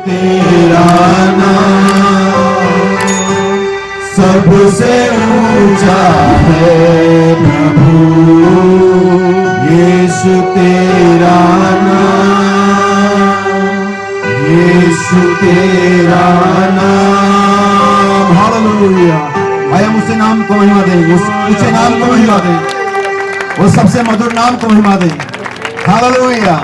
तेरा नाम सबसे ऊंचा है प्रभु, यीशु तेरा नाम, यीशु तेरा नाम। हालेलुया। आया उसे नाम को महिमा दे, उस ऊंचे नाम को महिमा दे, उस सबसे मधुर नाम को महिमा दे। हालेलुया।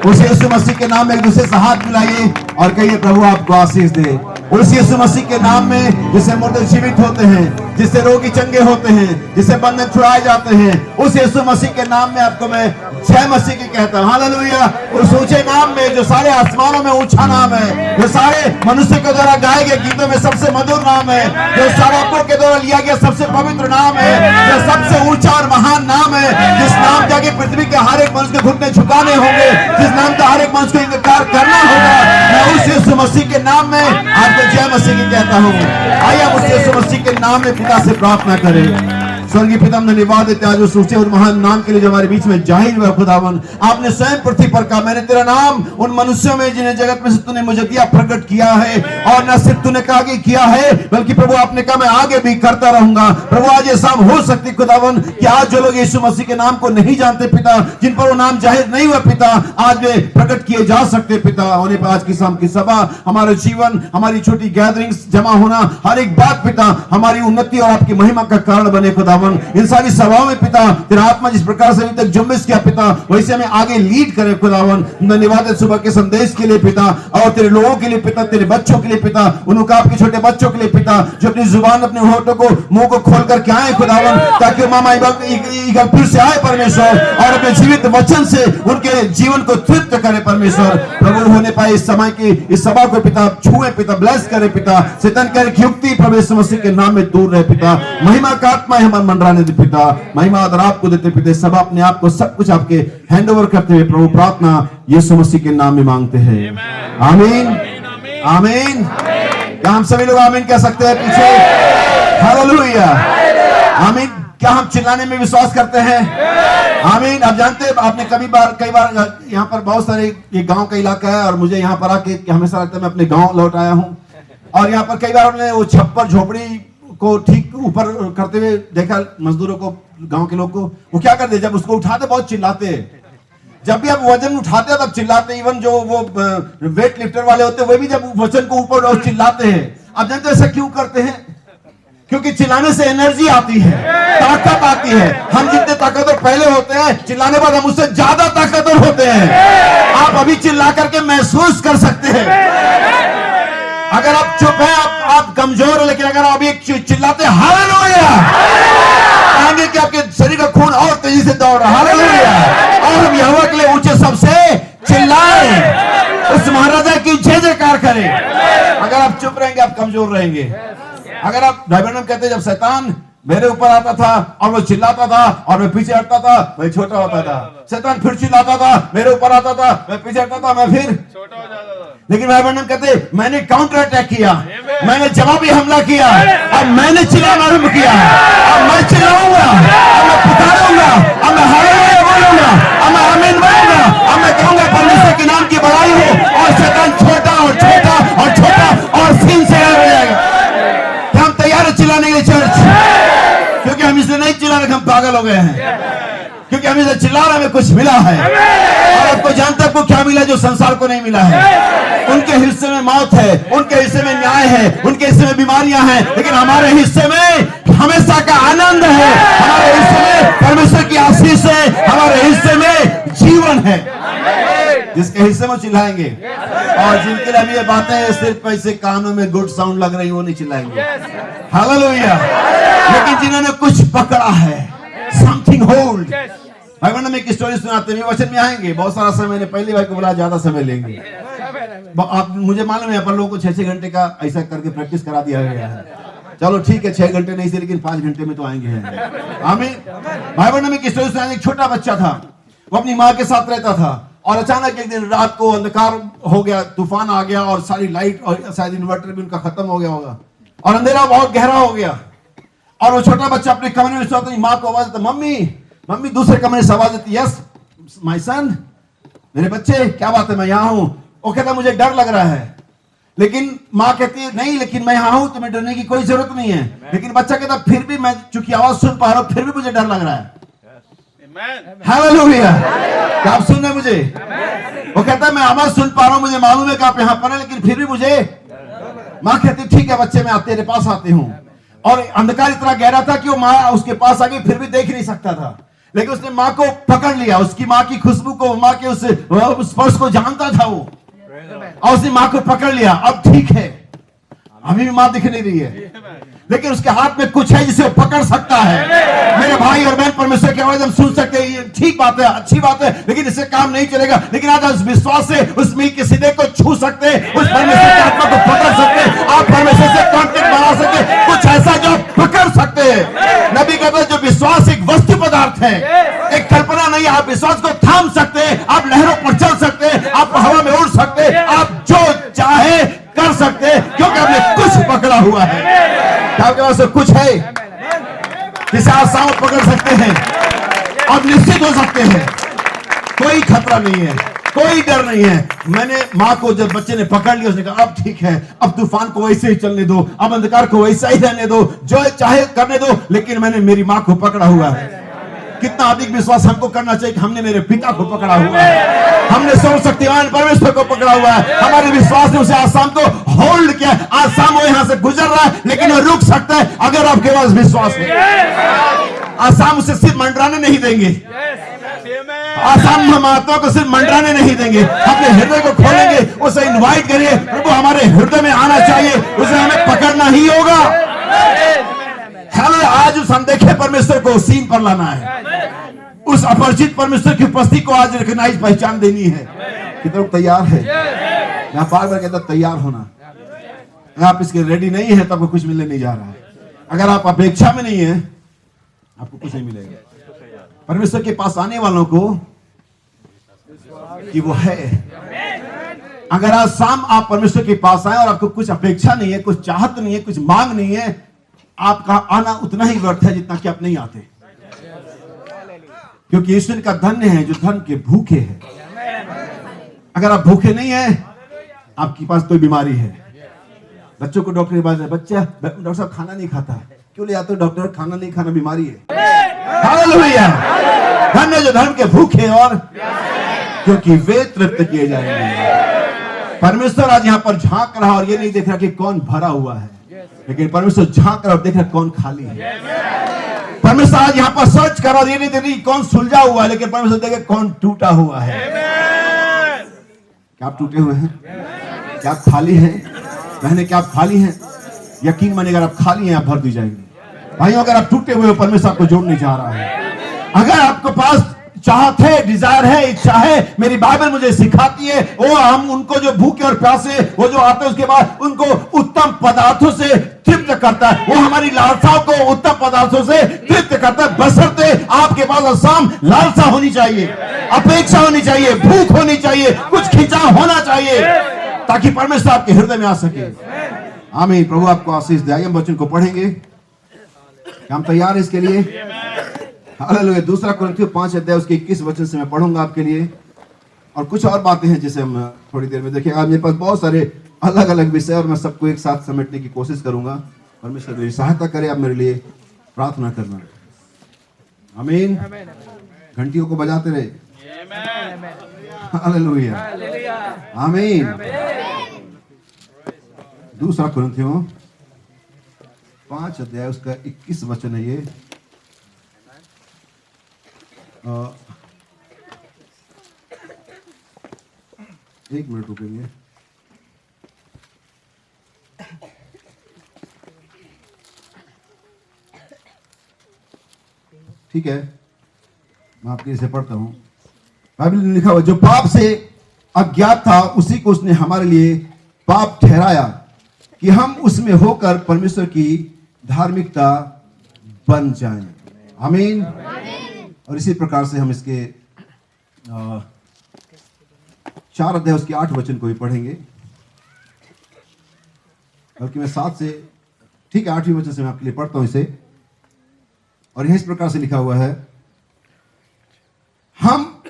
उस यीशु मसीह के नाम में एक दूसरे से हाथ मिलाइए और कहिए प्रभु आपको आशीष दे। उस यीशु मसीह के नाम में जिससे मुर्दे जीवित होते हैं, जिससे रोगी चंगे होते हैं, जिससे बंधन छुड़ाए जाते हैं, उस यीशु मसीह के नाम में आपको मैं जय मसीह की कहता हूं। हालेलुया। उस ऊंचे नाम में जो सारे आसमानों में ऊंचा नाम है, जो सारे मनुष्य के द्वारा गाए गए गीतों में सबसे मधुर नाम है, जो सारापों के द्वारा लिया गया सबसे पवित्र नाम है, जो सबसे ऊंचा और महान नाम है, जिस नाम जाके पृथ्वी के हर एक मनुष्य के घुटने झुकाने होंगे, जिस नाम का हर एक मनुष्य को इनकार करना होगा, मैं उस यीशु मसीह के नाम में आपको जय मसीह की कहता हूँ। आइए उस यीशु मसीह के नाम में पिता से प्रार्थना करें। स्वर्गीय पिता, हम धन्यवाद देते हैं आज उस ऊंचे और महान नाम के लिए जो हमारे बीच में जाहिर हुआ। खुदावन, आपने स्वयं पृथ्वी पर कहा मैंने तेरा नाम उन मनुष्यों में जिन्हें जगत में से तूने मुझे दिया प्रकट किया है, और न सिर्फ तूने कहा कि किया है, बल्कि प्रभु आपने कहा मैं आगे भी करता रहूंगा। प्रभु आज ये शाम हो सकती खुदावन कि आज जो लोग यीशु मसीह के नाम को नहीं जानते पिता, जिन पर वो नाम जाहिर नहीं हुआ पिता, आज वे प्रकट किए जा सकते पिता। होने पर आज की शाम की सभा, हमारे जीवन, हमारी छोटी गैदरिंग्स जमा होना, हर एक बात पिता हमारी उन्नति और आपकी महिमा का कारण बने खुदावन। इन सारी सभाओं में पिता तेरा आत्मा जिस प्रकार से अभी तक जुम्बिश किया पिता, वैसे हमें आगे लीड करे खुदावन। धन्यवाद है सुबह के संदेश के लिए पिता, और तेरे लोगों के लिए पिता, तेरे बच्चों के लिए पिता, उनका आपके छोटे बच्चों के लिए पिता, जो अपनी जुबान अपने होठों को मुंह को खोल करके आए खुदावन, ताकि मामा ईगल फिर से आए परमेश्वर और अपने जीवित वचन से उनके जीवन को तृप्त करे परमेश्वर। प्रभु होने पाए इस समय की इस सभा को पिता छुए पिता, ब्लेस करे पिता, शैतान करे की युक्ति प्रभु यीशु मसीह के नाम में दूर रहे पिता। महिमा का आत्मा हमारे मंडराने दे पिता, महिमा आदर आपको देते पिता। सब अपने आप को सब कुछ आपके हैंड ओवर करते हुए प्रभु प्रार्थना यीशु मसीह के नाम में मांगते हैं। आमीन, आमीन। क्या हम सभी लोग आमीन कह सकते हैं पीछे? हालेलुया, आमीन। क्या हम चिल्लाने में विश्वास करते हैं? आमीन। आप जानते हैं, आपने कई बार यहाँ पर बहुत सारे, ये गांव का इलाका है और मुझे यहाँ पर आके हमेशा लगता है मैं अपने गांव लौट आया हूँ। और यहाँ पर कई बार हमने वो छप्पर झोपड़ी को ठीक ऊपर करते हुए देखा, मजदूरों को, गांव के लोग को। वो क्या करते, जब उसको उठाते बहुत चिल्लाते हैं। जब भी आप वजन उठाते हैं तब चिल्लाते हैं। इवन जो वो वेट लिफ्टर वाले होते हैं वे भी जब वजन को ऊपर चिल्लाते हैं। आप जानते हैं ऐसा क्यों करते हैं? क्योंकि चिल्लाने से एनर्जी आती है, ताकत आती है। हम जितने ताकतवर पहले होते हैं, चिल्लाने बाद हम उससे ज्यादा ताकतवर होते हैं। आप अभी चिल्ला करके महसूस कर सकते हैं। अगर आप चुप हैं, आप कमजोर हैं, लेकिन अगर आप एक चिल्लाते हालेलुया, पाएंगे कि आपके शरीर का खून और तेजी से दौड़ रहा है। हालेलुया। और हम यहोवा के लिए ऊंचे सबसे चिल्लाएं, उस महाराजा की जय जयकार करें। अगर आप चुप रहेंगे आप कमजोर रहेंगे। अगर आप भाई कहते जब शैतान मेरे ऊपर आता था और वो चिल्लाता था और मैं पीछे हटता था, मैं छोटा होता था। शैतान फिर चिल्लाता था, मेरे ऊपर आता था, मैं पीछे हटता था, मैं फिर छोटा हो जाता था। लेकिन भाई बहन कहते मैंने काउंटर अटैक किया, मैंने जवाबी हमला किया, अब मैंने चिल्लाना आरंभ किया, अब मैं चिल्लाऊंगा, अब मैं पुकारूंगा, अब मैं हालेलुया बोलूंगा, अब मैं आमीन बोलूंगा, अब मैं कहूंगा परमेश्वर के नाम की बड़ाई हो, और शैतान छोटा और छोटा और छोटा और सीन से गायब हो जाएगा। क्या हम तैयार है चिल्लाने के लिए चर्च? क्योंकि हम इसलिए नहीं चिल्ला रहे, हम पागल हो गए हैं। क्योंकि हम इसे चिल्ला रहे, हमें कुछ मिला है। और आपको जानते हैं आपको क्या मिला जो संसार को नहीं मिला है? उनके हिस्से में मौत है, उनके हिस्से में न्याय है, उनके हिस्से में बीमारियां हैं, लेकिन हमारे हिस्से में हमेशा का आनंद है, हमारे हिस्से में परमेश्वर की आशीष है, हमारे हिस्से में जीवन है। जिसके हिस्से में चिल्लाएंगे, और जिनके लिए हम ये बातें सिर्फ ऐसे कानों में गुड साउंड लग रही, वो नहीं चिल्लाएंगे। हालेलुया। लेकिन जिन्होंने कुछ पकड़ा है, समथिंग होल्ड। भाई बहन, एक स्टोरी सुनाते हैं, वचन में आएंगे। बहुत सारा समय, मैंने पहली बार को बोला ज्यादा समय लेंगे। आप मुझे मालूम है अपन लोगों को 6-6 घंटे का ऐसा करके प्रैक्टिस करा दिया गया है। चलो ठीक है, 6 घंटे नहीं से, लेकिन 5 घंटे में तो आएंगे। आमीन। भाई बहन, में एक स्टोरी सुनाते, एक छोटा बच्चा था, वो अपनी माँ के साथ रहता था, और अचानक एक दिन रात को अंधकार हो गया, तूफान आ गया, और सारी लाइट और शायद इन्वर्टर भी उनका खत्म हो गया होगा, और अंधेरा बहुत गहरा हो गया। और वो छोटा बच्चा अपने कमरे में सोता, माँ को आवाज देता, मम्मी मम्मी। दूसरे कमरे से आवाज देती, यस माय सन, मेरे बच्चे क्या बात है, मैं यहाँ हूँ। वो कहता मुझे डर लग रहा है, लेकिन माँ कहती है नहीं, लेकिन मैं यहां हूं, तुम्हें डरने की कोई जरूरत नहीं है। लेकिन बच्चा कहता फिर भी मैं चूंकि आवाज सुन पा रहा हूं, फिर भी मुझे डर लग रहा है। हालेलुया, क्या आप सुन रहे मुझे? वो कहता मैं आवाज सुन पा रहा हूं, मुझे मालूम है कि आप यहां पर हैं, लेकिन फिर भी मुझे। माँ कहती ठीक है बच्चे, मैं तेरे पास आती हूं। और अंधकार इतना गहरा था कि वो माँ उसके पास आ गई, फिर भी देख नहीं सकता था, लेकिन उसने माँ को पकड़ लिया, उसकी माँ की खुशबू को, माँ के उस स्पर्श को जानता था वो, और उसने माँ को पकड़ लिया। अब ठीक है, अभी भी माँ दिख नहीं रही है, लेकिन उसके हाथ में कुछ है जिसे वो पकड़ सकता है। मेरे भाई और बहन, परमेश्वर की आवाज हम सुन सकते हैं, ये ठीक बात है, अच्छी बात है, लेकिन इससे काम नहीं चलेगा। लेकिन आज उस विश्वास से उस मिल के सीधे को छू सकते हैं, उस परमेश्वर की आत्मा को पकड़ सकते हैं, आप परमेश्वर से कांटेक्ट बना सकते हैं, कुछ ऐसा जो आप पकड़ सकते हैं। नबी कहता है जो विश्वास एक वस्तु पदार्थ है, एक कल्पना नहीं। आप विश्वास को थाम सकते हैं, आप लहरों पर चल सकते हैं, आप हवा में उड़ सकते हैं, आप जो चाहे कर सकते हैं, क्योंकि आपने कुछ पकड़ा हुआ है। आपके पास कुछ है जिसे आप सांप पकड़ सकते हैं और निश्चित हो सकते हैं, कोई खतरा नहीं है, कोई डर नहीं है। मैंने माँ को जब बच्चे ने पकड़ लिया, उसने कहा अब ठीक है, अब तूफान को वैसे ही चलने दो, अब अंधकार को वैसा ही रहने दो, जो चाहे करने दो, लेकिन मैंने मेरी माँ को पकड़ा हुआ है। कितना अधिक विश्वास हमको करना चाहिए कि हमने मेरे पिता को पकड़ा हुआ है, हमने सर्वशक्तिमान परमेश्वर को पकड़ा हुआ है। हमारे विश्वास ने उसे आज शाम को होल्ड किया। आज शाम वो यहां से गुजर रहा है, लेकिन वो रुक सकता है अगर आपके पास विश्वास है। आज शाम उसे सिर्फ मंडराने नहीं देंगे, आज शाम हम आत्मा को सिर्फ मंडराने नहीं देंगे, अपने हृदय को खोलेंगे, उसे इनवाइट करिए, प्रभु हमारे हृदय में आना चाहिए, उसे हमें पकड़ना ही होगा। आज उस अनदेखे परमेश्वर को सीन पर लाना है, उस अपरिचित परमेश्वर की उपस्थिति को आज रिकॉग्नाइज, पहचान देनी है। कितने लोग तैयार है? मैं बार बार कहता तैयार होना। अगर आप इसके रेडी नहीं है तो आपको कुछ मिलने नहीं जा रहा है। अगर आप अपेक्षा में नहीं है, आपको कुछ नहीं मिलेगा। परमेश्वर के पास आने वालों को कि वो है। अगर आज शाम आप परमेश्वर के पास आए और आपको कुछ अपेक्षा नहीं है, कुछ चाहत नहीं है, कुछ मांग नहीं है, आपका आना उतना ही व्यर्थ है जितना कि आप नहीं आते। क्योंकि ईश्वर का धन्य है जो धन के भूखे हैं। अगर आप भूखे नहीं हैं, आपके पास कोई बीमारी है। बच्चों को डॉक्टर के पास है, बच्चा डॉक्टर साहब खाना नहीं खाता, क्यों ले आते हो डॉक्टर? खाना नहीं खाना बीमारी है। हालेलुया, धन्य जो धन के भूखे और क्योंकि वे तृप्त किए जाएंगे। परमेश्वर आज यहाँ पर झांक रहा और ये नहीं देख रहा कि कौन भरा हुआ है, लेकिन परमेश्वर झांक रहा और देख रहा कौन खाली है। परमेश्वर आज यहाँ पर सर्च कर रहा और ये नहीं देख रही कौन सुलझा हुआ है, लेकिन परमेश्वर देखे कौन टूटा हुआ है। क्या आप टूटे हुए हैं? क्या आप खाली हैं? बहने क्या आप खाली हैं? यकीन मानिए अगर आप खाली हैं, आप भर दी जाएंगे। भाइयों अगर आप टूटे हुए हो, परमेश्वर आपको जोड़ने जा रहा है। अगर आपके पास चाहत है, डिजायर है, इच्छा है, मेरी बाइबल मुझे सिखाती है, वो हम उनको जो भूखे और प्यासे वो जो आते हैं उसके बाद उनको उत्तम पदार्थों से तृप्त करता है। वो हमारी लालसाओं को उत्तम पदार्थों से तृप्त करता है, बशर्ते आपके पास शाम लालसा होनी चाहिए, अपेक्षा होनी चाहिए, भूख होनी चाहिए, कुछ खिंचाव होना चाहिए, ताकि परमेश्वर आपके हृदय में आ सके। आमीन। प्रभु आपको आशीष दे। हम वचन को पढ़ेंगे, हम तैयार हैं इसके लिए? हालेलुया। दूसरा कुरिन्थियों 5 अध्याय उसके 21 वचन से मैं पढ़ूंगा आपके लिए, और कुछ और बातें हैं जिसे हम थोड़ी देर में देखेंगे। आज मेरे पास बहुत सारे अलग अलग विषय और मैं सबको एक साथ समेटने की कोशिश करूंगा। परमेश्वर मेरी सहायता करे। आप मेरे लिए प्रार्थना करना। आमीन। घंटियों को बजाते रहे। हालेलुया, आमीन। दूसरा कुरिन्थियों 5 अध्याय उसका 21 वचन है ये। एक मिनट रुकेंगे। ठीक है, मैं आपके इसे पढ़ता हूं। बाइबल में लिखा हुआ, जो पाप से अज्ञात था उसी को उसने हमारे लिए पाप ठहराया कि हम उसमें होकर परमेश्वर की धार्मिकता बन जाएं। आमीन। और इसी प्रकार से हम इसके 4 अध्याय उसके 8 वचन को भी पढ़ेंगे, बल्कि मैं 7 से, ठीक है, 8वें वचन से मैं आपके लिए पढ़ता हूं इसे। और यह इस प्रकार से लिखा हुआ है, हम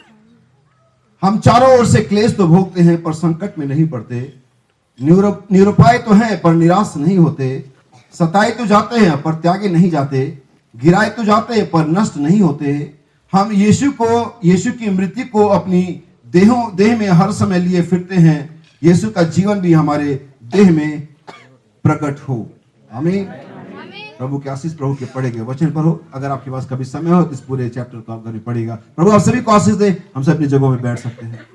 हम चारों ओर से क्लेश तो भोगते हैं पर संकट में नहीं पड़ते, निरुपाय तो हैं पर निराश नहीं होते, सताए तो जाते हैं पर त्यागे नहीं जाते, गिराए तो जाते हैं पर नष्ट नहीं होते। हम यीशु की मृत्यु को अपनी देह में हर समय लिए फिरते हैं, यीशु का जीवन भी हमारे देह में प्रकट हो। आमीन। प्रभु के आशीष प्रभु के पढ़े गए वचन पर हो। अगर आपके पास कभी समय हो तो इस पूरे चैप्टर को आप घर में पढ़ेगा। प्रभु आप सभी को आशीष दे। हम सब अपनी जगहों में बैठ सकते हैं।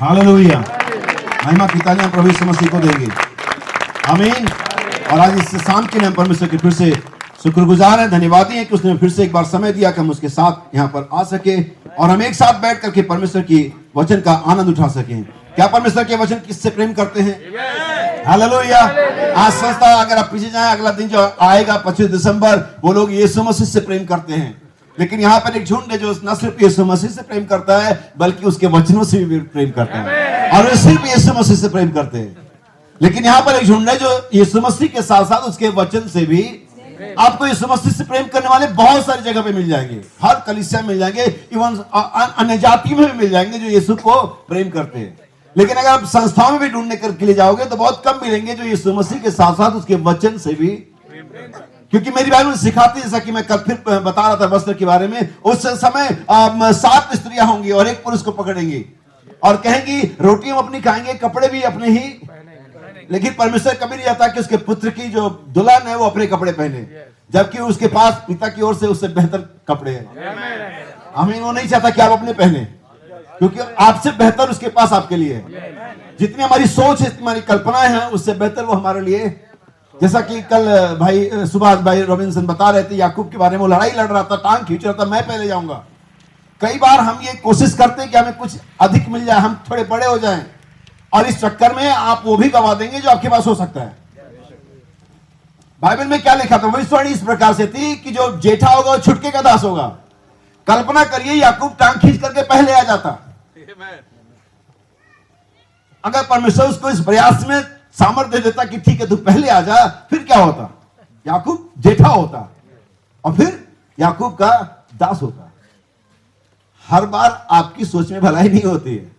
हालेलुया। महिमा की तालियां प्रभु यीशु मसीह को देंगे। आमीन। और आज इस शाम के लिए हम परमेश्वर के फिर से शुक्रगुजार हैं, धन्यवादी हैं कि उसने फिर से एक बार समय दिया कि हम उसके साथ यहाँ पर आ सके और हम एक साथ बैठ करके परमेश्वर की वचन का आनंद उठा सकें। क्या परमेश्वर के वचन किससे प्रेम करते हैं? हालेलुया। आज संस्था अगर आप पीछे जाएं, अगला दिन जो आएगा 25 दिसंबर, वो लोग यीशु मसीह से प्रेम करते हैं। लेकिन यहाँ पर एक झुंड है जो न सिर्फ यीशु मसीह से प्रेम करता है बल्कि उसके वचनों से भी प्रेम करता है, और वे सिर्फ यीशु मसीह से प्रेम करते हैं। लेकिन यहाँ पर एक झुंड है जो यीशु मसीह के साथ साथ उसके वचन से भी, आपको यीशु मसीह से प्रेम करने वाले बहुत सारी जगह पे मिल जाएंगे, हर कलीसिया मिल जाएंगे, इवन अन्य जातियों में भी मिल जाएंगे जो यीशु को प्रेम करते हैं। लेकिन अगर आप संस्थाओं में भी ढूंढने के लिए जाओगे तो बहुत कम मिलेंगे जो यीशु मसीह के साथ साथ उसके वचन से भी, क्योंकि मेरी बाइबल सिखाती है, जैसा कि मैं कल फिर बता रहा था वस्त्र के बारे में, उस समय 7 स्त्रियां होंगी और एक पुरुष को पकड़ेंगी और कहेंगी रोटी हम अपनी खाएंगे, कपड़े भी अपने ही। लेकिन परमेश्वर कभी नहीं चाहता कि उसके पुत्र की जो दुल्हन है वो अपने कपड़े पहने, जबकि उसके पास पिता की ओर से उससे बेहतर कपड़े हैं। आमीन। वो नहीं चाहता कि आप अपने पहने, क्योंकि आपसे बेहतर उसके पास आपके लिए है। जितनी हमारी सोच है, हमारी कल्पनाएं हैं, उससे बेहतर वो हमारे लिए। जैसा कि कल भाई सुभाष भाई रॉबिन्सन बता रहे थे याकूब के बारे में, वो लड़ाई लड़ रहा था, टांग खींच रहा था, मैं पहले जाऊंगा। कई बार हम ये कोशिश करते हैं कि हमें कुछ अधिक मिल जाए, हम थोड़े बड़े हो जाएं, और इस चक्कर में आप वो भी गवा देंगे जो आपके पास हो सकता है। बाइबल में क्या लिखा था? भविष्यवाणी इस प्रकार से थी कि जो जेठा होगा वो छुटके का दास होगा। कल्पना करिए याकूब टांग खींच करके पहले आ जाता। अगर परमेश्वर उसको इस प्रयास में सामर्थ्य देता कि ठीक है तू पहले आ जा, फिर क्या होता? याकूब जेठा होता और फिर याकूब का दास होता। हर बार आपकी सोच में भलाई नहीं होती है,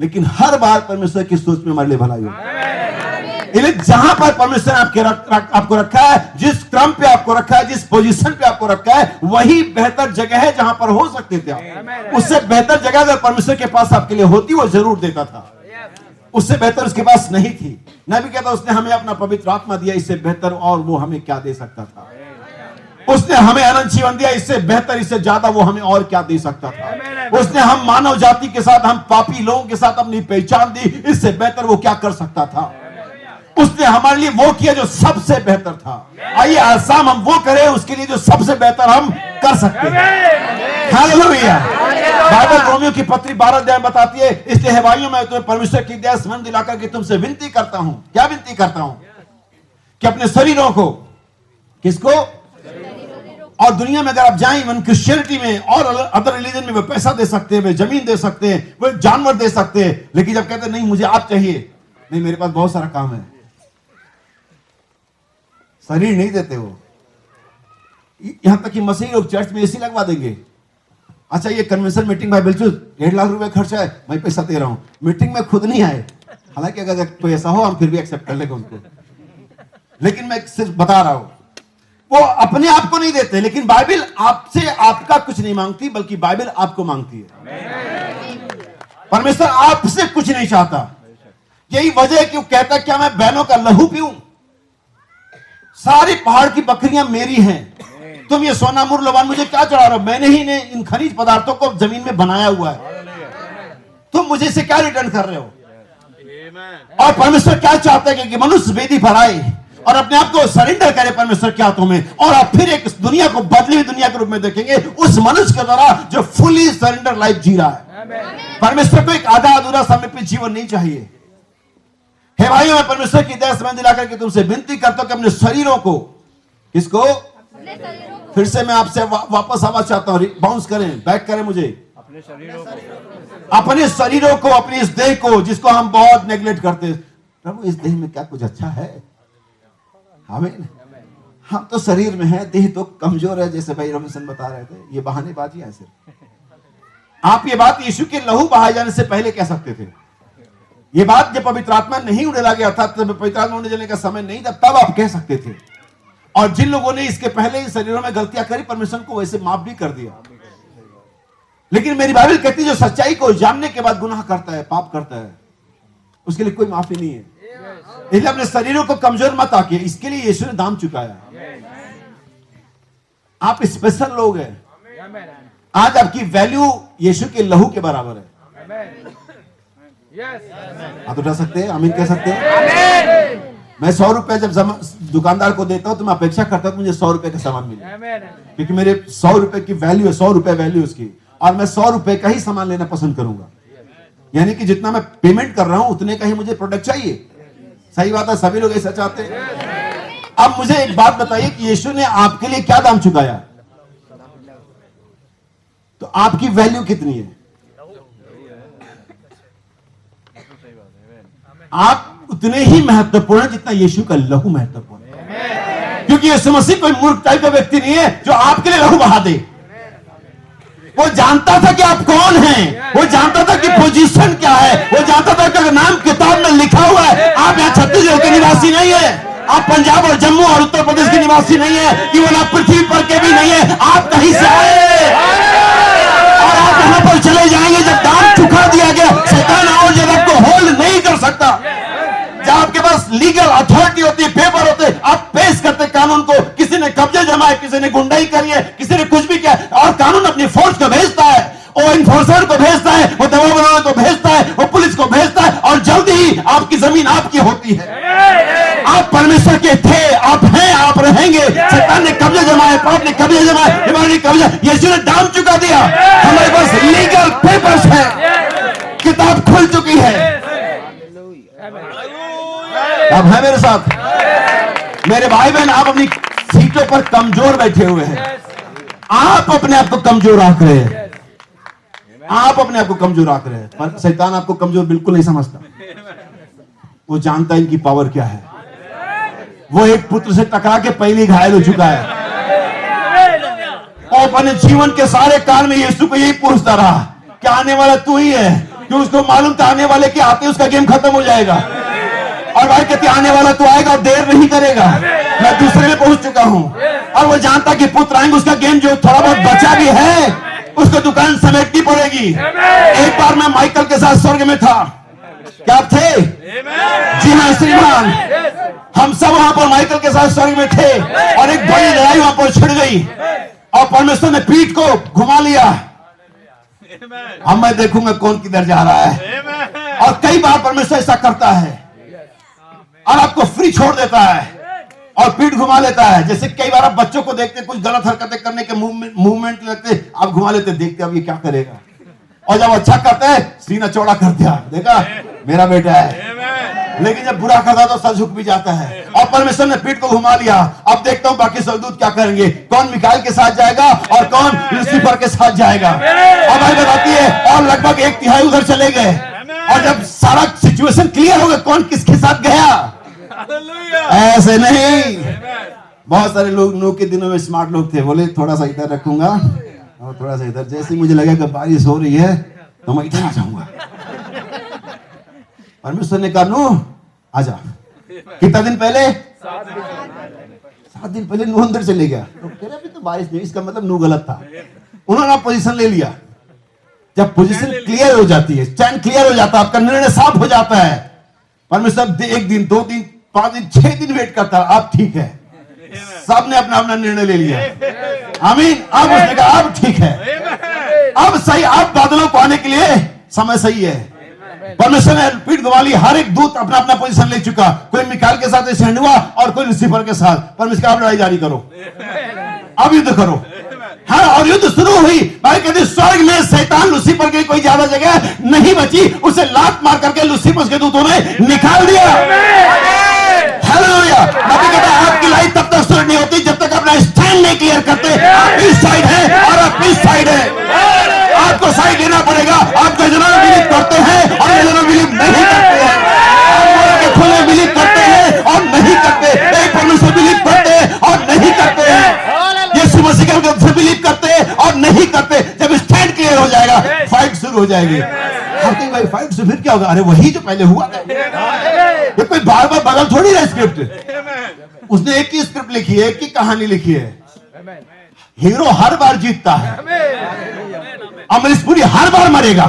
लेकिन हर बार परमेश्वर की सोच में हमारे लिए भलाई होती है। जहां पर परमेश्वर ने आपको रखा है, जिस क्रम पे आपको रखा है, जिस पोजीशन पे आपको रखा है, वही बेहतर जगह है जहां पर हो सकते थे आप। उससे बेहतर जगह अगर परमेश्वर के पास आपके लिए होती, वो जरूर देता था। उससे बेहतर उसके पास नहीं थी। मैं भी कहता उसने हमें अपना पवित्र आत्मा दिया, इससे बेहतर और वो हमें क्या दे सकता था? उसने हमें अनंत जीवन दिया, इससे बेहतर, इससे ज्यादा वो हमें और क्या दे सकता था? उसने हम मानव जाति के साथ, हम पापी लोगों के साथ अपनी पहचान दी, इससे बेहतर वो क्या कर सकता था? उसने हमारे लिए वो किया जो सबसे बेहतर था। आइए आज शाम हम वो करें उसके लिए जो सबसे बेहतर हम कर सकते हैं। हालेलुया। बाइबल रोमियो की पत्री 12 अध्याय बताती है, इसलिए हे भाइयों मैं तुम्हें परमेश्वर की दया स्मरण दिलाकर के तुमसे विनती करता हूं। क्या विनती करता हूं? कि अपने शरीरों को, किसको? और दुनिया में अगर आप जाएं, इवन क्रिश्चियनिटी में और अदर रिलीजन में, वो पैसा दे सकते हैं, वे जमीन दे सकते हैं, वो जानवर दे सकते हैं, लेकिन जब कहते हैं नहीं मुझे आप चाहिए, नहीं मेरे पास बहुत सारा काम है, शरीर नहीं देते वो। यहां तक कि मसीही लोग चर्च में एसी लगवा देंगे। अच्छा ये कन्वेंशन मीटिंग भाई बिल्कुल 1.5 लाख रुपए खर्चा है, मैं पैसा दे रहा हूं, मीटिंग में खुद नहीं आए। हालांकि अगर कोई ऐसा हो हम फिर भी एक्सेप्ट कर लेंगे उनको, लेकिन मैं सिर्फ बता रहा हूं वो अपने आप को नहीं देते। लेकिन बाइबल आपसे आपका कुछ नहीं मांगती, बल्कि बाइबल आपको मांगती है। परमेश्वर आपसे कुछ नहीं चाहता। यही वजह है कि वो कहता क्या मैं बहनों का लहू पीऊं? सारी पहाड़ की बकरियां मेरी हैं, तुम ये सोना मूल्यवान मुझे क्या चढ़ा रहे हो? मैंने ही ने इन खनिज पदार्थों को जमीन में बनाया हुआ है, तुम मुझे से क्या रिटर्न कर रहे हो? और परमेश्वर क्या चाहते हैं कि मनुष्य वेदी पर आए और अपने आप को सरेंडर करे परमेश्वर के हाथों में, और आप फिर एक दुनिया को बदली हुई दुनिया के रूप में देखेंगे उस मनुष्य के द्वारा जो फुली सरेंडर लाइफ जी रहा है। परमेश्वर को एक आधा अधूरा समर्पित जीवन नहीं चाहिए। हे भाइयों मैं परमेश्वर की दया स्मरण दिलाकर के तुमसे विनती करता हूं कि अपने शरीरों को, किसको? फिर से मैं आपसे वापस आवाज चाहता हूं, बाउंस करें, बैक करें मुझे। अपने शरीरों को, अपनी इस देह को जिसको हम बहुत नेग्लेक्ट करते हैं, प्रभु इस देह में क्या कुछ अच्छा है? आमीन। हम तो शरीर में है, देह तो कमजोर है, जैसे भाई रविशन बता रहे थे, ये बहानेबाजी है सिर्फ। आप ये बात यीशु के लहू बहाए जाने से पहले कह सकते थे। ये बात जब पवित्र आत्मा नहीं उड़ेला गया था, तब पवित्र आत्मा उड़ने जाने का समय नहीं था, तब आप कह सकते थे। और जिन लोगों ने इसके पहले इन शरीरों में गलतियां करी, परमेश्वर को वैसे माफ भी कर दिया। लेकिन मेरी बाइबल कहती है जो सच्चाई को जानने के बाद गुनाह करता है, पाप करता है, उसके लिए कोई माफी नहीं है। इसलिए अपने शरीरों को कमजोर मत आके, इसके लिए यीशु ने दाम चुकाया। आप स्पेशल लोग हैं। आज आपकी वैल्यू यीशु के लहू के बराबर है। आप उठा सकते हैं, आमीन कह सकते हैं। मैं 100 रुपए जब दुकानदार को देता हूं तो मैं अपेक्षा करता हूं मुझे 100 रुपए का सामान मिले, क्योंकि मेरे 100 रुपए की वैल्यू है, 100 रुपए वैल्यू उसकी, और मैं 100 रुपए का ही सामान लेना पसंद करूंगा। यानी कि जितना मैं पेमेंट कर रहा हूं उतने का ही मुझे प्रोडक्ट चाहिए। सही बात है, सभी लोग ऐसा चाहते हैं। अब मुझे एक बात बताइए कि यीशु ने आपके लिए क्या दाम चुकाया, तो आपकी वैल्यू कितनी है? आप उतने ही महत्वपूर्ण जितना यीशु का लहू महत्वपूर्ण है। क्योंकि यीशु मसीह कोई मूर्ख टाइप का व्यक्ति नहीं है जो आपके लिए लहू बहा दे। वो जानता था कि आप कौन हैं, वो जानता था कि पोजीशन क्या है, वो जानता था कि अगर नाम किताब में लिखा हुआ है, आप यहाँ छत्तीसगढ़ के निवासी नहीं है, आप पंजाब और जम्मू और उत्तर प्रदेश के निवासी नहीं है, कि वो ना पृथ्वी पर के भी नहीं है, आप कहीं से आए और आप वहां पर चले जाएंगे। जब दाम चुका दिया गया, शैतान और जब आपको होल्ड नहीं कर सकता। जब आपके पास लीगल अथॉरिटी होती है, पेपर होते हैं, आप पेश करते कानून को। किसी ने कब्जे जमाए, किसी ने गुंडाई करी है, किसी ने कुछ भी किया, और कानून अपनी फोर्स को भेजता है, वो इन्फोर्सर को भेजता है, वो दबाव बनाने को भेजता है, वो पुलिस को भेजता है, और जल्दी ही आपकी जमीन आपकी होती है। आप परमेश्वर के थे, आप हैं, आप रहेंगे। शैतान ने कब्जे जमाए, पाप ने कब्जे जमाए, बीमारी कब्जे, यीशु ने दाम चुका दिया। हमारे पास लीगल पेपर्स है, किताब खुल चुकी है। अब है मेरे साथ मेरे भाई बहन, आप अपनी सीटों पर कमजोर बैठे हुए हैं। आप अपने आप को कमजोर आंक रहे हैं, आप अपने आप को कमजोर आंक रहे हैं, पर शैतान आपको कमजोर बिल्कुल नहीं समझता। वो जानता है इनकी पावर क्या है। वो एक पुत्र से टकरा के पहले घायल हो चुका है, और अपने जीवन के सारे काल में यीशु को यही पूछता रहा कि आने वाला तू ही है, क्योंकि उसको मालूम था आने वाले के आते उसका गेम खत्म हो जाएगा। और भाई कहते आने वाला तो आएगा और देर नहीं करेगा, मैं दूसरे में पहुंच चुका हूं। और वो जानता कि पुत्र आएंगे, उसका गेम जो थोड़ा बहुत बचा भी है उसको दुकान समेटनी पड़ेगी। एक बार मैं माइकल के साथ स्वर्ग में था। क्या आप थे? जी हाँ श्रीमान, हम सब वहां पर माइकल के साथ स्वर्ग में थे, और एक बड़ी लड़ाई वहां पर छिड़ गई, और परमेश्वर ने पीठ को घुमा लिया। अब मैं देखूंगा कौन किधर जा रहा है। और कई बार परमेश्वर ऐसा करता है और आपको फ्री छोड़ देता है और पीठ घुमा लेता है। जैसे कई बार आप बच्चों को देखते, कुछ गलत हरकतें करने के मूवमेंट लगते, आप घुमा लेते, देखते अब ये क्या करेगा, और जब अच्छा करते हैं सीना चौड़ा कर दिया, देखा मेरा बेटा है। लेकिन जब बुरा करता तो सर झुक भी जाता है। और परमेश्वर ने पीठ को घुमा लिया। अब देखता हूं बाकी स्वर्गदूत क्या करेंगे, कौन मिकाएल के साथ जाएगा और कौन लूसीफर के साथ जाएगा। और भाई बताती है, और लगभग 1/3 उधर चले गए। और जब सारा सिचुएशन क्लियर हो गया कौन किसके साथ गया, ऐसे नहीं। बहुत सारे लोग नौ के दिनों में स्मार्ट लोग थे, बोले थोड़ा सा इधर रखूंगा और थोड़ा सा इधर। जैसे मुझे लगा कि बारिश हो रही है तो मैं इधर आ जाऊंगा। परमेश्वर ने कहा नूह आजा। कितना दिन पहले? 7 दिन पहले नूह अंदर चले गया। तो कह रहे अभी तो बारिश नहीं, इसका मतलब नूह गलत था। उन्होंने पोजीशन ले लिया। जब पोजीशन क्लियर हो जाती है, स्टैंड क्लियर हो जाता है, आपका निर्णय साफ हो जाता है, परमेश्वर 1 दिन 2 दिन 5 दिन 6 दिन वेट करता है, आप ठीक है। सबने अपना अपना निर्णय ले लिया, आमीन। अब उसने कहा अब ठीक है, अब सही, अब बादलों को आने के लिए समय सही है। परमेश्वर ने पीठ घुमा ली, हर एक दूत अपना अपना पोजीशन ले चुका। कोई मिकाएल के साथ स्टैंड हुआ और कोई लूसीफर के साथ। परमेश्वर आप लड़ाई जारी करो, अब युद्ध करो। हाँ, और युद्ध शुरू हुई। भाई कहते स्वर्ग में शैतान लूसीफर की कोई ज्यादा जगह नहीं बची, उसे लात मार करके लूसीफर के दूतों ने निकाल दिया। हालेलुया। नबी कहता है आपकी लाइफ तब तक शुरू नहीं होती जब तक अपना स्टैंड नहीं क्लियर करते। आप इस साइड है और आप इस साइड है, आपको साइड लेना पड़ेगा। आप गजनों में बिलीव करते हैं और गजनों में बिलीव नहीं करते हैं, आप खुले बिलीव करते हैं और नहीं करते, एक परमेश्वर बिलीव करते हैं और नहीं हो जाएगी। आप कहीं भाई फाइट से फिर क्या होगा? अरे वही जो पहले हुआ था। ये कोई बार बार बदल थोड़ी ना स्क्रिप्ट। उसने एक ही स्क्रिप्ट लिखी है, एक ही कहानी लिखी है। हीरो हर बार जीतता है, अमरीश पुरी हर बार मरेगा।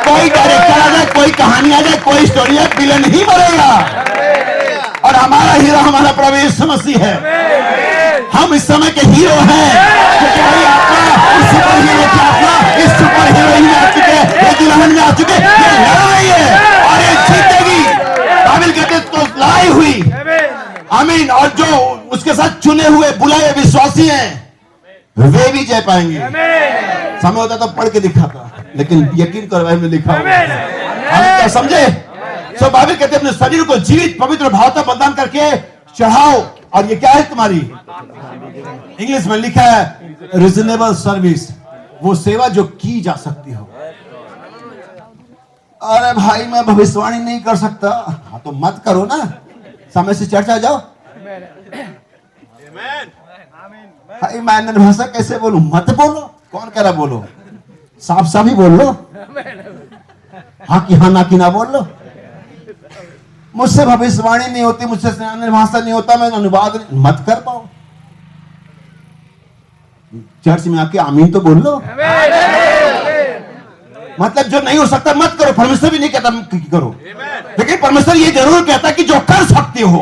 कोई डायरेक्टर आ जाए, कोई कहानी आ जाए, कोई स्टोरी है, विलन ही मरेगा। और हमारा हीरो हमारा प्रभु यीशु मसीह है। हम इस समय के हीरो हैं, क्योंकि वही आत्मा इस सुपर हीरो की आत्मा इस सुपर हीरोइन में आ चुके हैं, ये दुल्हन में आ चुके हैं। ये लड़ाई है और ये जीतेगी। बाइबल कहते तो लड़ाई हुई, आमीन। और जो उसके साथ चुने हुए बुलाए विश्वासी हैं, वे भी जय पाएंगे। समय होता तो पढ़ के दिखाता, लेकिन यकीन करो बाइबल में लिखा हुआ है। समझे? सो बाइबल कहते अपने शरीर को जीवित पवित्र भावता बलिदान करके चढ़ाओ। और ये क्या है तुम्हारी? इंग्लिश में लिखा है रीजनेबल सर्विस, वो सेवा जो की जा सकती हो। अरे भाई मैं भविष्यवाणी नहीं कर सकता, हाँ तो मत करो ना, समय से चर्चा जाओ। भाई मैं भाषा कैसे बोलूं? मत बोलो। कौन कह रहा बोलो? साफ साफ ही बोल लो, हाँ की हाँ, ना की ना बोल लो। मुझसे भविष्यवाणी नहीं होती, मुझसे भाषा नहीं होता, मैं अनुवाद मत कर पाऊं। चर्च में आके आमीन तो बोल लो। मतलब जो नहीं हो सकता मत करो। परमेश्वर भी नहीं कहता करो, लेकिन परमेश्वर ये जरूर कहता कि जो कर सकते हो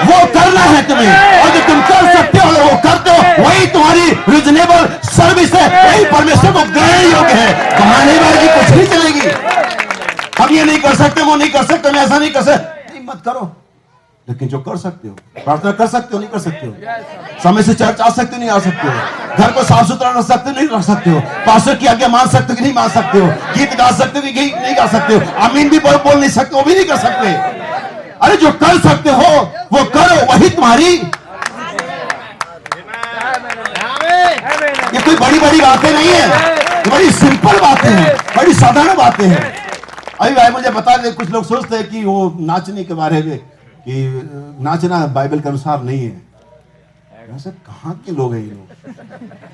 वो करना है तुम्हें, और जो तुम कर सकते हो वो करते हो, वही तुम्हारी रीजनेबल सर्विस है, वही परमेश्वर को ग्रहण योग्य है। बहानेबाजी कुछ नहीं चलेगी। हम ये नहीं कर सकते, वो नहीं कर सकते, मैं ऐसा नहीं कर सकते, नहीं मत करो। लेकिन जो कर सकते हो, प्रार्थना कर सकते हो, नहीं कर सकते हो, समय से चर्च आ सकते हो, नहीं आ सकते हो, घर को साफ सुथरा रख सकते हो, नहीं रख सकते हो, पास्टर की आज्ञा मान सकते हो कि नहीं मान सकते हो, गीत गा सकते हो कि नहीं गा सकते हो, आमीन भी बोल नहीं सकते, वो भी नहीं कर सकते। अरे जो कर सकते हो वो करो, वही तुम्हारी। ये कोई बड़ी बड़ी बातें नहीं है, ये बड़ी सिंपल बातें हैं, बड़ी साधारण बातें हैं। अभी भाई मुझे बता दे, कुछ लोग सोचते हैं कि वो नाचने के बारे में कि नाचना बाइबल के अनुसार नहीं है। वैसे कहाँ के लोग हैं ये लोग?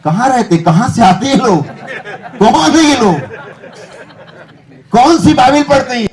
कहाँ रहते, कहाँ से आते हैं लोग? कौन है ये लोग? कौन सी बाइबल पढ़ते हैं?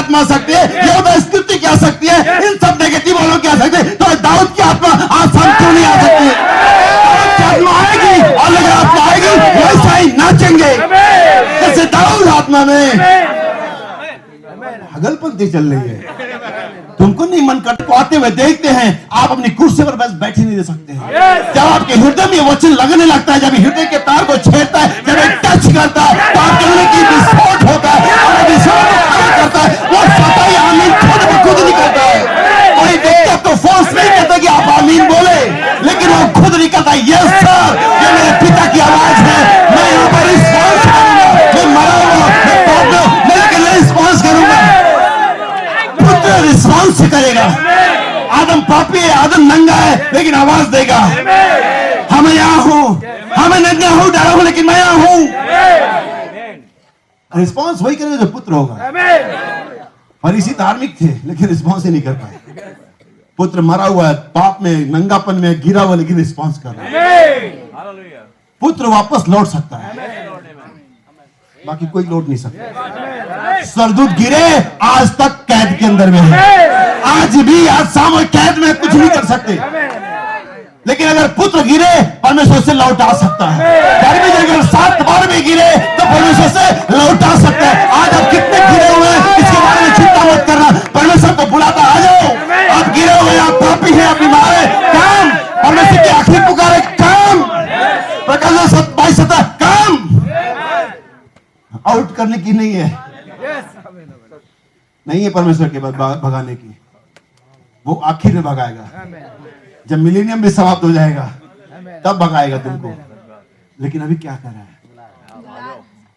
आत्मा आ सकती है, यहूदा स्क्रिप्ट की आ सकती है, इन सब नेगेटिव वालों की आ सकती है, तो दाऊद की आत्मा आज हम क्यों नहीं आ सकती? दाऊद की आत्मा आएगी और अगर आत्मा आएगी वैसा ही नाचेंगे जैसे दाऊद आत्मा में। पागलपंती चल रही है। तुमको नहीं मन करता आते हुए देखते हैं, आप अपनी कुर्सी पर बस बैठे नहीं रह सकते हैं। जब आपके हृदय में वचन लगने लगता है, जब हृदय के तार को छेड़ता है, जब एक टच करता है, तो आपके अंदर की विस्फोट होता है और विस्फोट क्या करता है, वो स्वतः ही आमीन खुद ब खुद निकलता है। कोई व्यक्ति आपको फोर्स नहीं करता कि आप आमीन बोले, लेकिन वो खुद निकलता है। यस सर, ये मेरे पिता की आवाज है, मैं यहाँ पर रिस्पॉन्स करूंगा, मैं मरा हुआ, मैं पागल, मैं लेकिन रिस्पॉन्स करूंगा। पुत्र रिस्पॉन्स करेगा। आदम पापी है, आदम नंगा है, लेकिन आवाज देगा, हमें यहाँ हूं, हमें नंगा हूं, डरा हूं, लेकिन मैं यहाँ हूं। रिस्पॉन्स वही करेगा जो पुत्र होगा। फरीसी धार्मिक थे, लेकिन रिस्पॉन्स ही नहीं कर पाए। पुत्र मरा हुआ है, पाप में, नंगापन में गिरा हुआ, लेकिन रिस्पॉन्स कर रहा है। पुत्र वापस लौट सकता है, बाकी कोई लौट नहीं सकता। सरदूत गिरे, आज तक कैद के अंदर में है, आज भी, आज सामूहिक कैद में कुछ नहीं कर सकते, लेकिन अगर पुत्र गिरे परमेश्वर से लौटा सकता है। गर्मी अगर 7 बार भी गिरे तो परमेश्वर से लौटा सकता है। आज आप कितने गिरे हुए हैं इसके बारे में चिंता मत करना, परमेश्वर को बुलाता, आ जाओ। आप गिरे हुए, आप पापी हैं, आप बीमार हैं, काम, परमेश्वर की आखिरी पुकार है, काम। प्रकाश 27 काम आउट करने की नहीं है, नहीं है परमेश्वर के बाद भगाने की, वो आखिर में भगाएगा। जब मिलेनियम भी समाप्त हो जाएगा तब भगाएगा तुमको। लेकिन अभी क्या कर रहा है?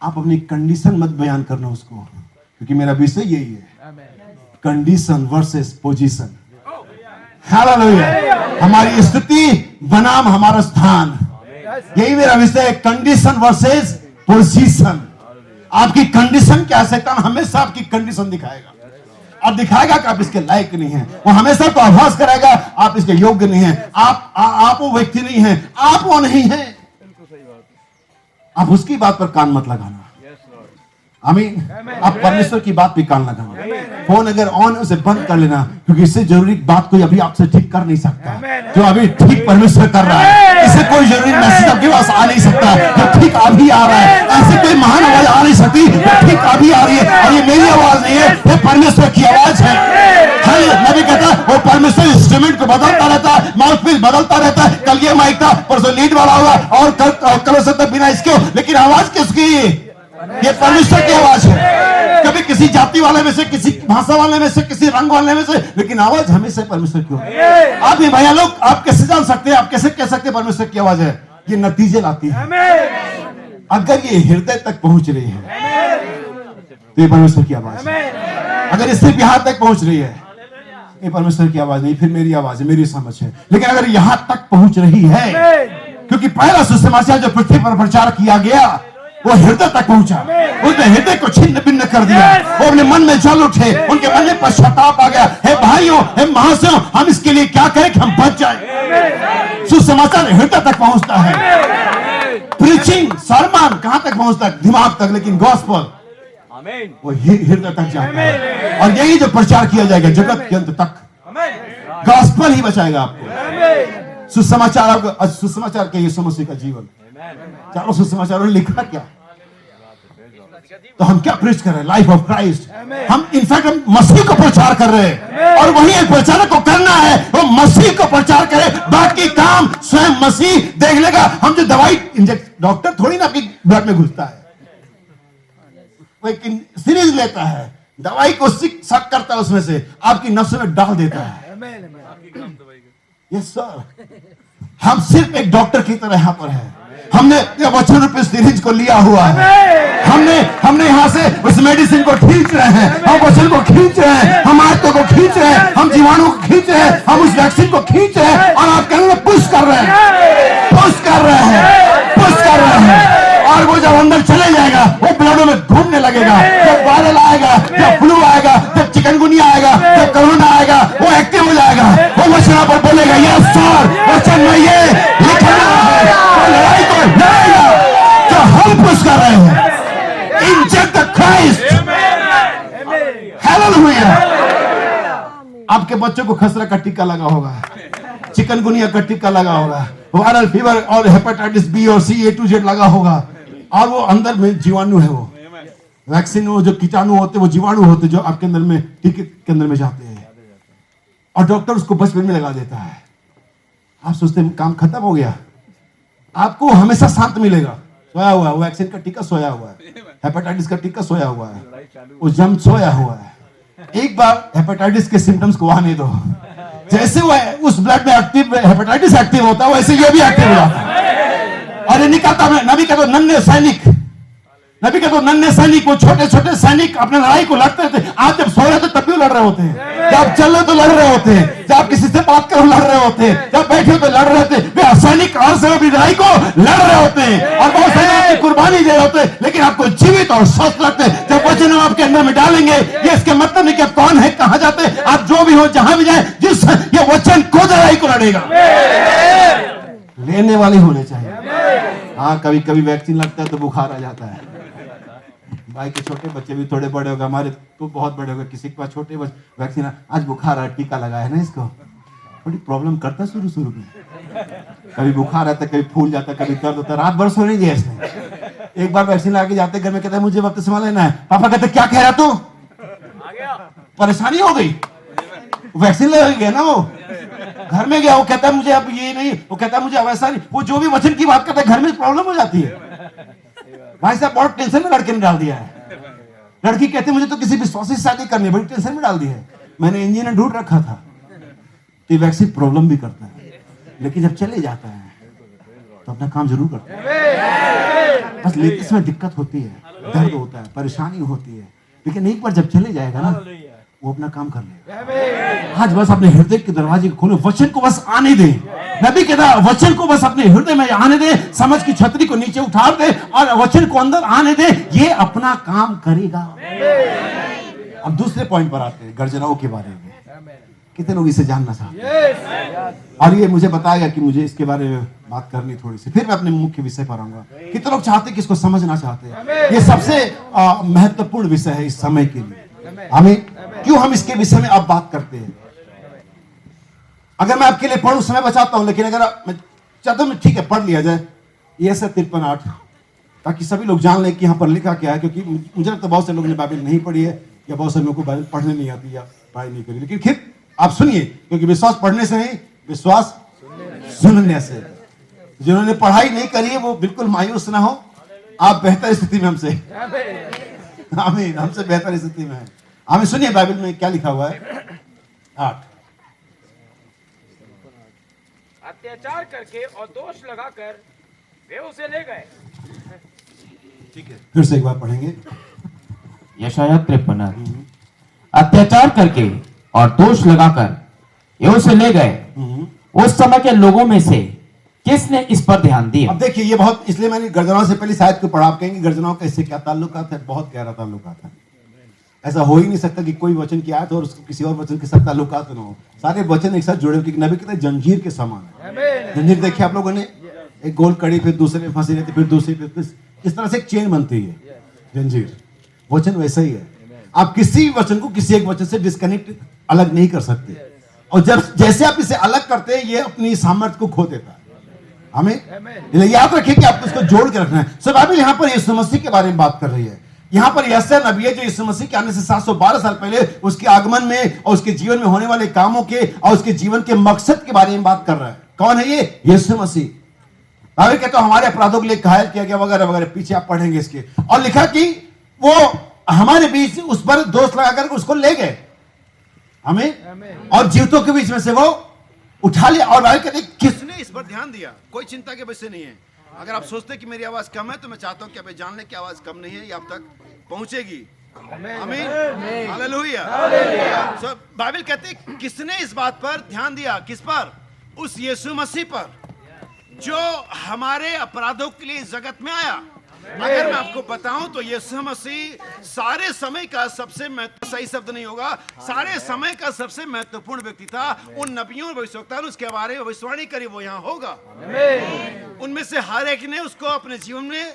आप अपनी कंडीशन मत बयान करना उसको, क्योंकि मेरा विषय यही है, कंडीशन वर्सेस पोजीशन। हालेलुया। हमारी स्थिति बनाम हमारा स्थान, यही मेरा विषय है, कंडीशन वर्सेस पोजीशन। आपकी कंडीशन क्या है, शैतान हमेशा आपकी कंडीशन दिखाएगा और दिखाएगा कि आप इसके लायक नहीं हैं। वो हमेशा तो आभास कराएगा आप इसके योग्य नहीं हैं, आप वो व्यक्ति नहीं हैं, आप वो नहीं हैं। आप उसकी बात पर कान मत लगाना। आमीन। आप परमेश्वर की बात पे कान लगाना। फोन अगर ऑन है उसे बंद कर लेना, क्योंकि इससे जरूरी बात कोई अभी आपसे ठीक कर नहीं सकता। जो अभी ठीक परमेश्वर कर रहा है, इससे कोई जरूरी मैसेज आपके पास आ नहीं सकता। जो ठीक अभी आ रहा है, ऐसे कोई महान आवाज आ नहीं सकती जो ठीक अभी आ रही है। और ये मेरी आवाज नहीं है, ये परमेश्वर की आवाज है। नबी कहता है वो परमेश्वर इंस्ट्रूमेंट को बदलता रहता है, माउथपीस बदलता रहता है। कल ये माइक था, परसों लीड वाला होगा, और कल हो सकता है बिना इसके। लेकिन आवाज किसकी? ये परमेश्वर की आवाज है। कभी किसी जाति वाले में से, किसी भाषा वाले में से, किसी रंग वाले में से, लेकिन आवाज हमेशा परमेश्वर की होती है। आप ये भैया लोग, आप कैसे जान सकते हैं, आप कैसे कह सकते हैं परमेश्वर की आवाज है? ये नतीजे लाती है। अगर ये हृदय तक पहुंच रही है तो ये परमेश्वर की आवाज है। अगर ये सिर्फ यहां तक पहुंच रही है, ये परमेश्वर की आवाज नहीं, फिर मेरी आवाज है, मेरी समझ है। लेकिन अगर यहां तक पहुंच रही है, क्योंकि पहला सुसमाचार जो पृथ्वी पर प्रचार किया गया वो हृदय तक पहुंचा, उसने हृदय को छिन्न भिन्न कर दिया। वो अपने मन में जल उठे, उनके मन में पश्चाताप आ गया। हे भाइयों, हे महाशयों, हम इसके लिए क्या करें कि हम बच जाएं? सुसमाचार हृदय तक पहुंचता है। प्रीचिंग, सरमन कहां तक पहुंचता है? दिमाग तक। लेकिन गॉस्पेल वो हृदय तक जाता है। और यही जो प्रचार किया जाएगा जगत के अंत तक, गॉस्पेल ही बचाएगा आपको। सुसमाचार, आपको सुसमाचार के यीशु मसीह का जीवन, चारों सुसमाचारों ने लिखा क्या, तो हम क्या प्रीच कर रहे हैं? Life of Christ. हम इनफैक्ट हम मसीह को प्रचार कर रहे हैं, और वही एक प्रचारक को करना है, वो मसीह को प्रचार करे। बाकी काम स्वयं मसीह देख लेगा। हम जो दवाई इंजेक्ट, डॉक्टर थोड़ी ना आपकी ब्लड में घुसता है, वो एक सीरीज लेता है, दवाई को शक करता है, उसमें से आपकी नफ्स में डाल देता है। यस सर, हम सिर्फ एक डॉक्टर की तरह यहां पर है। हमने वचन रूपी सीरीज को लिया हुआ है। हमने यहां से उस मेडिसिन को खींच रहे हैं, हम वचन को खींच रहे हैं, हम आत्मा को खींच रहे हैं, हम जीवाणु को खींच रहे हैं, हम उस वैक्सीन को खींच रहे हैं, और आप कहने में पुश कर रहे हैं, पुश कर रहे हैं, पुश कर रहे हैं। और वो जब अंदर चले जाएगा, वो ब्लडों में घूमने लगेगा। जब वायरल आएगा, जब फ्लू आएगा, जब चिकनगुनिया आएगा, जब कोरोना आएगा, वो एक्टिव हो जाएगा। वो वचन पर बोलेगा, यस सर, वचन में ये लिखा है, तो लड़ाई को लड़ेगा। जो हम पुश कर रहे हैं, inject the Christ. Hello hallelujah. आपके बच्चों को खसरा का टीका लगा होगा, चिकनगुनिया का टीका लगा होगा, वायरल फीवर और हेपेटाइटिस बी और सी A to Z लगा होगा, और वो अंदर में जीवाणु है, वो वैक्सीन, वो जो कीटाणु होते वो जीवाणु होते जो आपके अंदर में टीके के अंदर में जाते हैं, और डॉक्टर उसको बचपन में लगा देता है। आप सोचते हैं काम खत्म हो गया, आपको हमेशा शांत मिलेगा। सोया हुआ है, वो वैक्सीन का टीका सोया हुआ है, हेपेटाइटिस का टीका सोया हुआ है, वो जम सोया हुआ है। एक बार हेपेटाइटिस के सिम्टम्स को आने दो, जैसे वो उस ब्लड में एक्टिव हेपेटाइटिस एक्टिव होता है वैसे ये भी एक्टिव हो जाता है। और ये निकलता है, नबी का तो नन्हे सैनिक, नबी का तो नन्हे सैनिक, वो छोटे छोटे सैनिक अपने लड़ाई को लड़ते थे। आप जब सो रहे थे तब भी लड़ रहे होते हैं, जब चल रहे तो लड़ रहे होते हैं, जब किसी से बात करो लड़ रहे होते हैं, जब बैठे हो तो लड़ रहे थे। वे सैनिक और से भी लड़ाई को लड़ रहे होते हैं, और बहुत सारे आपकी कुर्बानी दे रहे होते हैं, लेकिन आपको जीवित और स्वस्थ रखते हैं। जब वचन आपके अंदर में डालेंगे, ये इसके मतलब नहीं कि आप कौन है, कहां जाते हैं, आप जो भी हो, जहां भी जाए, जिस ये वचन को लड़ाई को लड़ेगा, लेने वाले होने चाहिए। हाँ, कभी कभी वैक्सीन लगता है तो बुखार आ जाता है। भाई के छोटे बच्चे भी थोड़े बड़े हो गए, हमारे तो बहुत बड़े हो गए, किसी के पास छोटे वैक्सीन, आज बुखार आया, टीका लगाया है ना, इसको थोड़ी प्रॉब्लम करता शुरू में, कभी बुखार आता, कभी फूल जाता, कभी दर्द होता, रात भर सो नहीं दिया इसने। एक बार वैक्सीन लगा के जाते घर में, कहता है मुझे बपतिस्मा लेना है। पापा कहते क्या कह रहा तू, परेशानी हो गई, वैक्सीन लगा गया ना, वो घर में गया, वो कहता है मुझे अब ये नहीं, वो कहता है मुझे अब ऐसा नहीं, वो जो भी वचन की बात करता है घर में प्रॉब्लम हो जाती है। भाई साहब बहुत टेंशन में लड़के ने डाल दिया है। लड़की कहती मुझे तो किसी विश्वासी से शादी करनी है, बड़ी टेंशन में डाल दी है। मैंने इंजीनियर ढूंढ रखा था। तो वैक्सीन प्रॉब्लम भी करता है, लेकिन जब चले जाता है तो अपना काम जरूर करता है। बस लेते समय दिक्कत होती है, दर्द होता है, परेशानी होती है, लेकिन एक बार जब चले जाएगा ना, वो अपना काम कर लेगा। आज बस अपने हृदय के दरवाजे को खोलो, वचन को बस आने दे। नबी कहता वचन को बस अपने हृदय में आने दे, समझ की छतरी को नीचे उठा दे और वचन को अंदर आने दे, ये अपना काम करेगा। अब दूसरे पॉइंट पर आते हैं, गर्जनाओं के बारे में। कितने लोग इसे जानना चाहते हैं, और ये मुझे बताएगा कि मुझे इसके बारे में बात करनी थोड़ी सी, फिर मैं अपने मुख्य विषय पर आऊंगा। कितने लोग चाहते हैं कि इसको समझना चाहते हैं। ये सबसे महत्वपूर्ण विषय है इस समय के लिए। हमें क्यों हम इसके विषय में अब बात करते हैं। अगर मैं आपके लिए पढ़ूं, समय बचाता हूं, लेकिन अगर मैं चाहता हूं ठीक है पढ़ लिया जाए ये 53:8, ताकि सभी लोग जान लें कि यहाँ पर लिखा क्या है। क्योंकि मुझे लगता है बहुत से लोग ने बाइबल नहीं पढ़ी है, या बहुत से लोगों को बाइबल पढ़ने नहीं आती या पढ़ाई नहीं करी, लेकिन फिर आप सुनिए, क्योंकि विश्वास पढ़ने से नहीं, विश्वास सुनने से। जिन्होंने पढ़ाई नहीं करी है वो बिल्कुल मायूस ना हो, आप बेहतर स्थिति में हमसे, आमीन, हमसे बेहतर स्थिति में है। हमें सुनिए बाइबल में क्या लिखा हुआ है। 8, अत्याचार करके और दोष लगाकर वे उसे ले गए। ठीक है, फिर से एक बार पढ़ेंगे। यशायाह 53। अत्याचार करके और दोष लगाकर ये उसे ले गए। उस समय के लोगों में से किसने इस पर ध्यान दिया। अब देखिए ये बहुत, इसलिए मैंने गर्जनाओं से पहले शायद को पढ़ा। आप कहेंगे गर्जनाओं का इससे क्या ताल्लुकात है। बहुत गहरा ताल्लुकात है। ऐसा हो ही नहीं सकता कि कोई वचन की आयत और उसको किसी और वचन के साथ ताल्लुकात न हो। सारे वचन एक साथ जुड़े हो, क्योंकि नबी कहते हैं जंजीर के समान है। जंजीर देखिए आप लोगों ने, एक गोल कड़ी, फिर दूसरे में फंसी रहती, फिर दूसरी पे, इस तरह से एक चेन बनती है जंजीर। वचन वैसा ही है। आप किसी वचन को किसी एक वचन से डिस्कनेक्ट अलग नहीं कर सकते, और जब जैसे आप इसे अलग करते हैं ये अपनी सामर्थ्य को खो देता है। हमें याद रखिए कि आपको इसको जोड़ के रखना है। सो बाइबल यहाँ पर यीशु मसीह के बारे में बात कर रही है। यहाँ पर यशायाह नबी है जो यीशु मसीह के आने से 712 साल पहले उसके आगमन में और उसके जीवन में होने वाले कामों के और उसके जीवन के मकसद के बारे में बात कर रहा है। कौन है ये? यीशु मसीह। बाइबल कहता है हमारे अपराधों के लिए घायल किया गया वगैरह वगैरह, पीछे आप पढ़ेंगे इसके। और लिखा कि वो हमारे बीच उस पर दोष लगाकर उसको ले गए, हमें, और जीवितों के बीच में से वो उठा लिया। और बाइबल कहते किसने इस पर ध्यान दिया? कोई चिंता के विषय नहीं है। अगर आप सोचते कि मेरी आवाज कम है तो मैं चाहता हूं कि आप जान लें कि आवाज कम नहीं है, ये आप तक पहुंचेगी। आमीन, हालेलुया। सो बाइबल कहते किसने इस बात पर ध्यान दिया? किस पर? उस यीशु मसीह पर जो हमारे अपराधों के लिए इस जगत में आया। अगर मैं आपको बताऊं तो यीशु मसीह सारे समय का सबसे सही शब्द नहीं होगा, सारे समय का सबसे महत्वपूर्ण व्यक्ति था। उन नबियों और भविष्यवक्ताओं ने उसके बारे में भविष्यवाणी करी, वो यहाँ होगा। उनमें से हर एक ने उसको अपने जीवन में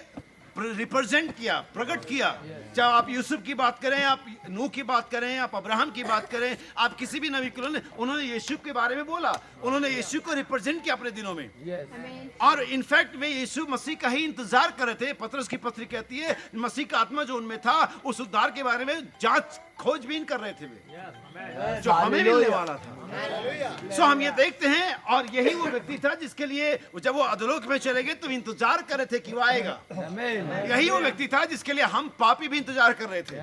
रिप्रेजेंट किया, प्रकट किया। चाहे आप यूसुफ की बात करें, आप नूह की बात करें, आप अब्राहम की बात करें, आप किसी भी नबी को उन्होंने यीशु के बारे में बोला, उन्होंने यीशु को रिप्रेजेंट किया अपने दिनों में। और इनफैक्ट वे यीशु मसीह का ही इंतजार कर रहे थे। पतरस की पत्री कहती है मसीह का आत्मा जो उनमें था उस उद्धार के बारे में जांच खोजबीन कर रहे थे वे, जो हमें मिलने वाला था। सो हम ये देखते हैं, और यही वो व्यक्ति था जिसके लिए जब वो अधोलोक में चले गए तो इंतजार कर रहे थे कि वो आएगा। यही वो व्यक्ति था जिसके लिए हम पापी भी इंतजार कर रहे थे।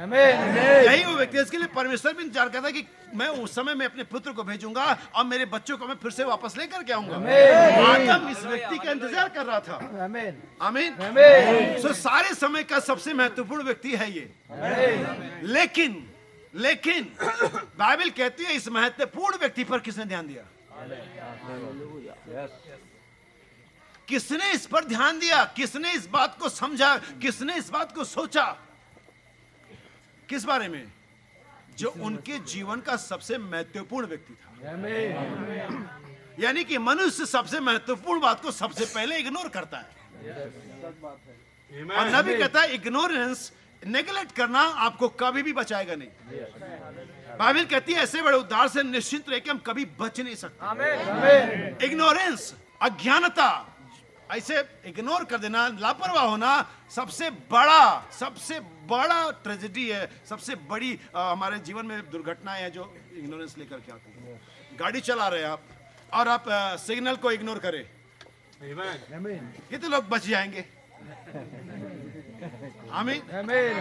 यही वो व्यक्ति जिसके लिए परमेश्वर भी इंतजार करता है कि मैं उस समय में अपने पुत्र को भेजूंगा और मेरे बच्चों को मैं फिर से वापस लेकर के आऊंगा। आदम इस व्यक्ति का इंतजार कर रहा था। आमीन। सो सारे समय का सबसे महत्वपूर्ण व्यक्ति है ये। लेकिन बाइबल कहती है इस महत्वपूर्ण व्यक्ति पर किसने ध्यान दिया? किसने इस पर ध्यान दिया? किसने इस बात को समझा? किसने इस बात को सोचा? किस बारे में? जो उनके जीवन का सबसे महत्वपूर्ण व्यक्ति था। यानी कि मनुष्य सबसे महत्वपूर्ण बात को सबसे पहले इग्नोर करता है। और नबी कहता है इग्नोरेंस, नेगलेक्ट करना आपको कभी भी बचाएगा नहीं। बाइबल कहती है ऐसे बड़े उद्धार से निश्चित रहे कि हम कभी बच नहीं सकते। इग्नोरेंस, अज्ञानता, ऐसे इग्नोर कर देना, लापरवाह होना सबसे बड़ा ट्रेजेडी है। सबसे बड़ी हमारे जीवन में दुर्घटनाएं हैं जो इग्नोरेंस लेकर के आती है। गाड़ी चला रहे हैं आप और आप सिग्नल को इग्नोर करें, कितने लोग बच जाएंगे? आमीन।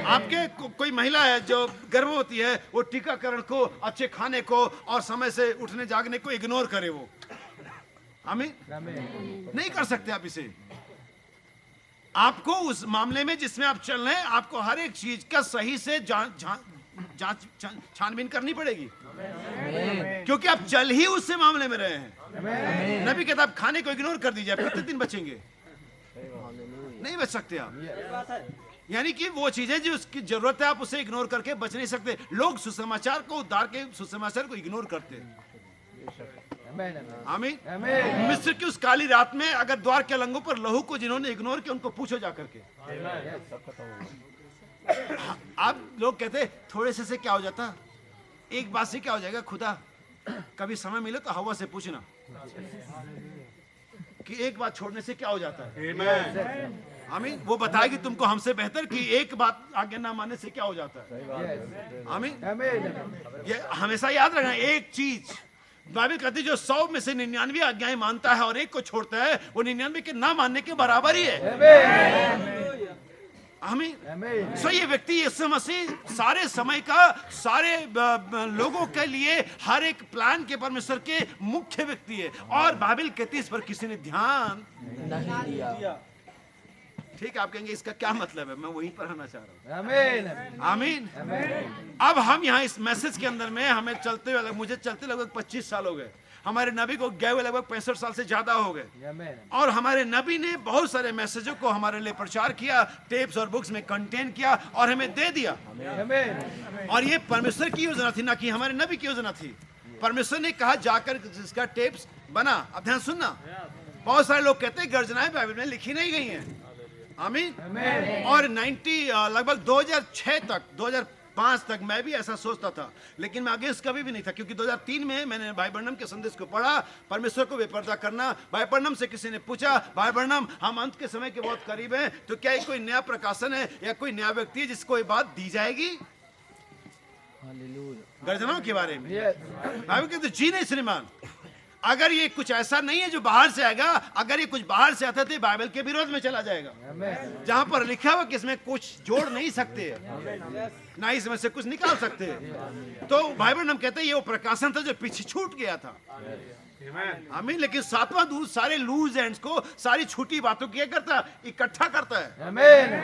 आपके कोई महिला है जो गर्भवती है, वो टीकाकरण को, अच्छे खाने को और समय से उठने जागने को इग्नोर करे, वो आमीन नहीं कर सकते आप इसे। आपको उस मामले में जिसमें आप चल रहे हैं, आपको हर एक चीज का सही से छानबीन करनी पड़ेगी, क्योंकि आप चल ही उससे मामले में रहे हैं। नबी कहता आप खाने को इग्नोर कर दीजिए, कितने दिन बचेंगे? नहीं बच सकते आप। यानी कि वो चीजें जो उसकी जरूरत है आप उसे इग्नोर करके बच नहीं सकते। लोग सुसमाचार को, उद्धार के सुसमाचार को इग्नोर करते हैं। आमीन। मिस्र की उस काली रात में अगर द्वार के अलंगों पर लहू को जिन्होंने इग्नोर किया, उनको पूछो जाकर के। आप लोग कहते थोड़े से क्या हो जाता, एक बात से क्या हो जाएगा? खुदा कभी समय मिले तो हवा से पूछना कि एक बात छोड़ने से क्या हो जाता है। आमीन। वो बताएगी तुमको हमसे बेहतर कि एक बात आज्ञा ना मानने से क्या हो जाता है। आमीन। ये हमेशा याद रखना, एक चीज बाइबल कहती है जो 100 में से 99 आज्ञाएं मानता है और एक को छोड़ता है, वो 99 के ना मानने के बराबर ही है। आमीन। सो ये व्यक्ति यीशु मसीह सारे समय का, सारे लोगों के लिए हर एक प्लान के परमेश्वर के मुख्य व्यक्ति है। और बाइबल कहती है इस पर किसी ने ध्यान नहीं दिया। ठीक, आप कहेंगे इसका क्या मतलब है? मैं वहीं पर आना चाह रहा हूँ। आमीन। अब हम यहाँ इस मैसेज के अंदर में हमें चलते हुए, मुझे चलते लगभग 25 साल हो गए, हमारे नबी को गए हुए लगभग 65 साल से ज्यादा हो गए। और हमारे नबी ने बहुत सारे मैसेजों को हमारे लिए प्रचार किया, टेप्स और बुक्स में कंटेन किया और हमें दे दिया। और ये परमेश्वर की योजना थी, ना कि हमारे नबी की योजना थी। परमेश्वर ने कहा जाकर जिसका टेप्स बना। अब ध्यान सुनना, बहुत सारे लोग कहते हैं गर्जनाएं बाइबल में लिखी नहीं गई हैं। आमीन। और लगभग 2006 तक, 2005 तक मैं भी ऐसा सोचता था, लेकिन मैं अगेंस्ट कभी भी नहीं था, क्योंकि 2003 में मैंने भाई बर्नम के संदेश को पढ़ा, परमेश्वर को बेपर्दा करना। भाई बर्नम से किसी ने पूछा, भाई बर्नम हम अंत के समय के बहुत करीब हैं, तो क्या कोई नया प्रकाशन है या कोई नया व्यक्ति है जिसको ये बात दी जाएगी गर्जनाओं के बारे में? बाइबल कहते जी नहीं श्रीमान, अगर ये कुछ ऐसा नहीं है जो बाहर से आएगा, अगर ये कुछ बाहर से आता तो बाइबल के विरोध में चला जाएगा, जहां पर लिखा हुआ कि इसमें कुछ जोड़ नहीं सकते, ना इसमें से कुछ निकाल सकते। तो बाइबल हम कहते हैं ये वो प्रकाशन था जो पीछे छूट गया था। आमीन। लेकिन सातवां दूत सारे लूज एंड्स को, सारी छूटी बातों को क्या करता है? इकट्ठा करता है।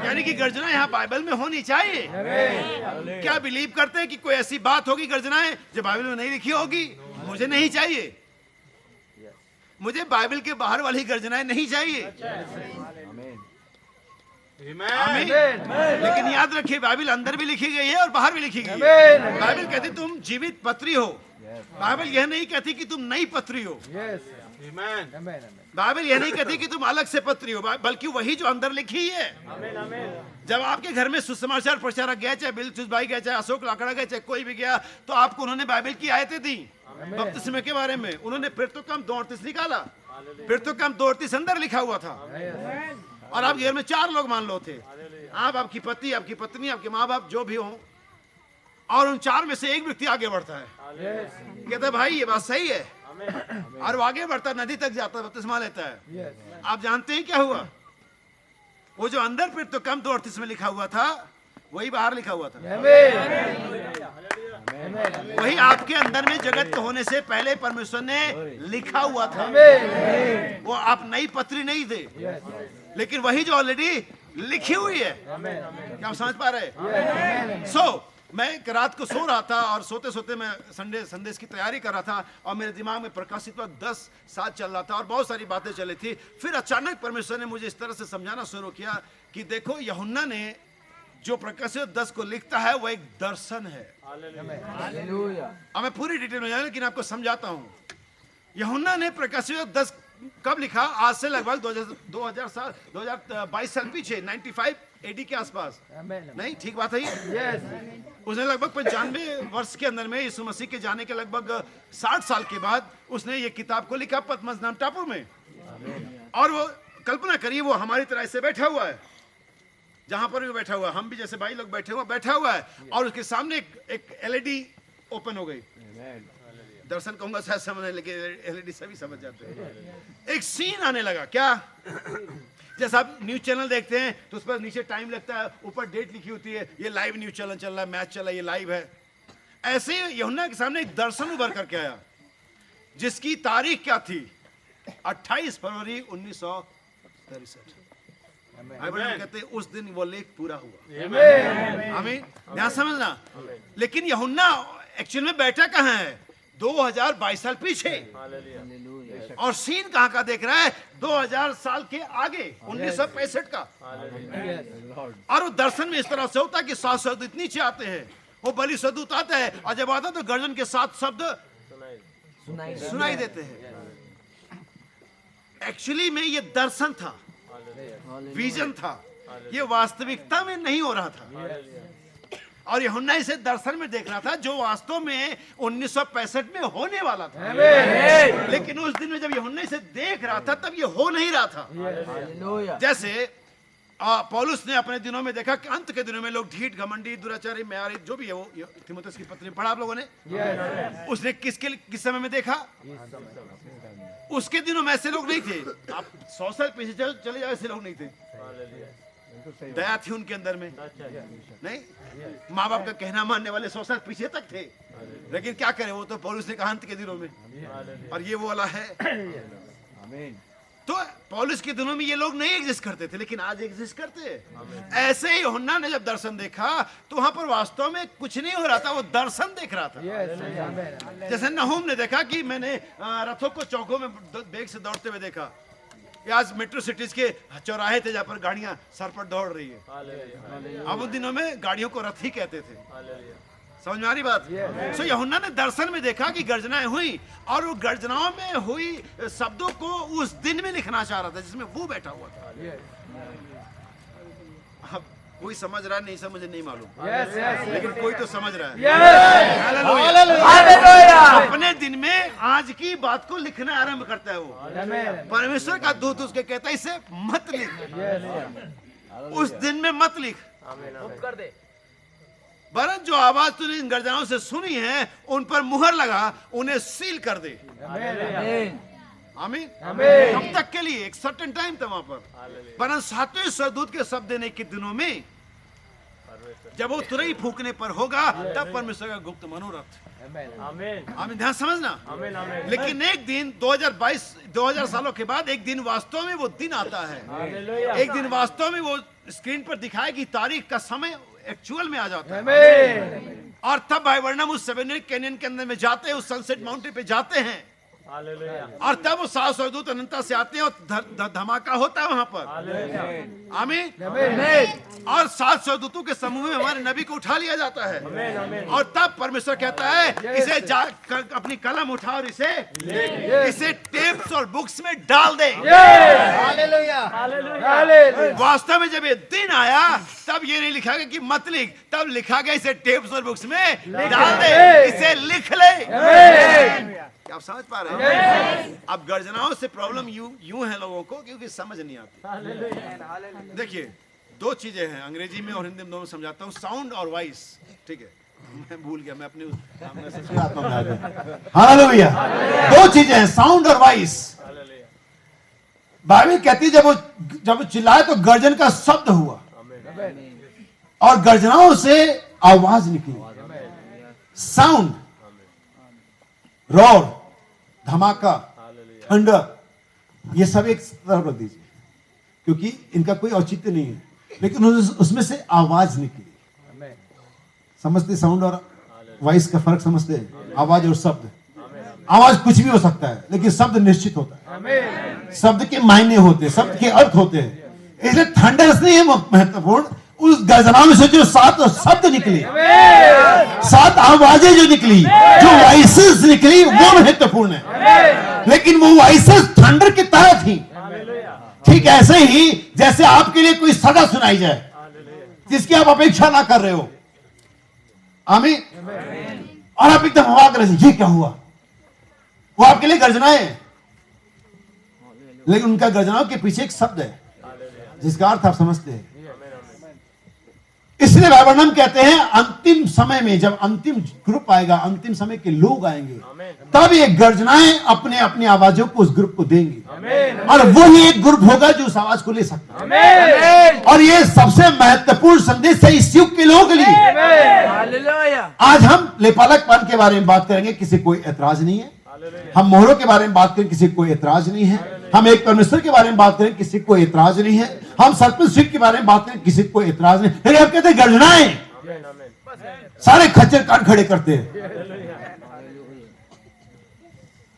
यानी कि गर्जना यहाँ बाइबल में होनी चाहिए। क्या बिलीव करते हैं कि कोई ऐसी बात होगी गर्जनाएं जो बाइबल में नहीं लिखी होगी? मुझे नहीं चाहिए, मुझे बाइबल के बाहर वाली गर्जनाएं नहीं चाहिए। आमीन। लेकिन याद रखिए बाइबल अंदर भी लिखी गई है और बाहर भी लिखी गई है। बाइबल कहती तुम जीवित पत्री हो, बाइबल यह नहीं कहती कि तुम नई पत्री हो। बाइबल यह नहीं कहती कि तुम अलग से पत्री हो, बल्कि वही जो अंदर लिखी है। जब आपके घर में सुसमाचार प्रचारक गया, चाहे बिल भाई गया, चाहे अशोक लाकड़ा गया, चाहे कोई भी गया, तो आपको उन्होंने बाइबल की आयतें दी बपतिस्मे के बारे में। उन्होंने फिर तो कम 2:38 निकाला, फिर तो कम 2:38 अंदर लिखा हुआ था। और आप घर में 4 लोग मान लो थे, आप, आपकी पति, आपकी पत्नी, आपके माँ बाप जो भी हो, और उन 4 में से एक व्यक्ति आगे बढ़ता है, कहता है भाई ये बात सही है, और वो आगे बढ़ता नदी तक जाता है, बपतिस्मा लेता है। आप जानते हैं क्या हुआ? वो जो अंदर फिर तो कम 2:38 में लिखा हुआ था, वही बाहर लिखा हुआ था। वही आपके अंदर में जगत के होने से पहले परमेश्वर ने लिखा हुआ था। वो आप नई पत्री नहीं थे, लेकिन वही जो ऑलरेडी लिखी हुई है। क्या आप समझ पा रहे? मैं रात को सो रहा था, और सोते सोते मैं संडे संदेश की तैयारी कर रहा था, और मेरे दिमाग में प्रकाशित 10:7 चल रहा था, और बहुत सारी बातें चली थी। फिर अचानक परमेश्वर ने मुझे इस तरह से समझाना शुरू किया कि देखो, यूहन्ना ने जो प्रकाशित 10 को लिखता है वो एक दर्शन है। अब मैं पूरी डिटेल में जाऊं, लेकिन आपको समझाता हूं। यूहन्ना ने प्रकाशित 10 कब लिखा? आज से लगभग 2022 साल पीछे, 95 AD के आसपास। नहीं, ठीक बात है ये? उसने लगभग 95 वर्ष के अंदर में यीशु मसीह के जाने के लगभग 60 साल के बाद उसने ये किताब को लिखा पतमस नाम टापू में। और वो कल्पना करिए, वो हमारी तरह से बैठा हुआ है, जहां पर भी बैठा हुआ है, हम भी जैसे भाई लोग बैठा हुआ है, और उसके सामने एक LED ओपन हो गई। दर्शन कहूंगा शायद समझने, लेकिन LED सभी समझ जाते हैं। एक सीन आने लगा। क्या? जैसा आप न्यूज चैनल देखते हैं तो उस पर नीचे टाइम लगता है, ऊपर डेट लिखी होती है, ये लाइव न्यूज चैनल चल रहा है, मैच चल रहा है, ये लाइव है। ऐसे ही यूहन्ना के सामने एक दर्शन उभर करके आया, जिसकी तारीख क्या थी? 28 फरवरी 1963। कहते हैं उस दिन वो लेख पूरा हुआ। आमीन। ध्यान समझना। लेकिन यूहन्ना एक्चुअल में बैठा कहाँ है? 2022 साल पीछे। और सीन कहाँ का देख रहा है? 2000 साल के आगे, 1965 का। और वो दर्शन में इस तरह से होता है कि 7 स्वर्गदूत नीचे आते हैं, वो बलि स्वर्गदूत आता है, और जब आता तो गर्जन के 7 शब्द सुनाई देते हैं। एक्चुअली में ये दर्शन था, विजन था, ये वास्तविकता में नहीं हो रहा था। और यूहन्ना इसे दर्शन में देख रहा था, जो वास्तव में 1965 में होने वाला था। लेकिन उस दिन में जब यूहन्ना इसे देख रहा था, तब ये हो नहीं रहा था। जैसे पौलुस ने अपने दिनों में देखा कि अंत के दिनों में लोग ढीठ, घमंडी, दुराचारी, म्यारी, जो भी है, वो तीमुथियुस की पत्री पढ़ा आप लोगों ने। उसने किस समय में देखा? उसके दिनों में ऐसे लोग नहीं थे। आप 100 साल पीछे चले जाओ, ऐसे लोग नहीं थे। दया थी उनके अंदर में, नहीं? माँ बाप का कहना मानने वाले 100 साल पीछे तक थे। लेकिन क्या करें, वो तो पौलुस ने कहा अंत के दिनों में, और ये वो वाला है। तो पौलुस के दिनों में ये लोग नहीं एग्जिस्ट करते थे, लेकिन आज एग्जिस्ट करते हैं। ऐसे ही यूहन्ना ने जब दर्शन देखा, तो वहां पर वास्तव में कुछ नहीं हो रहा था, वो दर्शन देख रहा था। जैसे नहूम ने देखा कि मैंने रथों को चौकों में बेग से दौड़ते हुए देखा। आज मेट्रो सिटीज के चौराहे थे जहां पर गाड़ियां सर पर दौड़ रही है। अब उन दिनों में गाड़ियों को रथ ही कहते थे। समझ में आ रही बात? सो यूहन्ना ने दर्शन में देखा कि गर्जनाएं हुई, और वो गर्जनाओं में हुई शब्दों को उस दिन में लिखना चाह रहा था जिसमें वो बैठा हुआ था। अब कोई समझ रहा है, नहीं समझ, नहीं मालूम, लेकिन कोई तो समझ रहा है। हालेलुया। अपने दिन में आज की बात को लिखना आरंभ करता है वो। परमेश्वर का दूत उसके कहता है इसे मत लिख, उस दिन में मत लिख, कर दे। वरन जो आवाज तूने इन गर्जनाओं से सुनी है, उन पर मुहर लगा, उन्हें सील कर दे। आमीन। कब तक के लिए? एक सर्टेन टाइम था वहां पर। वरन 7वें स्वर्गदूत के शब्द देने के दिनों में, जब वो तुरही फूकने पर होगा, तब परमेश्वर का गुप्त मनोरथ। आमीन। ध्यान समझना। लेकिन एक दिन 2000 सालों के बाद एक दिन वास्तव में वो दिन आता है। एक दिन वास्तव में वो स्क्रीन पर दिखाए कि तारीख का समय एक्चुअल में आ जाता है। और तब भाई वर्नम उस सेवेनिक कैनियन के अंदर में जाते हैं, उस सनसेट माउंटेन पे जाते हैं, और तब वो 7 स्वर्गदूत अनंतता से आते हैं और धमाका होता है वहां पर। आमीन। और 7 स्वर्गदूतों के समूह में हमारे नबी को उठा लिया जाता है और तब परमेश्वर कहता है इसे अपनी कलम उठा और इसे टेप्स और बुक्स में डाल दे। वास्तव में जब ये दिन आया तब ये नहीं लिखा गया कि मत लिख, तब लिखा गया इसे टेप्स और बुक्स में डाल दे, इसे लिख ले। क्या आप समझ पा रहे हैं? अब गर्जनाओं से प्रॉब्लम यूं है लोगों को क्योंकि समझ नहीं आती। देखिए 2 चीजें हैं, अंग्रेजी में और हिंदी में दोनों समझाता हूँ, साउंड और वॉइस। ठीक है, मैं भूल गया, मैं अपने हालेलुया। 2 चीजें हैं, साउंड और वॉइस। बाइबल कहती है जब वो चिल्लाए तो गर्जन का शब्द हुआ और गर्जनाओं से आवाज निकली। साउंड, रोर, धमाका, थंडर, ये सब एक तरफ रख दीजिए क्योंकि इनका कोई औचित्य नहीं है, लेकिन उसमें से आवाज निकली। समझते साउंड और वॉइस का फर्क समझते हैं? आवाज और शब्द। आवाज कुछ भी हो सकता है लेकिन शब्द निश्चित होता है, शब्द के मायने होते हैं, शब्द के अर्थ होते हैं। इसलिए थंडर्स नहीं है महत्वपूर्ण, उस गर्जना में से जो 7 शब्द निकले, 7 आवाजें जो निकली, जो वॉइसेस निकली वो महत्वपूर्ण है। लेकिन वो वॉइसेस थंडर की तरह थी। ठीक ऐसे ही जैसे आपके लिए कोई सदा सुनाई जाए जिसकी आप अपेक्षा ना कर रहे हो, आमीन, और आप एकदम अवाक रहे, ये क्या हुआ? वो आपके लिए गर्जनाएं हैं, लेकिन उनका गर्जनाओं के पीछे एक शब्द है जिसका अर्थ आप समझते हैं। इसलिए बाइबल कहते हैं अंतिम समय में जब अंतिम ग्रुप आएगा, अंतिम समय के लोग आएंगे, तब ये गर्जनाएं अपने अपनी आवाजों को उस ग्रुप को देंगी और वही एक ग्रुप होगा जो उस आवाज को ले सकता है। और ये सबसे महत्वपूर्ण संदेश है इस युग के लोगों के लिए। आज हम लेपालकपन के बारे में बात करेंगे, किसी कोई ऐतराज नहीं है। हम मोहरों के बारे में बात करें, किसी कोई ऐतराज नहीं है। हम एक परमेश्वर के बारे में बात करें, किसी को ऐतराज नहीं है। हम सर्पदंश के बारे में बात करें, किसी को ऐतराज नहीं। लेकिन आप कहते हैं गर्जनाएं, सारे खच्चर कान खड़े करते हैं।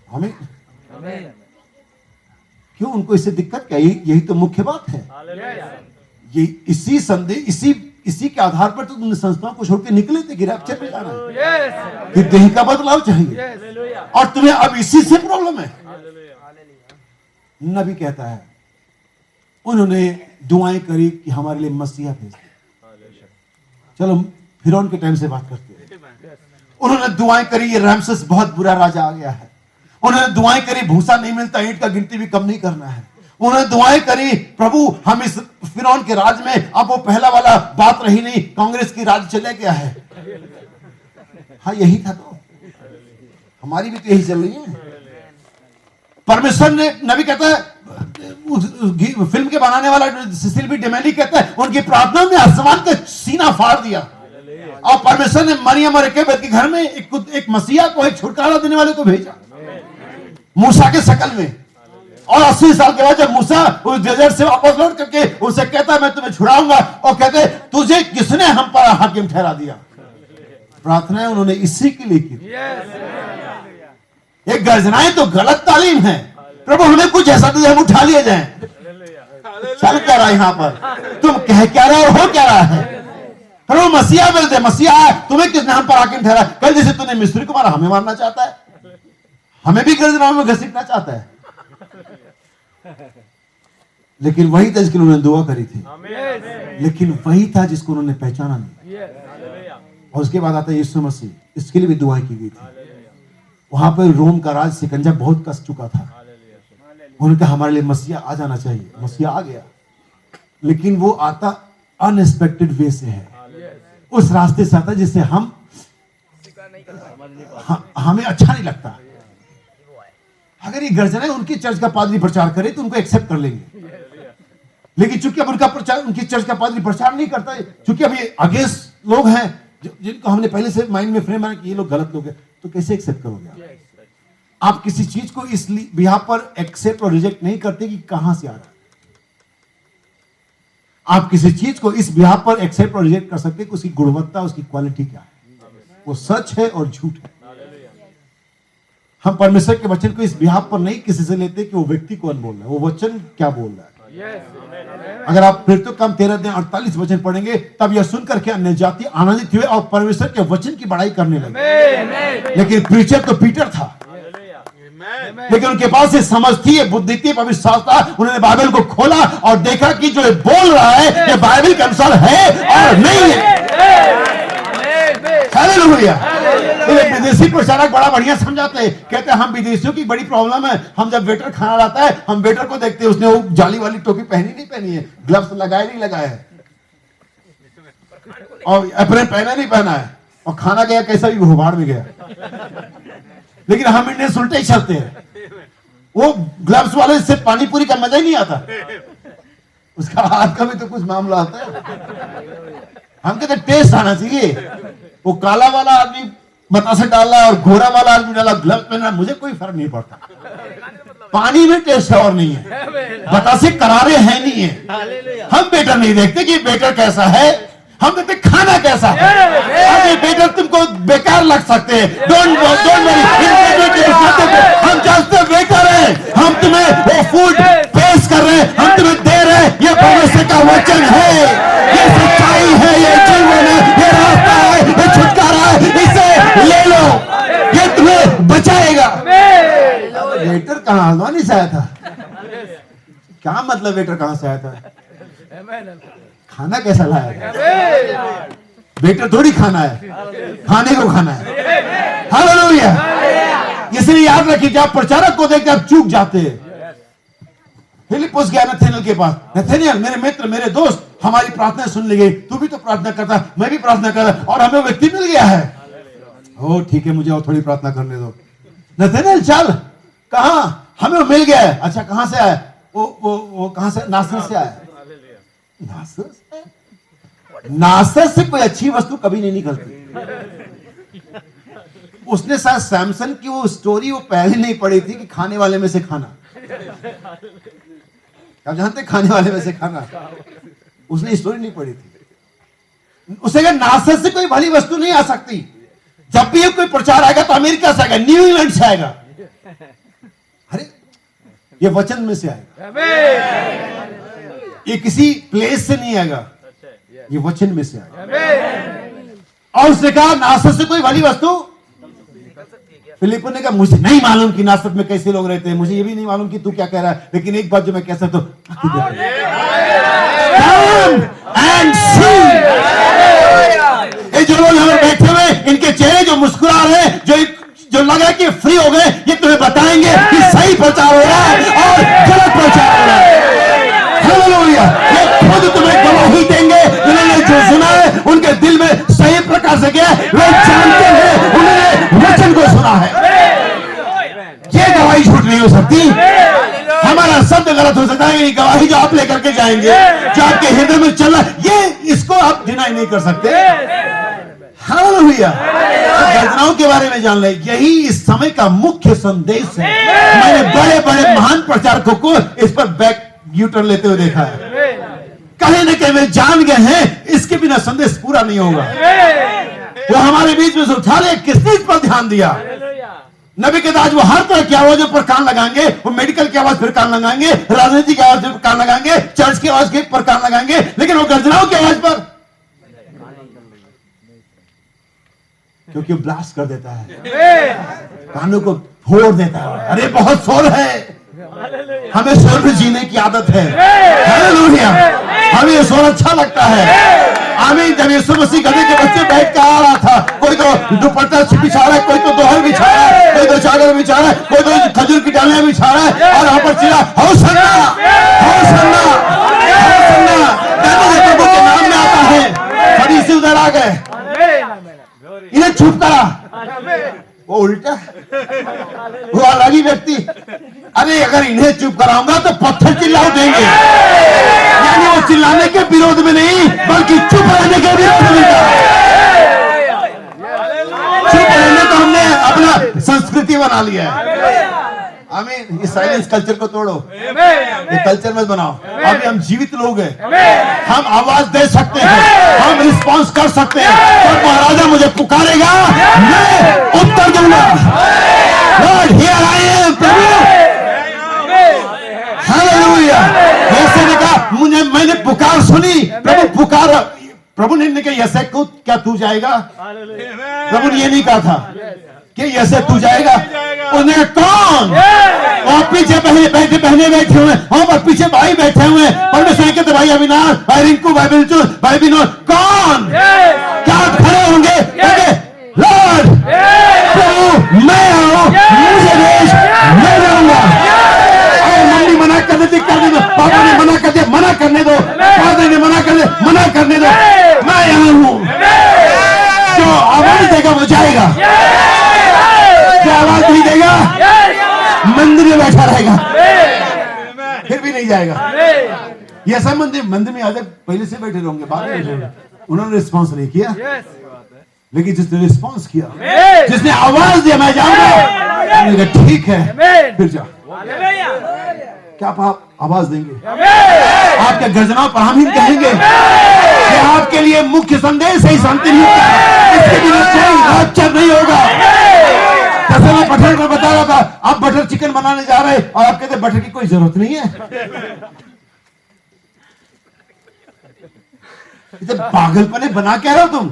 हमें क्यों? उनको इससे दिक्कत क्या? यही तो मुख्य बात है। ये इसी संदेश इसी के आधार पर तो तुमने संस्थाओं को छोड़ के निकले थे कि रैप्चर में जाना है, कि देह का बदलाव चाहिए, और तुम्हें अब इसी से प्रॉब्लम है। नबी कहता है उन्होंने दुआएं करी कि हमारे लिए मसीहा भेज दे। चलो फिरौन के टाइम से बात करते हैं। उन्होंने दुआएं करी, ये रामसेस बहुत बुरा राजा आ गया है। उन्होंने दुआएं करी, भूसा नहीं मिलता, ईंट का गिनती भी कम नहीं करना है। उन्होंने दुआएं करी, प्रभु हम इस फिरौन के राज में, अब वो पहला वाला बात रही नहीं, कांग्रेस की राज चले गया है। हाँ यही था, तो हमारी भी तो यही चल रही है। परमेश्वर ने, नबी कहता है, फिल्म के बनाने वाला सिसिल बी डेमेली कहता है उनकी प्रार्थना ने आसमान का सीना फाड़ दिया और परमेश्वर ने मरियम और एलिजाबेथ के घर में एक मसीहा को, एक छुटकारा देने वाले को भेजा मूसा के शकल में। और 80 साल के बाद जब मूसा उस डेजर्ट से वापस लौट करके उनसे कहता है मैं तुम्हें छुड़ाऊंगा, और कहते तुझे किसने हम पर हाकिम ठहरा दिया? प्रार्थनाएं उन्होंने इसी के लिए की। ये गर्जनाएं तो गलत तालीम है। प्रभु हमें कुछ ऐसा दे, हम उठा लिए जाएं। चल क्या रहा है यहाँ पर? तुम कह क्या रहे हो क्या रहा है? प्रभु मसीहा मिल दे, मसीहा तुम्हें किसने हम पर हाकिम ठहरा? कल जैसे तूने मिस्त्री को मारा, हमें मारना चाहता है, हमें भी गर्जनाओं में घसीटना चाहता है। लेकिन वही था जिसकी उन्होंने दुआ करी थी, लेकिन वही था जिसको उन्होंने पहचाना नहीं। और उसके बाद आता है यीशु मसीह, इसके लिए भी दुआएं की गई थी। वहां पर रोम का राज सिकंजा बहुत कस चुका था। उन्होंने कहा हमारे लिए मसीहा आ जाना चाहिए। मसीहा आ गया, लेकिन वो आता अनएक्सपेक्टेड वे से है, उस रास्ते से आता जिससे हमें अच्छा नहीं लगता। अगर ये गर्जनाएं उनकी चर्च का पादरी प्रचार करे तो उनको एक्सेप्ट कर लेंगे, लेकिन चूंकि अब उनका प्रचार, उनकी चर्च का पादरी प्रचार नहीं करता है, चूंकि अब ये अगेंस्ट लोग हैं जिनको हमने पहले से माइंड में फ्रेम बना कि ये लोग गलत लोग हैं, तो कैसे एक्सेप्ट करोगे? आप किसी चीज को इस बिहार पर एक्सेप्ट और रिजेक्ट नहीं करते कि कहां से आ रहा है। आप किसी चीज को इस बिहार पर एक्सेप्ट और रिजेक्ट कर सकते कि उसकी गुणवत्ता, उसकी क्वालिटी क्या है, वो सच है और झूठ है। हम परमेश्वर के वचन को इस बिहाफ पर नहीं किसी से लेते कि वो व्यक्ति कौन बोल रहा है, वो वचन क्या बोल रहा है। अगर आप फिर तो कम 13-48 वचन पढ़ेंगे तब यह सुनकर के अन्य जाति आनंदित हुए और परमेश्वर के वचन की बड़ाई करने लगे। लेकिन प्रीचर तो पीटर था, लेकिन उनके पास ये समझ थी, ये बुद्धि थी, पवित्र शास्त्र था। उन्होंने बाइबल को खोला और देखा कि जो ये बोल रहा है ये बाइबल के अनुसार है और नहीं है। हालेलुया। विदेशी प्रचारक बड़ा बढ़िया समझाते हैं, कहते हैं हम विदेशियों की बड़ी प्रॉब्लम है, हम जब वेटर खाना लाता है हम वेटर को देखते हैं उसने वो जाली वाली टोपी पहनी नहीं पहनी है, ग्लव्स लगाए नहीं लगाए है और एप्रन पहना नहीं पहना है, और खाना गया कैसा भी घुबाड़ में गया। लेकिन हम इंडियंस उल्टे ही चलते हैं, वो ग्लव्स वाले से पानी पूरी का मजा ही नहीं आता, उसका हाथ का भी तो कुछ मामला होता है। हम कहते टेस्ट आना चाहिए। वो काला वाला आदमी बतासे डाल रहा है और गोरा वाला आदमी डाला ग्लव्स पहन रहा, मुझे कोई फर्क नहीं पड़ता, पानी में टेस्ट और नहीं है, बतासे करारे हैं नहीं है। हम बेटर नहीं देखते कि बेटर कैसा है, हम देखते खाना कैसा है। अरे बेटर तुमको बेकार लग सकते हैं, डोंट वरी, हम जानते हैं बेटर है, हम तुम्हें वो फूड पेश कर रहे हैं, हम तुम्हें दे रहे हैं, ये परमेश्वर का वचन है, ये सच्चाई है, ये जीवन है, ये रास्ता है, ये छुटकारा है, इसे ले लो, ये तुम्हें बचाएगा। वेटर कहाँ हलवानी से आया था? क्या मतलब वेटर कहाँ से आया था? खाना कैसा लाया? वेटर थोड़ी खाना है, खाने को खाना है। हालेलुया। इसलिए याद रखिए, जब प्रचारक को देखकर आप चूक जाते हैं। फिलिप्पुस गया नथानिएल के पास, नथानिएल मेरे मित्र, मेरे दोस्त, हमारी प्रार्थना सुन ली गई, तू भी तो प्रार्थना करता, मैं भी प्रार्थना कर रहा, और हमें व्यक्ति मिल गया है। ओ ठीक है, मुझे और थोड़ी प्रार्थना करने दो। नथानिएल चल, कहाँ? हमें मिल गया है। अच्छा कहाँ से आया? वो कहाँ से? नासरत से आया। नासरत से कोई अच्छी वस्तु कभी नहीं निकलती। उसने शायद सैमसन की वो स्टोरी वो पहले नहीं पढ़ी थी कि खाने वाले में से खाना, आप जानते खाने वाले में से खाना, उसने स्टोरी नहीं पढ़ी थी। उसे कहा नासरत से कोई भली वस्तु नहीं आ सकती। जब भी कोई प्रचार आएगा तो अमेरिका से आएगा, न्यू इंग्लैंड से आएगा। अरे ये वचन में से आएगा, ये किसी प्लेस से नहीं आएगा, ये वचन में से आएगा। और उसने कहा नासरत से कोई भली वस्तु। फिलिप्पुस ने कहा मुझे नहीं मालूम कि नासरत में कैसे लोग रहते हैं, मुझे ये भी नहीं मालूम कि तू क्या कह रहा है, लेकिन एक बात जो मैं कह सकता हूं, ये जो लोग यहाँ बैठे हुए, इनके चेहरे जो मुस्कुरा रहे हैं, जो लग रहा है कि फ्री हो गए, ये तुम्हें बताएंगे कि सही प्रचार हो रहा है और गलत प्रचार हो रहा है। हालेलुया। ये खुद तुम्हें गवाही देंगे, उन्होंने जो सुना है उनके दिल में सही प्रकार से गया, वे जानते हैं उन्होंने वचन को सुना है। ये गवाही झूठ नहीं हो सकती। हमारा शब्द गलत हो सकता है, गवाही जो आप लेकर के जाएंगे, जो आपके हृदय में चल रहा है, ये इसको आप डिनाई नहीं कर सकते। हालेलुया। गर्जनाओं के बारे में जान ले, यही इस समय का मुख्य संदेश है। मैंने बड़े बड़े महान प्रचारकों को इस पर बैक यूटर्न लेते हुए देखा है। कहीं न कहीं वे जान गए हैं इसके बिना संदेश पूरा नहीं होगा। वो हमारे बीच में से उठा ले, किसने इस पर ध्यान दिया? नबी के दाज वो हर तरह की आवाजों पर कान लगाएंगे, वो मेडिकल की आवाज पर कान लगाएंगे, राजनीति की आवाज पर कान लगाएंगे, चर्च की आवाज पर कान लगाएंगे, लेकिन वो गर्जनाओं की आवाज पर, क्योंकि वो ब्लास्ट कर देता है, कानों को फोड़ देता है। अरे बहुत शोर है, हमें शोर में जीने की आदत है। हालेलुया। हमें ये शोर अच्छा लगता है। आमीन। जब यीशु मसीह गधे के बच्चे बैठ कर आ रहा था, कोई तो दुपट्टा बिछा रहा है, कोई तो दोहर बिछा रहा है, कोई तो चादर बिछा रहा है, कोई तो खजूर की डालियां बिछा रहा है, और यहाँ पर चिल्ला होसन्ना, होसन्ना, होसन्ना। प्रभु के नाम में आता है। फरीसी उधर आ गए, इन्हें चुप करा। वो उल्टा, वो अलग ही व्यक्ति। अरे अगर इन्हें चुप कराऊंगा तो पत्थर चिल्ला देंगे। यानी वो चिल्लाने के विरोध में नहीं, बल्कि चुप रहने के विरोध में था। चुप रहने तो हमने अपना संस्कृति बना लिया है। आमीन। इस साइलेंस कल्चर को तोड़ो, ये कल्चर मत बनाओ। अभी हम जीवित लोग हैं, हम आवाज दे सकते हैं, हम रिस्पॉन्स कर सकते हैं। और महाराजा मुझे पुकारेगा, मैं उत्तर दूंगा। लॉर्ड प्रभु ने नहीं कहा यसे को क्या तू जाएगा, प्रभु ने ये नहीं कहा था कि यसे तू जाएगा, उन्हें कौन, और पीछे बहने बैठे हुए, वहां पर पीछे भाई बैठे हुए, परमेश्वर के भाई अविनाश, भाई रिंकू, भाई बिल्चुल, भाई विनोद, कौन क्या खड़े होंगे, लॉर्ड प्रभु मैं हूं, मुझे भेज, मैं रहूंगा। मम्मी मना करने दी, करने दो, पापा ने मना कर दिया, मना करने दो, फादर ने मना कर दिया, मना करने दो, मैं यहाँ हूं। जो आवाज देगा वो जाएगा, जो आवाज नहीं देगा मंदिर में बैठा रहेगा, फिर भी नहीं जाएगा। ये सब मंदिर में आते पहले से बैठे होंगे, बाद में बैठे, उन्होंने रिस्पॉन्स नहीं किया, लेकिन जिसने रिस्पॉन्स किया, जिसने आवाज दिया मैं जाऊंगा, ठीक है फिर जाओ। क्या आप आवाज देंगे? आपके गर्जनाओं पर आमीन कहेंगे? कि आपके लिए मुख्य संदेश है शांति नहीं होगा, इसके बिना कोई रैप्चर नहीं होगा। जैसे मैं बटर में बता रहा था, आप बटर चिकन बनाने जा रहे हैं और आप कहते बटर की कोई जरूरत नहीं है, इसे पागलपने बना क्या रहे हो तुम?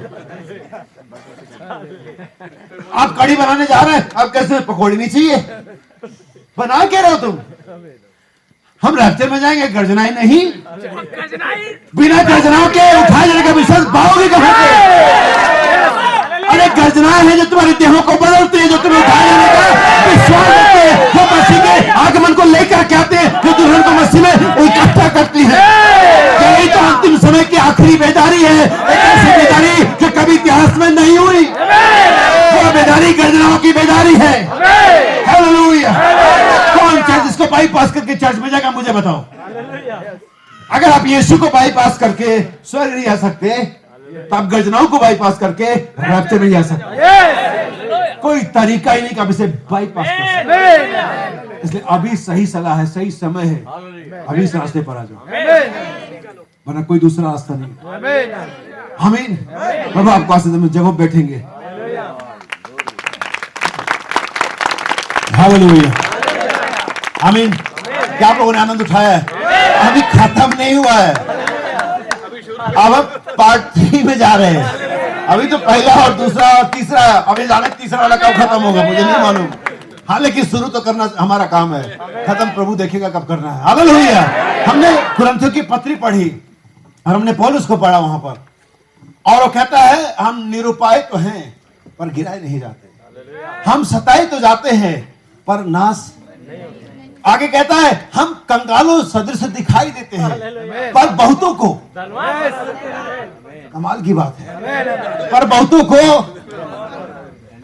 आप कड़ी बनाने जा रहे हैं, आप कैसे पकौड़ी नहीं चाहिए, बना क्या रहे हो तुम? हम रैप्चर में जाएंगे, गर्जनाएं नहीं, बिना गर्जनाओं के उठाए जाने का विश्वास पाओगे कहां से? अरे गर्जनाएं हैं जो तुम्हारे देहों को बदलते हैं, जो तुम्हें उठाए जाने का विश्वास रखते हैं, जो मसीह के आगमन को लेकर के आते हैं, जो दुल्हन को मसीह में इकट्ठा करती है। यही तो अंतिम समय की आखिरी बेदारी है, एक ऐसी बेदारी जो कभी इतिहास में नहीं हुई। वो बेदारी गर्जनाओं की बेदारी है। हालेलुया। कौन चर्च इसको बाईपास करके चर्च में जाएगा, मुझे बताओ। अगर आप यीशु को बाईपास करके स्वर्ग नहीं आ सकते, तो आप गर्जनाओं को बाईपास करके रैप्चर में जा सकते। कोई तरीका ही नहीं कि आप इसे बाईपास कर सकते। इसलिए अभी सही सलाह है, सही समय है, अभी इस रास्ते पर आ जाओ, वरना कोई दूसरा रास्ता नहीं। आमीन। प्रभु आपको आशीष दे, जब बैठेंगे। हालेलुया। आमीन। क्या आप लोगों ने आनंद उठाया है? अभी खत्म नहीं हुआ है, अब हम पार्ट 3 में जा रहे हैं। अभी तो पहला और दूसरा और तीसरा, अभी जाने तीसरा वाला कब खत्म होगा मुझे नहीं मालूम। हाँ, लेकिन शुरू तो करना हमारा काम है, खत्म प्रभु देखेगा कब करना है। हालेलुया। हमने कुरिन्थियों की पत्री पढ़ी और हमने पौलुस को पढ़ा वहां पर, और वो कहता है हम निरुपाय तो हैं पर गिराए नहीं जाते, हम सताए तो जाते हैं पर नाश। आगे कहता है हम कंगालों सदृश दिखाई देते हैं पर बहुतों को, कमाल की बात है, पर बहुतों को,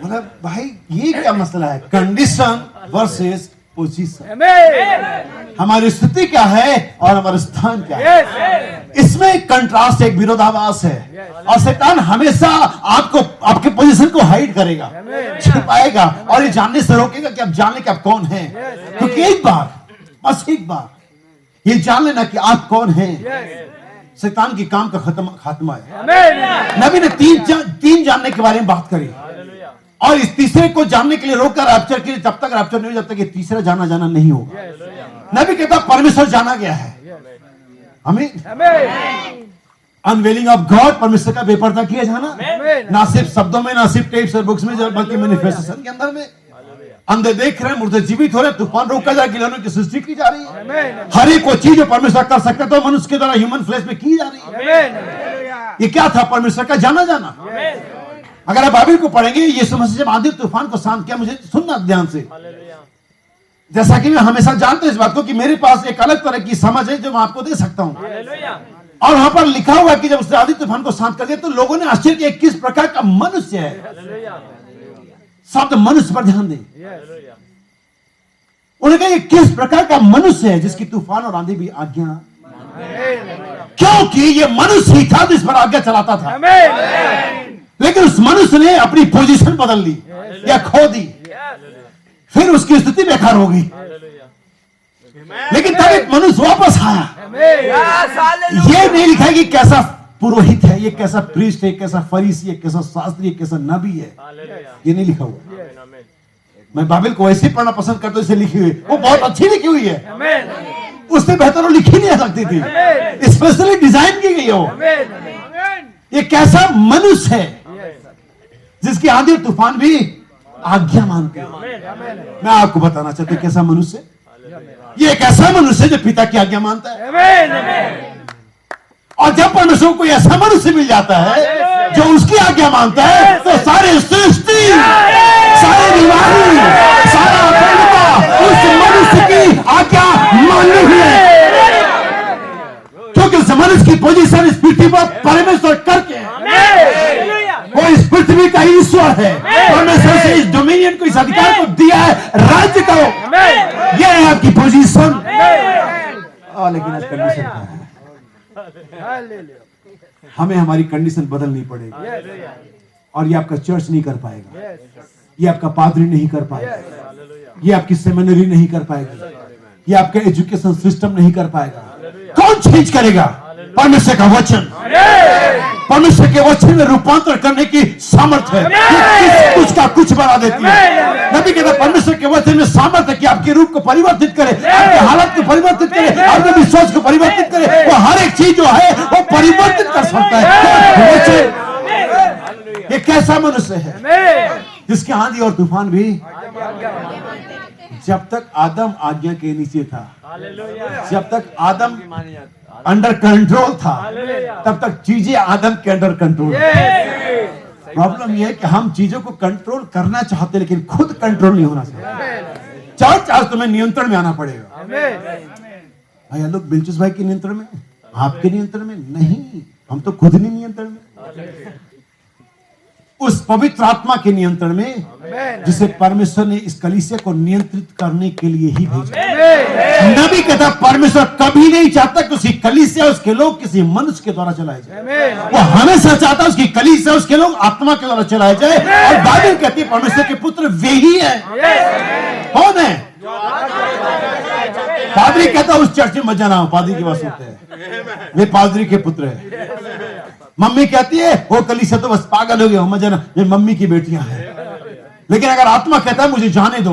मतलब भाई ये क्या मसला है? कंडीशन वर्सेस पोजीशन, हमारी स्थिति क्या है और हमारा स्थान क्या है, इसमें कंट्रास्ट, एक विरोधाभास है। और शैतान हमेशा आपको, आपके पोजीशन को हाइड करेगा, छिपाएगा और ये जानने से रोकेगा कि आप जान लें कि आप कौन हैं। क्योंकि एक बार, बस एक बार ये जान लेना कि आप कौन हैं, शैतान की काम का खात्मा है। नबी ने तीन जानने के बारे में बात करी, और इस तीसरे को जानने के लिए रोककर रैप्चर के लिए, जब तक रैप्चर नहीं हो, जब तक ये तीसरा जाना नहीं होगा। नबी कहता परमेश्वर जाना गया है। आमीन। अनवेलिंग ऑफ गॉड, परमेश्वर का बेपर्दा किया जाना, ना सिर्फ शब्दों में, ना सिर्फ टेप्स और बुक्स में, बल्कि मैनिफेस्टेशन के अंदर में। अंधे देख रहे हैं, मुर्दे जीवित हो रहे हैं, तूफान रोका जा, खिलौनों की सृष्टि की जा रही है। हर एक वो चीज जो परमेश्वर कर सकते तो मनुष्य के द्वारा ह्यूमन फ्लेश में की जा रही है। ये क्या था? परमेश्वर का जाना जाना। अगर आप बाइबल को पढ़ेंगे, यीशु मसीह जब आंधी तूफान को शांत किया, मुझे सुनना ध्यान से, जैसा कि मैं हमेशा जानता हूं इस बात को कि मेरे पास एक अलग तरह की समझ है जो मैं आपको दे सकता हूं। और वहां पर लिखा हुआ कि जब उसने आंधी तूफान को शांत कर दिया तो लोगों ने आश्चर्य किया किस प्रकार का मनुष्य है। शब्द मनुष्य पर ध्यान दें। उन्होंने कहा ये किस प्रकार का मनुष्य है जिसकी तूफान और आंधी भी आज्ञा, क्योंकि ये मनुष्य ही था जिस पर आज्ञा चलाता था। लेकिन उस मनुष्य ने अपनी पोजीशन बदल ली या खो दी, फिर उसकी स्थिति बेकार हो गई। लेकिन तब एक मनुष्य वापस आया। ये नहीं लिखा कि कैसा पुरोहित है, ये कैसा प्रीस्ट है, कैसा फरीसी है, कैसा शास्त्री है, कैसा नबी है, ये नहीं लिखा हुआ। मैं बाइबल को वैसे पढ़ना पसंद करता हूं, इसे लिखी हुई, वो बहुत अच्छी लिखी हुई है, उससे बेहतर वो लिखी नहीं आ सकती थी, स्पेशली डिजाइन की गई हो। ये कैसा मनुष्य है जिसकी आंधी तूफान भी आज्ञा मानते हैं। मैं आपको बताना चाहता हूं कैसा मनुष्य है। ये एक ऐसा मनुष्य जो पिता की आज्ञा मानता है। और जब परमेश्वर को ऐसा मनुष्य मिल जाता है जो उसकी आज्ञा मानता है, तो सारे सृष्टि, सारे निवासी, सारा अखंडता उस मनुष्य की आज्ञा माननी है, क्योंकि उस मनुष्य की पोजीशन इस पृथ्वी पर परमेश्वर करके है। वो इस पृथ्वी का ईश्वर है। परमेश्वर से इस डोमिनियन को, इस अधिकार को दिया है, राज्य करो। ये है आपकी पोजीशन। लेकिन आज कंडीशन क्या है? हमें हमारी कंडीशन बदलनी पड़ेगी। और ये आपका चर्च नहीं कर पाएगा, ये आपका पादरी नहीं कर पाएगा, ये आपकी सेमिनरी नहीं कर पाएगी, ये आपका एजुकेशन सिस्टम नहीं कर पाएगा। कौन चेंज करेगा? परमेश्वर का वचन। परमेश्वर के वचन में रूपांतर करने की सामर्थ्य है। ये कुछ का कुछ बना देती है। नबी कहता है परमेश्वर के वचन में सामर्थ्य है कि आपके रूप को परिवर्तित करे, आपके हालत को परिवर्तित करे, आपके विश्वास को परिवर्तित करे। वो हर एक चीज जो है वो परिवर्तित कर सकता है। ये कैसा मनुष्य है जिसके आंधी और तूफान भी, जब तक आदम आज्ञा के नीचे था, जब तक आदम अंडर कंट्रोल था, तब तक चीजें आदम के अंडर कंट्रोल। प्रॉब्लम यह है कि हम चीजों को कंट्रोल करना चाहते लेकिन खुद कंट्रोल नहीं होना चाहते। चर्च आज तुम्हें नियंत्रण में आना पड़ेगा। भैया लोग बिलचुस भाई के नियंत्रण में, आपके नियंत्रण में नहीं, हम तो खुद नहीं नियंत्रण में, उस पवित्र आत्मा के नियंत्रण में जिसे परमेश्वर ने इस कलीसिया को नियंत्रित करने के लिए ही भेजा। नबी कहता परमेश्वर कभी नहीं चाहता कि उसकी कलीसिया, उसके लोग किसी मनुष्य के द्वारा चलाए जाए। वो हमेशा चाहता उसकी कलीसिया, उसके लोग आत्मा के द्वारा चलाए जाए। और बाइबल कहती है परमेश्वर के पुत्र वे ही है। कौन है? पादरी कहता उस चर्च में मत जाना, पादरी की बात सुनते हैं, वे पादरी के पुत्र है। मम्मी कहती है वो कलीसिया तो बस पागल हो गया, मत जाना, ये मम्मी की बेटियां हैं। लेकिन अगर आत्मा कहता है मुझे जाने दो,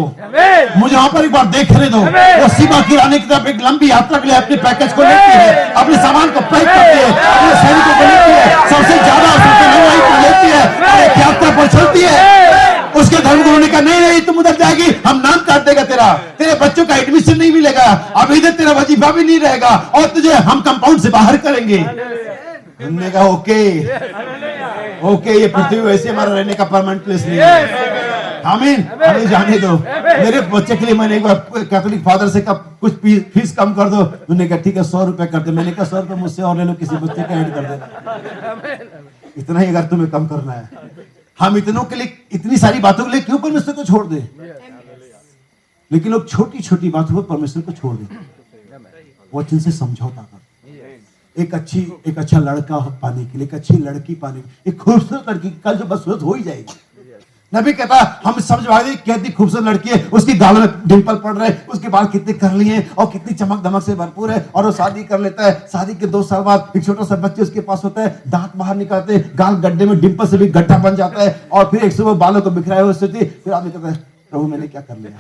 मुझे वहां पर एक बार देखने दो, वो सीमा किराने की तरफ एक लंबी यात्रा के लिए अपने पैकेज को लेती है, अपने सामान को पैक करती है, अपने सैनिकों को लेती है, सबसे ज्यादा लेती है, एक यात्रा पर चलती है। उसके धर्मगुरु ने कहा नहीं तुम उधर जाएगी, हम नाम काट देगा तेरा, तेरे बच्चों का एडमिशन नहीं मिलेगा, अब इधर तेरा वजीफा भी नहीं रहेगा और तुझे हम कंपाउंड से बाहर करेंगे। हमने कहा ओके, ये पृथ्वी वैसे हमारा रहने का परमानेंट प्लेस नहीं है। आमीन, हमें जाने दो। मेरे बच्चे के लिए मैंने एक बार कैथोलिक फादर से कहा कुछ फीस कम कर दो। उन्होंने कहा ठीक है 100 रुपए कर दे। मैंने कहा 100 रुपए मुझसे और ले लो, किसी बच्चे का ऐड कर देना, इतना ही अगर तुम्हें कम करना है। हम इतनों के लिए, इतनी सारी बातों के लिए क्यों परमेश्वर को छोड़ दे? लेकिन लोग छोटी छोटी बातों पर परमेश्वर को छोड़ देते, वचन से समझौता कर। एक अच्छा लड़का पाने के लिए, एक अच्छी लड़की पाने के लिए, एक खूबसूरत लड़की कल जो बदसूरत हो ही जाएगी। नबी कहता हम समझवा दे कितनी खूबसूरत लड़की है, उसकी गाल में डिंपल पड़ रहे, उसके बाल कितने करली हैं और कितनी चमक दमक से भरपूर है, और वो शादी कर लेता है। शादी के 2 साल बाद एक छोटा सा बच्चे उसके पास होता है, दांत बाहर निकलते, गाल गड्ढे में डिंपल से भी गड्ढा बन जाता है, और फिर एक सुबह बालों को बिखराए हुए स्थिति, फिर आदमी कहता है प्रभु मैंने क्या कर लिया।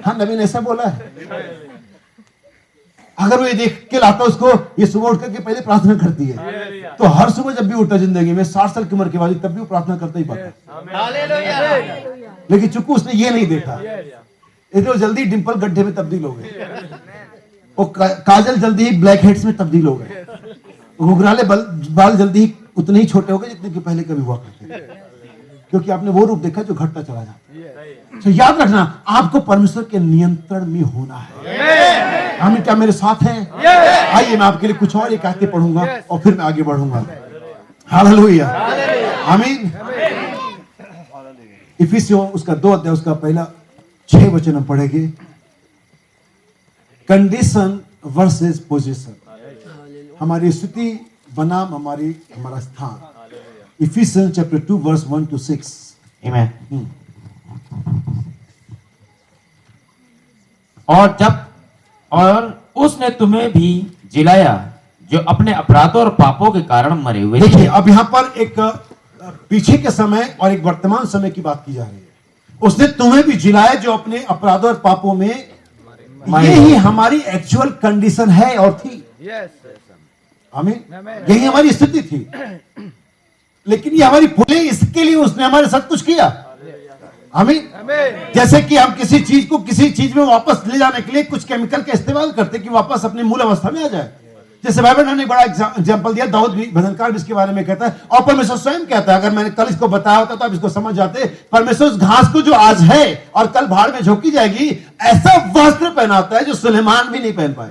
हाँ, नबी ने ऐसा बोला है। अगर वो ये देख के लाता उसको, ये सुबह उठ करके पहले प्रार्थना करती है, तो हर सुबह जब भी उठता जिंदगी में 60 साल की उम्र के बाद तब भी वो प्रार्थना करता ही पाता। लेकिन चूंकि उसने ये नहीं देखा, इतने जल्दी डिंपल गड्ढे में तब्दील हो गए, वो काजल जल्दी ही ब्लैक हेड्स में तब्दील हो गए, घुघराले बाल जल्दी ही उतने ही छोटे हो गए जितने कि पहले कभी हुआ करते, क्योंकि आपने वो रूप देखा जो घटता चला जाता। तो याद रखना, आपको परमेश्वर के नियंत्रण में होना है। हम क्या मेरे साथ हैं? आइए मैं आपके लिए कुछ और एक आयतें पढ़ूंगा और फिर मैं आगे बढ़ूंगा। हालेलुया, आमीन। इफिसियों उसका 2 अध्याय उसका पहला 6 वचन हम पढ़ेंगे। कंडीशन वर्सेस पोजीशन, हमारी स्थिति बनाम हमारा स्थान। Ephesians chapter 2 verse 1 to 6। आमीन। और उसने तुम्हें भी जिलाया जो अपने अपराधों और पापों के कारण मरे हुए। देखिए अब यहाँ पर एक पीछे के समय और एक वर्तमान समय की बात की जा रही है। उसने तुम्हें भी जिलाया जो अपने अपराधों और पापों में, ये ही हमारी एक्चुअल कंडीशन है और थी। आमीन। यही हमारी स्थिति थी, लेकिन ये हमारी भूले, इसके लिए उसने हमारे साथ कुछ किया। आमीन। जैसे कि हम किसी चीज में वापस ले जाने के लिए कुछ केमिकल का इस्तेमाल करते कि वापस अपनी मूल अवस्था में आ जाए। जैसे बाइबल ने बड़ा एग्जांपल दिया, दाऊद भी भजनकार भी इसके बारे में कहता है, और परमेश्वर स्वयं कहता है। अगर मैंने कल इसको बताया होता तो आप इसको समझ जाते। परमेश्वर उस घास को जो आज है और कल भाड़ में झोंकी जाएगी, ऐसा वस्त्र पहनाता है जो सुलेमान भी नहीं पहन पाए।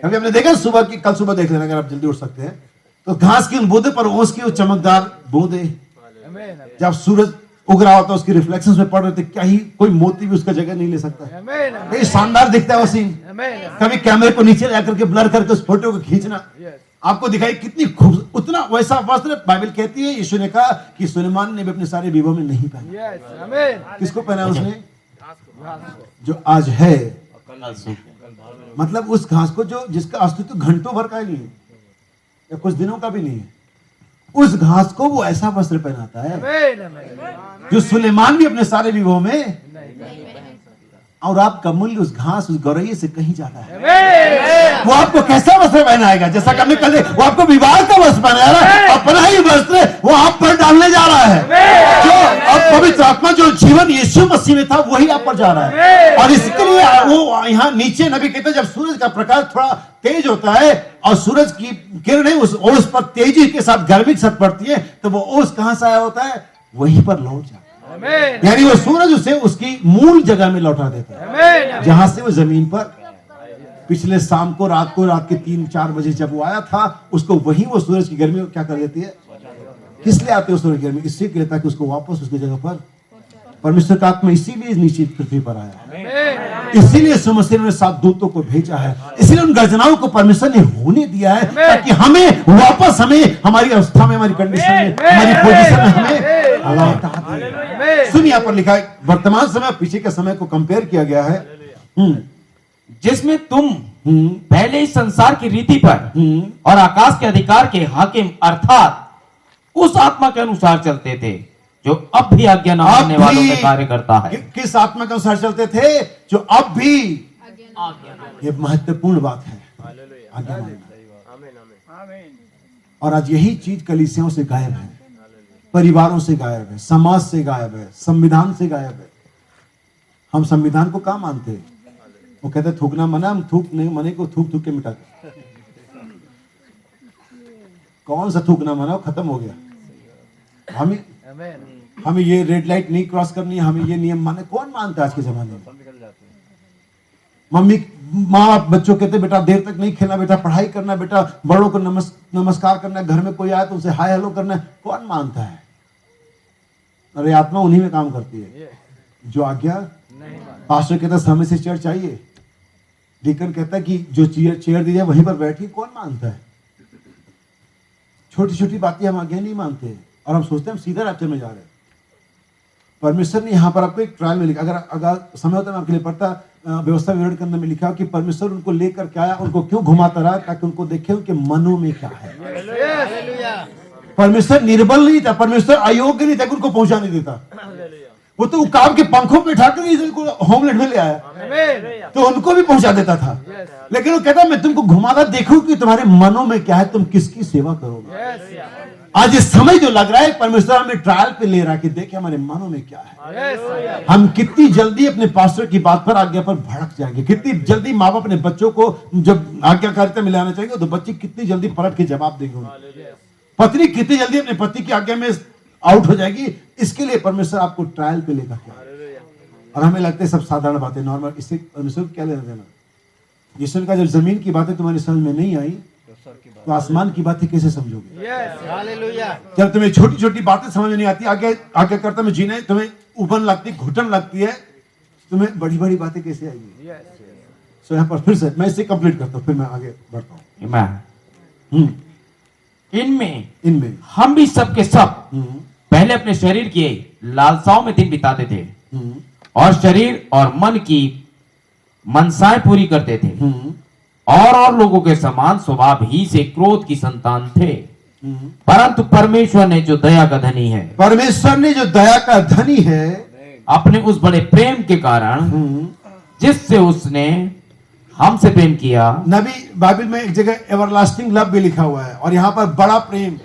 कभी आपने देखा सुबह की, कल सुबह देख लेना अगर आप जल्दी उठ सकते हैं, तो घास की उन बूंदे पर ओस की वो चमकदार बूंदे, जब सूरज उग रहा होता है उसकी रिफ्लेक्शंस में पड़ रहे थे, क्या ही कोई मोती भी उसका जगह नहीं ले सकता है। शानदार दिखता है वो सीन। कभी कैमरे को नीचे ला करके ब्लर करके उस फोटो को खींचना, आपको दिखाई कितनी खूबसूरत, उतना वैसा वस्त्र बाइबल कहती है, यीशु ने कहा कि सुलेमान ने भी अपने सारे बीबों में नहीं पहना। किसको पहना उसने? जो आज है, मतलब उस घास को जो जिसका अस्तित्व घंटों भर का ही नहीं है या कुछ दिनों का भी नहीं है, उस घास को वो ऐसा वस्त्र पहनाता है जो सुलेमान भी अपने सारे विवाहों में, और आपका मूल्य उस घास, उस गौरैया से कहीं ज्यादा है। वो आपको कैसा वस्त्र पहनाएगा? जैसा कि हमने कल, वो आपको विवाह का वस्त्र पहनाएगा, अपना ही वस्त्र वो आप पर डालने जा रहा है। जो अब पवित्र आत्मा जो जीवन यीशु मसीह में था वही आप पर जा रहा है। और इसके लिए वो यहाँ नीचे नबी कहते हैं, जब सूरज का प्रकाश थोड़ा तेज होता है और सूरज की किरणें उस ओस पर तेजी के साथ गर्मी के साथ पड़ती है, तो वो ओस कहां से आया होता है? वहीं पर लौट जाता है। यानी वो सूरज उसे उसकी मूल जगह में लौटा देता है, जहां से वो जमीन पर पिछले शाम को रात के 3-4 बजे जब वो आया था, उसको वही वो सूरज की गर्मी क्या कर देती है? किस लिए आते हैं सूरज की गर्मी? इससे के लिए ताकि उसको वापस उसकी जगह पर परमेश्वर का आत्मा इसीलिए नीचे पृथ्वी पर आया, इसीलिए यीशु मसीह ने 7 दूतों को भेजा है, इसीलिए उन गर्जनाओं को परमेश्वर ने होने दिया है, ताकि हमें वापस, हमें हमारी अवस्था में, हमारी कंडीशन में, हमारी पोजीशन में हमें लौटा दे। सुनिए, यहाँ पर लिखा है, वर्तमान समय पीछे के समय को कंपेयर किया गया है, जिसमें तुम पहले इस संसार की रीति पर और आकाश के अधिकार के हाकिम अर्थात उस आत्मा के अनुसार चलते थे जो अब भी आज्ञा न मानने वालों में कार्य करता है। किस आत्मा के अनुसार चलते थे? जो अब भी, ये महत्वपूर्ण बात है, आज्ञा मानना। और आज यही चीज कलीसियाओं से गायब है, परिवारों से गायब है, समाज से गायब है, संविधान से गायब है। हम संविधान को कहाँ मानते हैं? वो कहते हैं थूकना मना, हम थूक नहीं, मने को थूक थूक के मिटाते। कौन सा थूकना मना? वो खत्म हो गया। हमें ये रेड लाइट नहीं क्रॉस करनी, हमें ये नियम माने, कौन मानता है आज के जमाने में? मम्मी माँ बच्चों कहते बेटा देर तक नहीं खेलना, बेटा पढ़ाई करना, बेटा बड़ों को नमस्कार करना, घर में कोई आए तो उसे हाय हेलो करना, कौन मानता है? अरे आत्मा उन्हीं में काम करती है जो आज्ञा। पास्टर कहता है समय से चेयर चाहिए, डीकन कहता है कि जो चेयर दी जाए वहीं पर बैठिए, कौन मानता है? छोटी छोटी बातें हम आज्ञा नहीं मानते और हम सोचते हैं हम सीधा रैप्चर में जा रहे हैं। परमेश्वर ने यहाँ पर आपको एक ट्रायल में लिखा, अगर समय होता है मैं आपके लिए पढ़ता, व्यवस्था विवरण के अंदर में लिखा कि परमेश्वर उनको लेकर क्या आया, उनको क्यों घुमाता रहा, ताकि उनको देखे उनके मनों में क्या है। परमेश्वर निर्बल नहीं था, परमेश्वर अयोग्य नहीं था कि उनको पहुंचा नहीं देता। वो तो उकाब के पंखों पे उठाकर इनको होमलैंड में ले आया तो उनको भी पहुंचा देता था। लेकिन वो कहता मैं तुमको घुमाता देखूं कि तुम्हारे मनों में क्या है, तुम किसकी सेवा करोगे। आज इस समय जो लग रहा है परमेश्वर हमें ट्रायल पे ले रहा है कि देखे हमारे मनों में क्या है। हम कितनी जल्दी अपने पास्टर की बात पर, आज्ञा पर भड़क जाएंगे, कितनी जल्दी माँ बाप अपने बच्चों को जब आज्ञाकारिता में लाना चाहेंगे तो बच्चे कितनी जल्दी पलट के जवाब देंगे, पत्नी कितनी जल्दी अपने पति की आज्ञा में आउट हो जाएगी। इसके लिए परमेश्वर आपको ट्रायल पे लेकर के, और हमें लगता है सब साधारण बातें नॉर्मल, इससे परमेश्वर क्या लेना देना। यीशु का जब जमीन की बातें तुम्हारी समझ में नहीं आई तो आसमान की बातें कैसे समझोगे। जब तुम्हें छोटी छोटी बातें समझ में नहीं आती, आगे करता में जीने तुम्हें उबन लगती, घुटन लगती है, तुम्हें बड़ी बड़ी बातें कैसे आएगी। सो यहाँ पर फिर से मैं इसे कंप्लीट करता हूँ, फिर मैं आगे बढ़ता हूँ। इनमें हम भी सब के सब पहले अपने शरीर की लालसाओं में दिन बिताते थे और शरीर और मन की मनसाएं पूरी करते थे और लोगों के समान स्वभाव ही से क्रोध की संतान थे। परंतु परमेश्वर ने जो दया का धनी है, परमेश्वर ने जो दया का धनी है, अपने उस बड़े प्रेम के कारण जिससे उसने हमसे प्रेम किया। नबी बाइबल में एक जगह एवरलास्टिंग लव भी लिखा हुआ है, और यहाँ पर बड़ा प्रेम,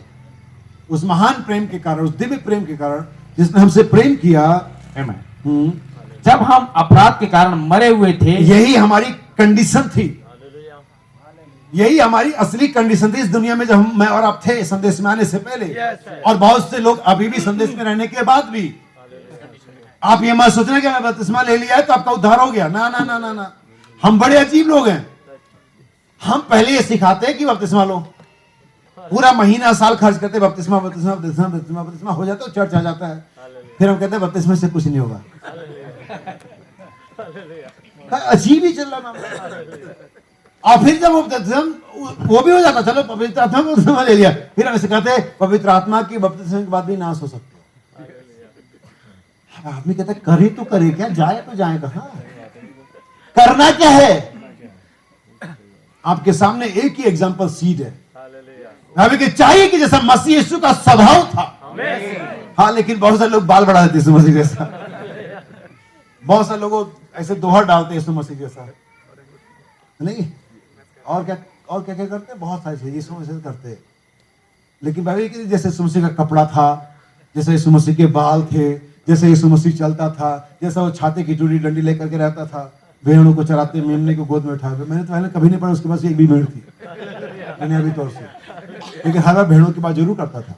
उस महान प्रेम के कारण, उस दिव्य प्रेम के कारण जिसने हमसे प्रेम किया। आमीन। जब हम अपराध के कारण मरे हुए थे, यही हमारी कंडीशन थी, यही हमारी असली कंडीशन थी इस दुनिया में, जब मैं और आप थे संदेश में आने से पहले। और बहुत से लोग अभी भी संदेश में रहने के बाद भी, आप ये मत सोचना कि मैं बपतिस्मा ले लिया है तो आपका उद्धार हो गया। ना ना ना ना ना, हम बड़े अजीब लोग हैं। हम पहले ये सिखाते हैं कि बपतिस्मा लो, पूरा महीना साल खर्च करते, बपतिस्मा बपतिस्मा बपतिस्मा बपतिस्मा बपतिस्मा हो जाता है, चर्च आ जाता है, फिर हम कहते हैं बपतिस्मा से कुछ नहीं होगा। अजीब ही चल रहा मामला। और फिर जब वो भी हो जाता, चलो पवित्र आत्मा को बपतिस्मा ले लिया, फिर हम सिखाते हैं पवित्र आत्मा की बपतिस्मा के बाद भी नाश हो सकते। आदमी कहता है करे तो करे क्या, जाए तो जाए कहां, करना क्या है। आपके सामने एक ही एग्जांपल सीड है। हमें कि चाहिए कि जैसा मसीह यीशु का स्वभाव था। हाँ, लेकिन बहुत सारे लोग बाल बढ़ा देते यीशु मसीह जैसा, बहुत सारे लोग ऐसे दोहर डालते यीशु मसीह जैसा नहीं, और क्या करते, बहुत सारी चीजें यीशु मसीह करते। लेकिन बाइबल की जैसे यीशु मसीह का कपड़ा था, जैसे यीशु मसीह के बाल थे, जैसे यीशु मसीह चलता था, जैसा वो छाते की चूड़ी डंडी लेकर के रहता था, भेड़ों को चराते, मेमने को गोद में उठा के। मैंने तो पहले कभी नहीं पढ़ा उसके पास एक भी भेड़ थी दुनियावी तौर से, लेकिन हर बार भेड़ों की बात जरूर करता था।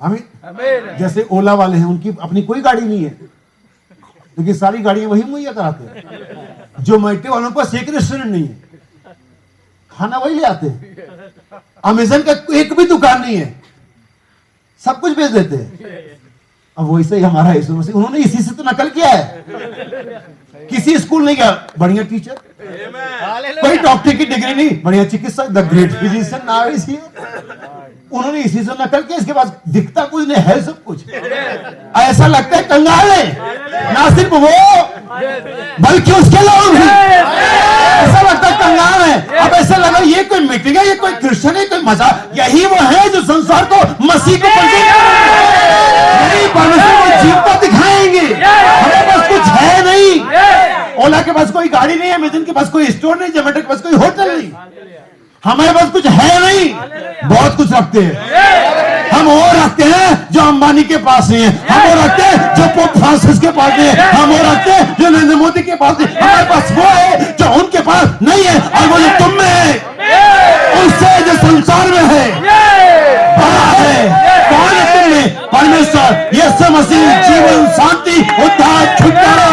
आमीन। जैसे ओला वाले हैं, उनकी अपनी कोई गाड़ी नहीं है, लेकिन सारी गाड़ियां वही मुहैया कराते हैं। जो मैटे वालों के पास एक रेस्टोरेंट नहीं है, खाना वही ले आते हैं। अमेज़न का एक भी दुकान नहीं है, सब कुछ बेच देते हैं। अब वैसे ही हमारा यीशु मसीह, उन्होंने इसी से तो नकल किया है। किसी स्कूल नहीं गया, बढ़िया टीचर, कोई डॉक्टर की डिग्री नहीं, बढ़िया चिकित्सक, the great physician now is here. उन्होंने इसी से नकल किया। इसके बाद दिखता कुछ नहीं है, सब कुछ ऐसा लगता है कंगाल है, ना सिर्फ वो बल्कि उसके लोग भी ऐसा लगता है कंगाल है। अब ऐसा लगा ये कोई मीटिंग है, ये कोई क्रिश्चियन है, कोई मजाक। यही वो है जो संसार को मसीह को परमेश्वर को जीवता दिखाएंगे। हमारे पास कुछ है नहीं, ओला के पास कोई गाड़ी नहीं है, अमेज़न के पास कोई स्टोर नहीं, जोमेटो के पास कोई होटल नहीं, हमारे पास कुछ है नहीं। बहुत कुछ रखते हैं हम, वो रखते हैं जो अंबानी के पास नहीं है, हम वो रखते हैं जो पोप फ्रांसिस के पास नहीं है, हम वो रखते हैं जो नरेंद्र मोदी के पास नहीं। हमारे पास वो है जो उनके पास नहीं है, और वो जो तुम में है, उससे जो संसार में है बड़ा है। कौन है तुम में? परमेश्वर यीशु मसीह, जीवन, शांति, उद्धार, छुटकारा,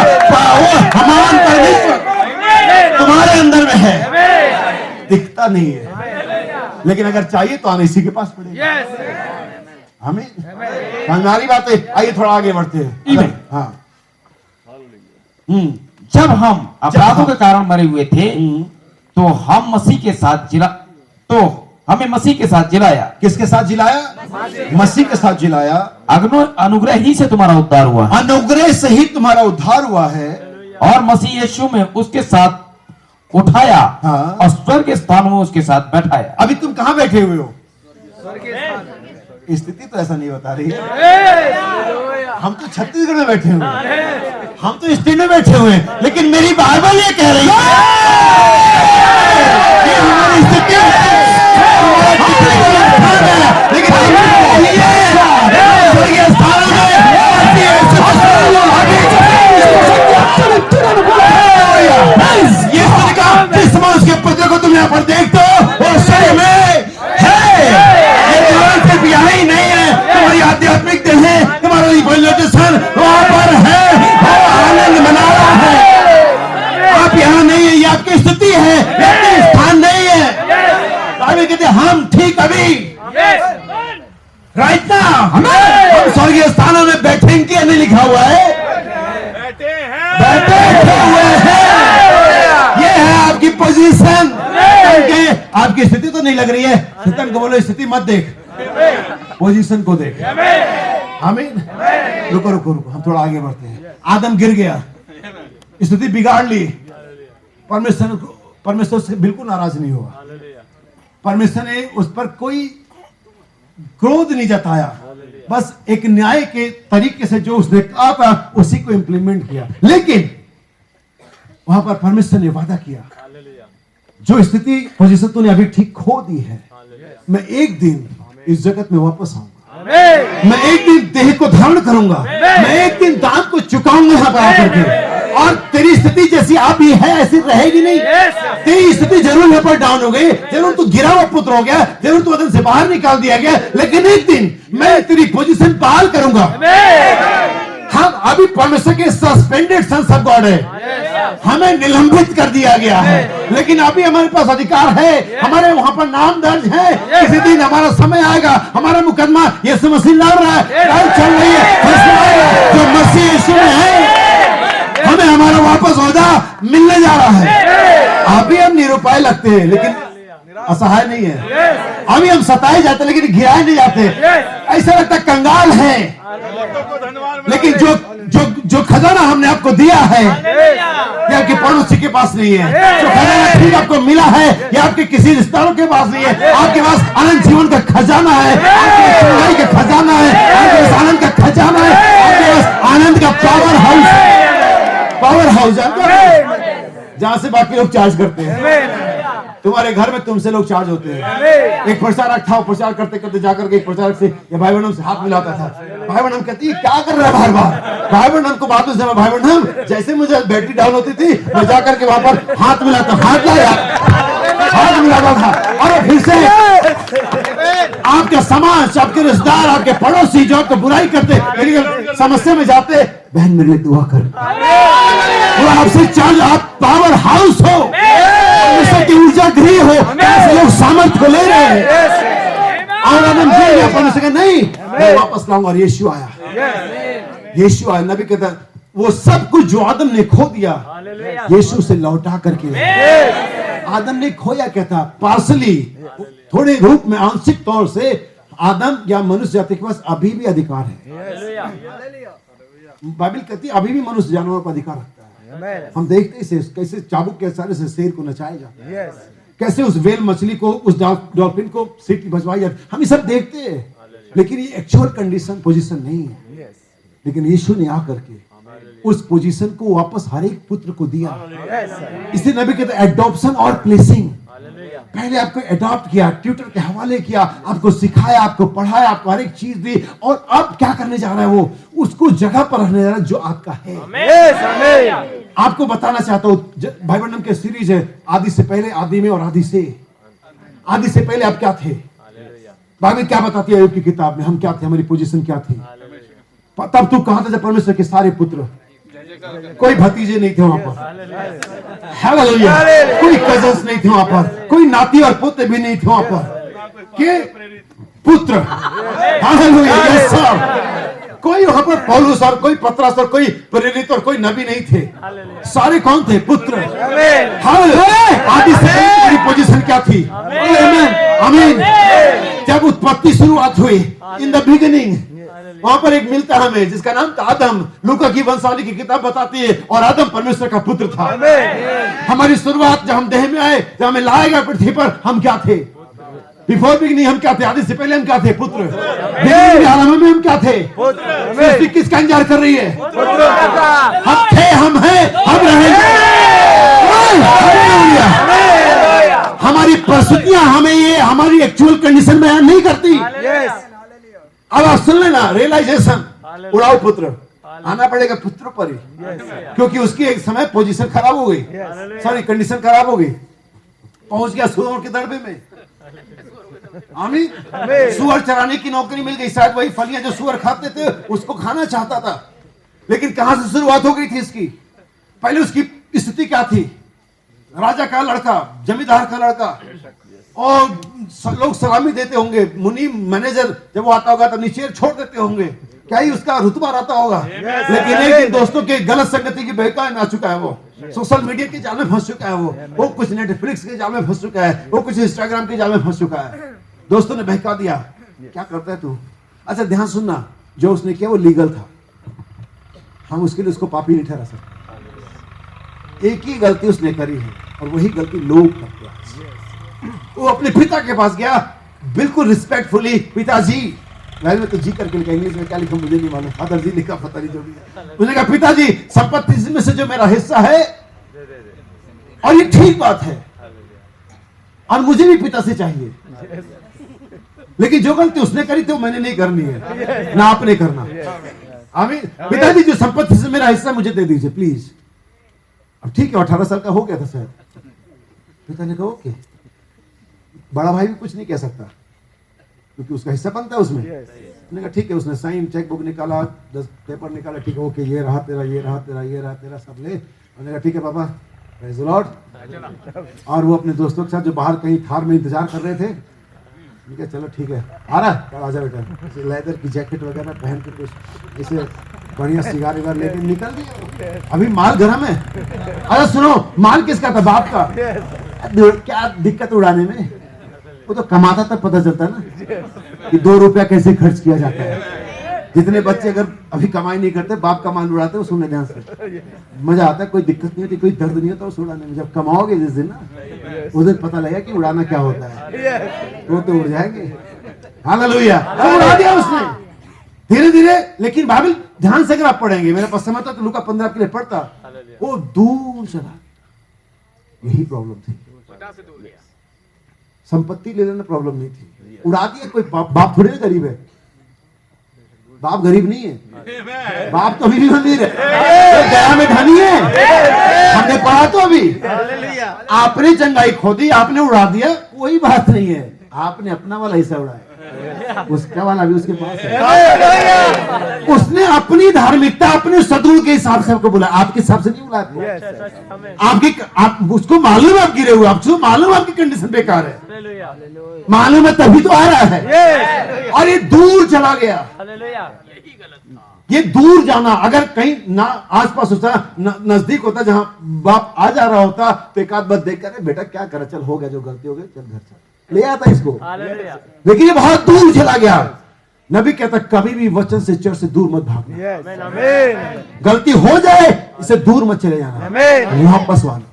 वो हमारा परमेश्वर तुम्हारे अंदर में है। दिखता नहीं है, लेकिन अगर चाहिए तो आने इसी के पास पड़ेगा। हमें कंगाली बात है। आइए थोड़ा आगे बढ़ते हैं। हाँ, जब हम अपराधों के कारण मरे हुए थे, तो हम मसीह के साथ तो हमें मसीह के साथ जिलाया। किसके साथ जिलाया? मसीह के साथ जिलाया। अनुग्रह ही से तुम्हारा उद्धार हुआ, अनुग्रह से ही तुम्हारा उद्धार हुआ है, और मसीह यीशु में उसके साथ उठाया। हाँ। और स्वर्ग के स्थान में उसके साथ बैठाया। अभी तुम कहां बैठे हुए हो? स्थिति तो ऐसा नहीं बता रही है। हम तो छत्तीसगढ़ में बैठे हुए हैं, हम तो स्टेट में बैठे हुए हैं, लेकिन मेरी बाइबल ये कह रही है कि हमारी स्थिति लेकिन जिस समय उसके पुत्र को तुम यहाँ पर देखते हो, वो शरीर में है। ये केवल सिर्फ यहाँ ही नहीं है, तुम्हारी आध्यात्मिक देह, तुम्हारा इवोल्यूशन वहां पर है, वो आनंद मना रहा है। आप यहाँ नहीं है, ये आपकी स्थिति है, ये आपकी स्थान नहीं है। बाइबल कहते हम ठीक अभी राइट नाउ हम स्वर्गीय स्थानों में बैठेंगे, नहीं लिखा हुआ है, बैठे हुए हैं। ये है आपकी पोजीशन। आपकी स्थिति तो नहीं लग रही है, शैतान को बोलो स्थिति मत देख, पोजीशन को देख। आमीन। रुको रुको रुको, हम थोड़ा आगे बढ़ते हैं। आदम गिर गया, स्थिति बिगाड़ ली, परमेश्वर से बिल्कुल नाराज नहीं हुआ। परमेश्वर ने उस पर कोई क्रोध नहीं जताया, बस एक न्याय के तरीके से जो उसने कहा था उसी को इंप्लीमेंट किया। लेकिन वहां पर परमेश्वर ने वादा किया, जो स्थिति पोजीशन तूने अभी ठीक खो दी है, मैं एक दिन इस जगत में वापस आऊंगा, मैं एक दिन देह को धारण करूंगा, मैं एक दिन दान को चुकाऊंगा यहाँ पर आकर के, और तेरी स्थिति जैसी अभी है ऐसी रहेगी नहीं। तेरी स्थिति जरूर यहाँ पर डाउन हो गई, जरूर तू गिरा हुआ पुत्र हो गया, जरूर तू वतन से बाहर निकाल दिया गया, लेकिन एक दिन मैं तेरी पोजीशन बहाल करूंगा। हम अभी परमेश्वर के सस्पेंडेड सन्स ऑफ गॉड है, हमें निलंबित कर दिया गया है, लेकिन अभी हमारे पास अधिकार है, हमारे वहां पर नाम दर्ज है। किसी दिन हमारा समय आएगा, हमारा मुकदमा यीशु मसीह लड़ रहा है, ट्रायल चल रही है, फैसला आएगा, जो मसीह यीशु में है, हमें हमारा वापस ओहदा मिलने जा रहा है। अभी हम निरुपाय लगते हैं, लेकिन असहाय नहीं है। अभी हम सताए जाते हैं, लेकिन गिराए नहीं जाते। ऐसा लगता कंगाल है, लेकिन जो खजाना हमने आपको दिया है, ये आपके पड़ोसी के पास नहीं है। जो खजाना ठीक आपको मिला है, ये आपके किसी रिश्तेदारों के पास नहीं है। आपके पास अनंत जीवन का खजाना है, आपके चुनाई का खजाना है, आपके पास आनंद का खजाना है, आपके पास आनंद का पावर हाउस जानते हो, जहां से बाकी लोग चार्ज करते हैं। तुम्हारे घर में तुमसे लोग चार्ज होते हैं। एक प्रचारक था, प्रचार करते करते जाकर के एक प्रचारक से या भाई बहनों से हाथ मिलाता था। भाई बहन कहती है क्या कर रहा है बार बार। भाई बहन को बात से भाई बहन जैसे मुझे बैटरी डाउन होती थी, मैं जाकर के वहां पर हाथ मिलाता, हाथ मिलाता था, और फिर से आपके समाज, आपके रिश्तेदार, आपके पड़ोसी जो आपको बुराई करते, समस्या में जाते, बहन मेरे लिए दुआ कर, वो आपसे चार्ज, आप पावर हाउस हो, की ऊर्जा गृह हो, ऐसे लोग सामर्थ्य को ले रहे हैं। और आदम गिर गया, परमेश्वर कहा नहीं मैं वापस लाऊंगा, और यीशु आया। यीशु आया, नबी कहता वो सब कुछ जो आदम ने खो दिया, यीशु से लौटा करके। आदम ने खोया क्या था? पार्सली, थोड़े रूप में, आंशिक तौर से आदम या मनुष्य जाति के पास अभी भी अधिकार है। बाइबल कहती है अभी भी मनुष्य जानवरों पर अधिकार रखता है। हम देखते हैं कैसे चाबुक के सहारे से शेर को नचाया जाता है, कैसे उस वेल मछली को, उस डॉल्फिन को सीटी बजवाई जाती है। हम ये सब देखते हैं, लेकिन ये एक्चुअल कंडीशन, पोजीशन नहीं है। लेकिन यीशु ने आकर के उस पोजीशन को वापस हर एक पुत्र को दिया। इसी नबी कहते हैं एडॉप्शन और प्लेसिंग। पहले आपको अडॉप्ट किया, ट्यूटर के हवाले किया, आपको सिखाया, आपको पढ़ाया, आपको हर एक चीज दी, और अब क्या करने जा रहा है? वो उसको जगह पर रखने जा रहा है जो आपका है। आपको बताना चाहता हूं, भाई बहन के सीरीज है आदि से पहले, आदि में और आदि से पहले आप क्या थे? बाइबल क्या बताती है? आयुब की किताब में हम क्या थे, हमारी पोजीशन क्या थी? तब तू कहां था जब परमेश्वर के सारे पुत्र, कोई भतीजे नहीं थे वहां पर, हालेलुया, कोई कजन्स नहीं थे वहां पर, कोई नाती और पुत्र भी नहीं थे वहां पर, के पुत्र, हालेलुया, यस सर। कोई वहां पर पौलुस और कोई पतरस और कोई प्रेरित और कोई नबी नहीं थे, सारे कौन थे? पुत्र। हालेलुया। आदि से पहले पोजीशन क्या थी? आमीन। जब उत्पत्ति शुरुआत हुई, इन द बिगिनिंग, वहां पर एक मिलता हमें जिसका नाम था आदम। लूका की वंशावली की किताब बताती है, और आदम परमेश्वर का पुत्र था। हमारी शुरुआत जब हम देह में आए, जब हमें लाया गया पृथ्वी पर, हम क्या थे? बिफोर बिगिनिंग हम क्या थे? आदि से पहले हम क्या थे? पुत्र। बिगिनिंग आरंभ में हम क्या थे? सृष्टि किसका इंतजार कर रही है? हम थे, हम हैं, हम रहेंगे। हमारी परिस्थितियां हमें ये हमारी एक्चुअल कंडीशन बयान नहीं करती। अब आप सुन लेना, रियलाइजेशन, उड़ाओ पुत्र, आना पड़ेगा पुत्र पर ही, क्योंकि उसकी एक समय पोजीशन खराब हो गई, सॉरी कंडीशन खराब हो गई, पहुंच गया सुअर के दड़बे में। आमीन। सुअर चराने की नौकरी मिल गई, शायद वही फलियां जो सुअर खाते थे उसको खाना चाहता था, लेकिन कहां से शुरुआत हो गई थी इसकी? पहले उसकी स्थिति क्या थी? राजा का लड़का, जमींदार का लड़का, और लोग सलामी देते होंगे, मुनि मैनेजर जब वो आता होगा तब नीचे छोड़ देते होंगे, क्या ही उसका रुतबा रहता होगा। लेकिन एक दिन दोस्तों के गलत संगति की बहकावे में आ चुका है, वो सोशल मीडिया के जाल में फंस चुका है, वो कुछ नेटफ्लिक्स के जाल में फंस चुका है, वो कुछ इंस्टाग्राम के जाल में फंस चुका है। दोस्तों ने बहका दिया, क्या करता है तू? अच्छा ध्यान सुनना, जो उसने किया वो लीगल था, हम उसके लिए उसको पापी नहीं ठहरा सकते। एक ही गलती उसने करी है, और वही गलती लोग करते हैं। वो अपने पिता के पास गया, बिल्कुल रिस्पेक्टफुली, पिताजी, में तो जी करके लिखा, इंग्लिश में क्या लिखा मुझे नहीं मालूम, फादर जी लिखा, पता नहीं जो भी है। उसने कहा पिताजी, संपत्ति में से जो मेरा हिस्सा है और ये ठीक बात है, और मुझे भी पिता से चाहिए, लेकिन जो गलती उसने करी थी वो मैंने नहीं करनी है, ना आपने करना। आमीन। पिताजी जो संपत्ति से मेरा हिस्सा मुझे दे दीजिए प्लीज। अब ठीक है, 18 साल का हो गया था शायद। पिता ने कहा ओके। बड़ा भाई भी कुछ नहीं कह सकता क्योंकि उसका हिस्सा बनता है उसमें। उसने कहा ठीक है, उसने साइन चेक बुक निकाला, 10 पेपर निकाला, ठीक है ओके, ये रहा तेरा, ये रहा तेरा, ये रहा तेरा, सब ले। उन्होंने कहा ठीक है पापा, प्रेज़ द लॉर्ड। और वो अपने दोस्तों के साथ जो बाहर कहीं थार में इंतजार कर रहे थे, ठीक है चलो ठीक है, आ रहा है, आजा बेटा। लेदर की जैकेट वगैरह पहन के कुछ इसे बढ़िया सिगार विगार लेके निकल गए। अभी माल घर में। अरे सुनो, माल किसका था? बाप का। क्या दिक्कत उड़ाने में, वो तो कमाता तब पता चलता है ना कि 2 रुपया कैसे खर्च किया जाता है। जितने बच्चे अगर अभी कमाई नहीं करते, बाप का माल उड़ाते, वो सुनने ध्यान से मजा आता है, कोई दिक्कत नहीं होती, कोई दर्द नहीं होता उस उड़ाने में। जब कमाओगे जिस दिन ना, उस दिन पता लगेगा कि उड़ाना क्या होता है, तो उड़ जाएंगे। हालेलुया। तो उड़ा दिया उसने धीरे धीरे। लेकिन बाइबल ध्यान से अगर आप पढ़ेंगे, मेरे पास समय था तो लूका 15 के लिए पढ़ता, वो दूर चला। यही प्रॉब्लम थी, संपत्ति ले लेना प्रॉब्लम नहीं थी, उड़ा दिया। कोई बाप थोड़ी ना गरीब है, बाप गरीब नहीं है, बाप तो अभी भी अमीर है, गया में धनी है। हमने पढ़ा तो अभी, आपने चंगाई खो दी, आपने उड़ा दिया, कोई बात नहीं है, आपने अपना वाला हिस्सा उड़ाया, उसका वाला भी उसके पास है। उसने अपनी धार्मिकता, अपने सदगुण के हिसाब से आपको बुलाया, आपके हिसाब से नहीं बुलाया। आप उसको मालूम है आप गिरे हुए, आपको मालूम है आपकी कंडीशन बेकार है, मालूम है तभी तो आ रहा है। और ये दूर चला गया। ये दूर जाना, अगर कहीं ना आसपास होता, नजदीक होता, जहां बाप आ जा रहा होता, तो एक आध बात देख कर बेटा क्या करा, चल हो गया जो गलती हो गई, चल घर चल, ले आता इसको। लेकिन ये बहुत दूर चला गया। नबी कहता कभी भी वचन से, चर्च से दूर मत भागना। गलती हो जाए इसे दूर मत चले जाना, वापस आना।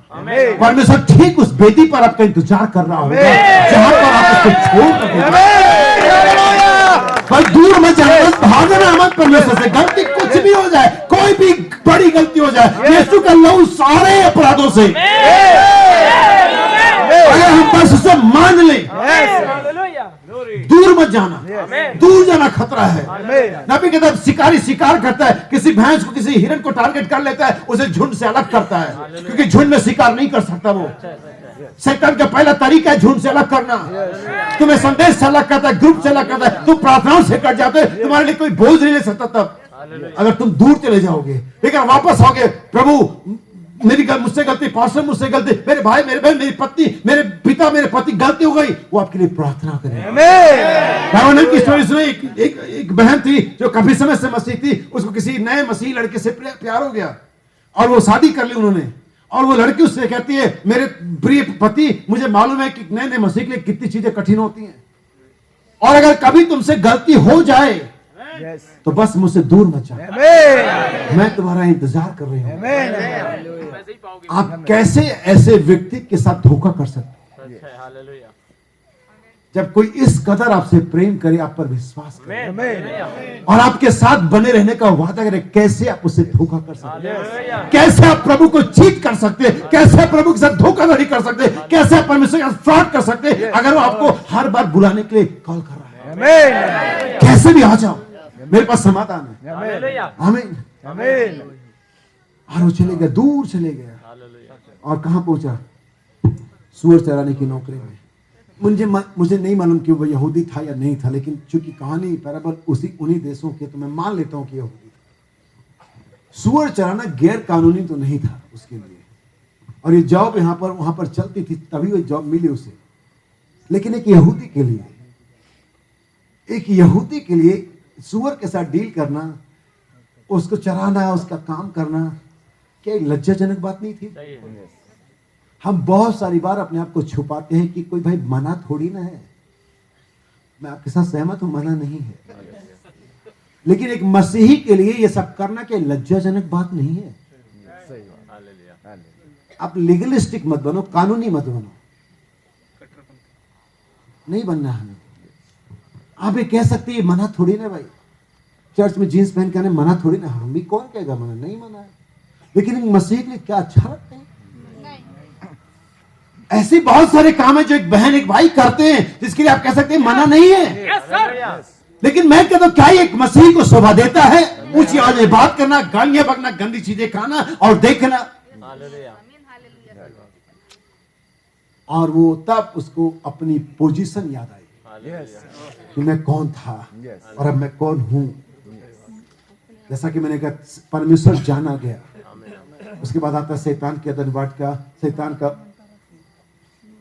परमेश्वर ठीक उस बेदी पर आपका इंतजार कर रहा होगा जहां पर आप उसको छोड़ कर, पर दूर मत जाना, बस भागना मत परमेश्वर से। गलती कुछ भी हो जाए, कोई भी बड़ी गलती हो जाए, यीशु का लहू सारे अपराधों से, अगर हम बस उसे मान लें, दूर मत जाना, दूर जाना खतरा है। नबी कहता है शिकारी शिकार करता है, किसी भैंस को, किसी हिरन को टारगेट कर लेता है, उसे झुंड से अलग करता है, क्योंकि झुंड में शिकार नहीं कर सकता वो। शैतान का पहला तरीका है झुंड से अलग करना। तुम्हें संदेश से अलग करता है, ग्रुप से अलग करता है, तुम प्रार्थनाओं से कट जाते हो, तुम्हारे लिए कोई बोझ नहीं ले सकता तब, अगर तुम दूर चले जाओगे। लेकिन वापस आओगे, प्रभु मेरी मुझसे गलती, पास्टर मुझसे गलती, मेरे भाई, मेरे बहन, मेरी पत्नी, मेरे पिता, मेरे पति गलती हो गई, वो आपके लिए प्रार्थना करें। की स्टोरी सुने, एक बहन थी जो काफी समय से मसीह थी, उसको किसी नए मसीह लड़के से प्यार हो गया और वो शादी कर ली उन्होंने। और वो लड़की उससे कहती है मेरे प्रिय पति, मुझे मालूम है कि नए नए मसीह के लिए कितनी चीजें कठिन होती हैं, और अगर कभी तुमसे गलती हो जाए तो बस मुझसे दूर मत जाओ, मैं तुम्हारा इंतजार कर रही हूं। आप कैसे ऐसे व्यक्ति के साथ धोखा कर सकते हैं जब कोई इस कदर आपसे प्रेम करे, आप पर विश्वास करे और आपके साथ बने रहने का वादा करे? कैसे आप उससे धोखा कर सकते हैं? कैसे आप प्रभु को चीट कर सकते हैं? कैसे आप प्रभु के साथ धोखाधड़ी कर सकते हैं? कैसे आप परमेश्वर के साथ फ्रॉड कर सकते हैं अगर वो आपको हर बार बुलाने के लिए कॉल कर रहा है? कैसे भी आ जाओ, मेरे पास समाधान है। आमीन। और वो चले गया, दूर चले गया, और कहां पहुंचा? सूअर चराने की नौकरी में। मुझे नहीं मालूम कि वो यहूदी था या नहीं था, लेकिन चूंकि कहानी पैराबल उन्हीं देशों के, तो मैं मान लेता हूं कि यहूदी था। सूअर चराना गैर कानूनी तो नहीं था उसके लिए, और ये जॉब वहां पर चलती थी, तभी वो जॉब मिली उसे। लेकिन एक यहूदी के लिए सूअर के साथ डील करना, उसको चराना, उसका काम करना, क्या लज्जाजनक बात नहीं थी? हम बहुत सारी बार अपने आप को छुपाते हैं कि कोई भाई मना थोड़ी ना है। मैं आपके साथ सहमत हूं, मना नहीं है, लेकिन एक मसीही के लिए यह सब करना क्या लज्जाजनक बात नहीं है। आप लीगलिस्टिक मत बनो, कानूनी मत बनो, नहीं बनना हमें। आप ये कह सकते हैं मना थोड़ी ना भाई, चर्च में जींस पहन के आने मना थोड़ी ना, हम भी कौन कहेगा मना? नहीं मना है, लेकिन मसीह के लिए क्या अच्छा लगता है? ऐसे बहुत सारे काम है जो एक बहन एक भाई करते हैं जिसके लिए आप कह सकते हैं मना नहीं है, यस सर, लेकिन मैं कहता हूं क्या ये एक मसीह को शोभा देता है? ऊंची आवाज में बात करना, गालियां बकना, गंदी चीजें खाना और देखना, और वो तब उसको अपनी पोजीशन याद आई कि मैं कौन था और अब मैं कौन हूं। जैसा कि मैंने कहा, परमेश्वर जाना गया, उसके बाद आता है शैतान के दरबार का, शैतान का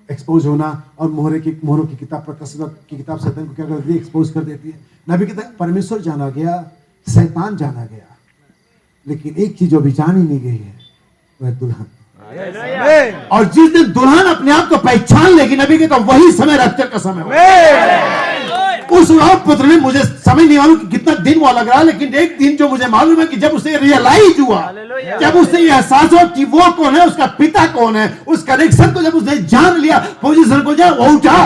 एक्सपोज होना, और मोहरों की किताब, प्रकाशित की किताब शैतान को क्या करती है? एक्सपोज कर देती है। नबी कहता है परमेश्वर जाना गया, शैतान जाना गया, लेकिन एक चीज जो भी जानी नहीं गई है वह दुल्हन। और जिस दिन दुल्हन अपने आप को पहचान लेगी, नबी कहता वही समय रैप्चर का समय होगा। उस उड़ाव पुत्र ने, मुझे समझ नहीं मालूम कि कितना दिन वो लग रहा है, लेकिन एक दिन जो मुझे मालूम है कि जब उसे रियलाइज हुआ, जब उसे ये एहसास हुआ कि वो कौन है, उसका पिता कौन है, उस कनेक्शन को जब उसने जान लिया, पोजीशन को जब वो उठा।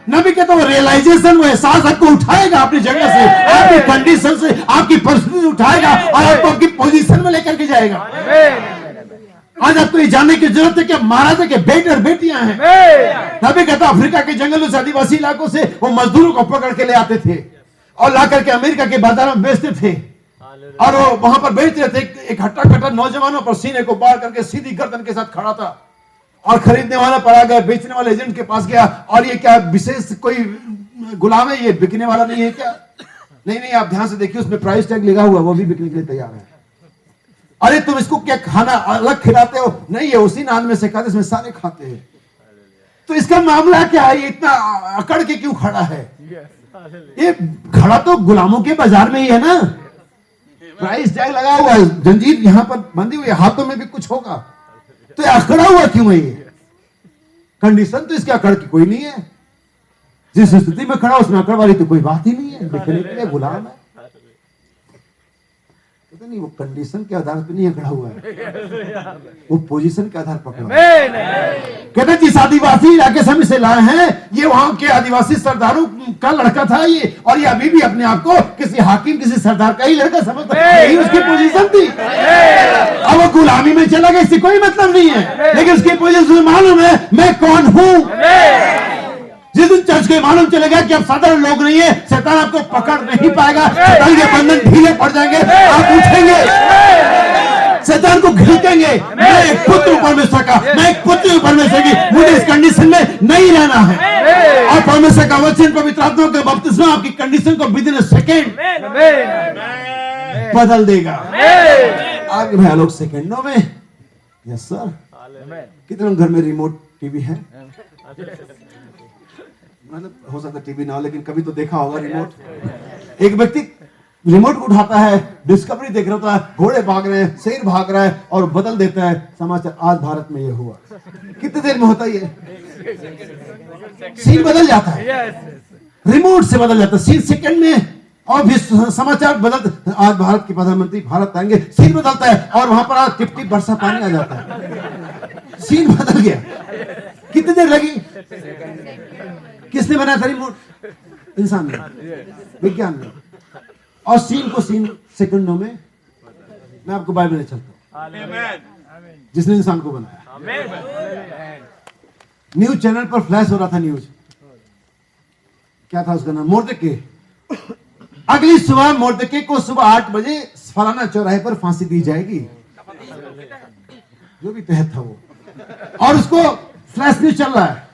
नबी कहता वो रियलाइजेशन, वो एहसास आपको उठाएगा अपनी जगह से, आपकी कंडीशन से, आपकी परिस्थिति उठाएगा और आपको आपकी पोजीशन में लेकर के जाएगा। आज आपको ये जानने की जरूरत है कि महाराजा के बेटे और बेटियां हैं। नबी कहता अफ्रीका के जंगलों से, आदिवासी इलाकों से वो मजदूरों को पकड़ के ले आते थे और ला करके अमेरिका के बाजारों में बेचते थे, और वो वहां पर बेच रहे थे। एक हट्टा कट्टा नौजवानों पर सीने को बाढ़ करके सीधी गर्दन के साथ खड़ा था, और खरीदने वाला पड़ा गया, बेचने वाले एजेंट के पास गया, और ये क्या विशेष कोई गुलाम है, ये बिकने वाला नहीं है क्या? नहीं, आप ध्यान से देखिए, उसमें प्राइस टैग लगा हुआ, वो भी बिकने के लिए तैयार है। अरे तुम इसको क्या खाना अलग खिलाते हो? नहीं, ये उसी नान में से खाते, इसमें सारे खाते हैं। तो इसका मामला क्या है? ये इतना अकड़ के क्यों खड़ा है? ये खड़ा तो गुलामों के बाजार में ही है ना, प्राइस टैग लगा हुआ है, जंजीर यहां पर बंधी हुई है, हाथों में भी कुछ होगा, तो ये अकड़ा हुआ क्यों है? ये कंडीशन तो इसके अकड़ की कोई नहीं है। जिस स्थिति में खड़ा उसमें अकड़ वाली तो कोई बात ही नहीं है, बिकने के लिए गुलाम है। नहीं, वो कंडीशन के आधार पे नहीं अकड़ा हुआ है, वो पोजीशन के आधार पर कहते जिस आदिवासी इलाके से हम इसे लाए हैं, ये वहां के आदिवासी सरदारों का लड़का था ये, और ये अभी भी अपने आप को किसी हाकिम, किसी सरदार का ही लड़का समझता है, यही उसकी पोजीशन थी। अब वो गुलामी में चला गया, इससे कोई मतलब नहीं है, लेकिन उसकी पोजीशन मालूम है मैं कौन हूं। जिस दिन चर्च के मालूम चलेगा कि अब साधारण लोग नहीं है, शैतान आपको पकड़ नहीं पाएगा, शैतान के बंधन ढीले पड़ जाएंगे, आप उठेंगे, शैतान को घिलकेंगे, मैं एक पुत्र परमेश्वर का, मैं एक पुत्र परमेश्वर की, मुझे इस कंडीशन में नहीं रहना है। और परमेश्वर का वचन, पवित्र आत्मा का बपतिस्मा आपकी कंडीशन को विदिन अ सेकेंड बदल देगा। आगे भाई लोग सेकेंडों में, यस सर। कितने घर में रिमोट टीवी है? मतलब हो सकता है टीवी ना हो, लेकिन कभी तो देखा होगा रिमोट। एक व्यक्ति रिमोट को उठाता है, डिस्कवरी देख रहा होता है, घोड़े भाग रहे हैं, शेर भाग रहा है, और बदल देता है समाचार, आज भारत में ये हुआ। कितनी देर में होता है ये? सीन बदल जाता है, रिमोट से बदल जाता है, सीन सेकंड में, और भी समाचार बदल, आज भारत के प्रधानमंत्री भारत आएंगे, सीन बदलता है, और वहां पर आज टिप टिप वर्षा पानी आ जाता है, सीन बदल गया। कितनी देर लगी? किसने बनाया था रिमोट? इंसान ने, विज्ञान ने। और सीन को सीन सेकंडों में, मैं आपको बाइबल में चलता हूं, जिसने इंसान को बनाया। न्यूज चैनल पर फ्लैश हो रहा था, न्यूज क्या था उसका नाम? मोर्दके। अगली सुबह मोर्दके को सुबह 8 बजे फलाना चौराहे पर फांसी दी जाएगी, जो भी तहत था वो, और उसको फ्लैश न्यूज चल रहा है,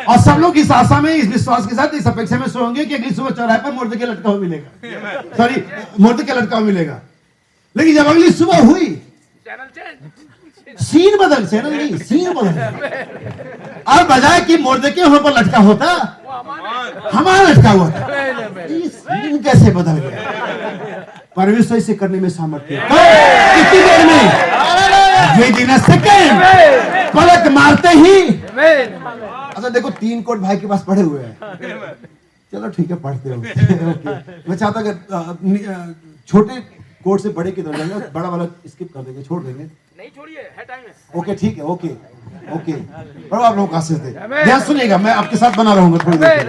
और सब लोग इस आशा में, इस विश्वास के साथ, इस अपेक्षा में सोएंगे कि अगली सुबह चौराहे पर मुर्दे लटका हुआ मिलेगा, सॉरी मुर्दे लटका हुआ मिलेगा। लेकिन जब अगली सुबह हुई, सीन बदल, चैनल नहीं, सीन बदल, और बजाय कि मुर्दे के वहां पर लटका होता, हमारा लटका हुआ था। सीन कैसे बदल गया? परमेश्वर इसे करने में सामर्थ्य है। कितनी देर में? विदिन अ सेकेंड, पलक मारते ही। अच्छा देखो, 3 कोट भाई के पास पढ़े हुए हैं, चलो ठीक है, पढ़ते हो। मैं चाहता अगर छोटे कोट से बड़े की तरफ जाएंगे, बड़ा वाला स्किप कर देंगे, छोड़ देंगे। नहीं छोड़िए, है टाइम है। ओके ठीक है, ओके ओके, बड़ो आप लोग आशीष दे, ध्यान सुनिएगा, मैं आपके साथ बना रहूंगा थोड़ी देर।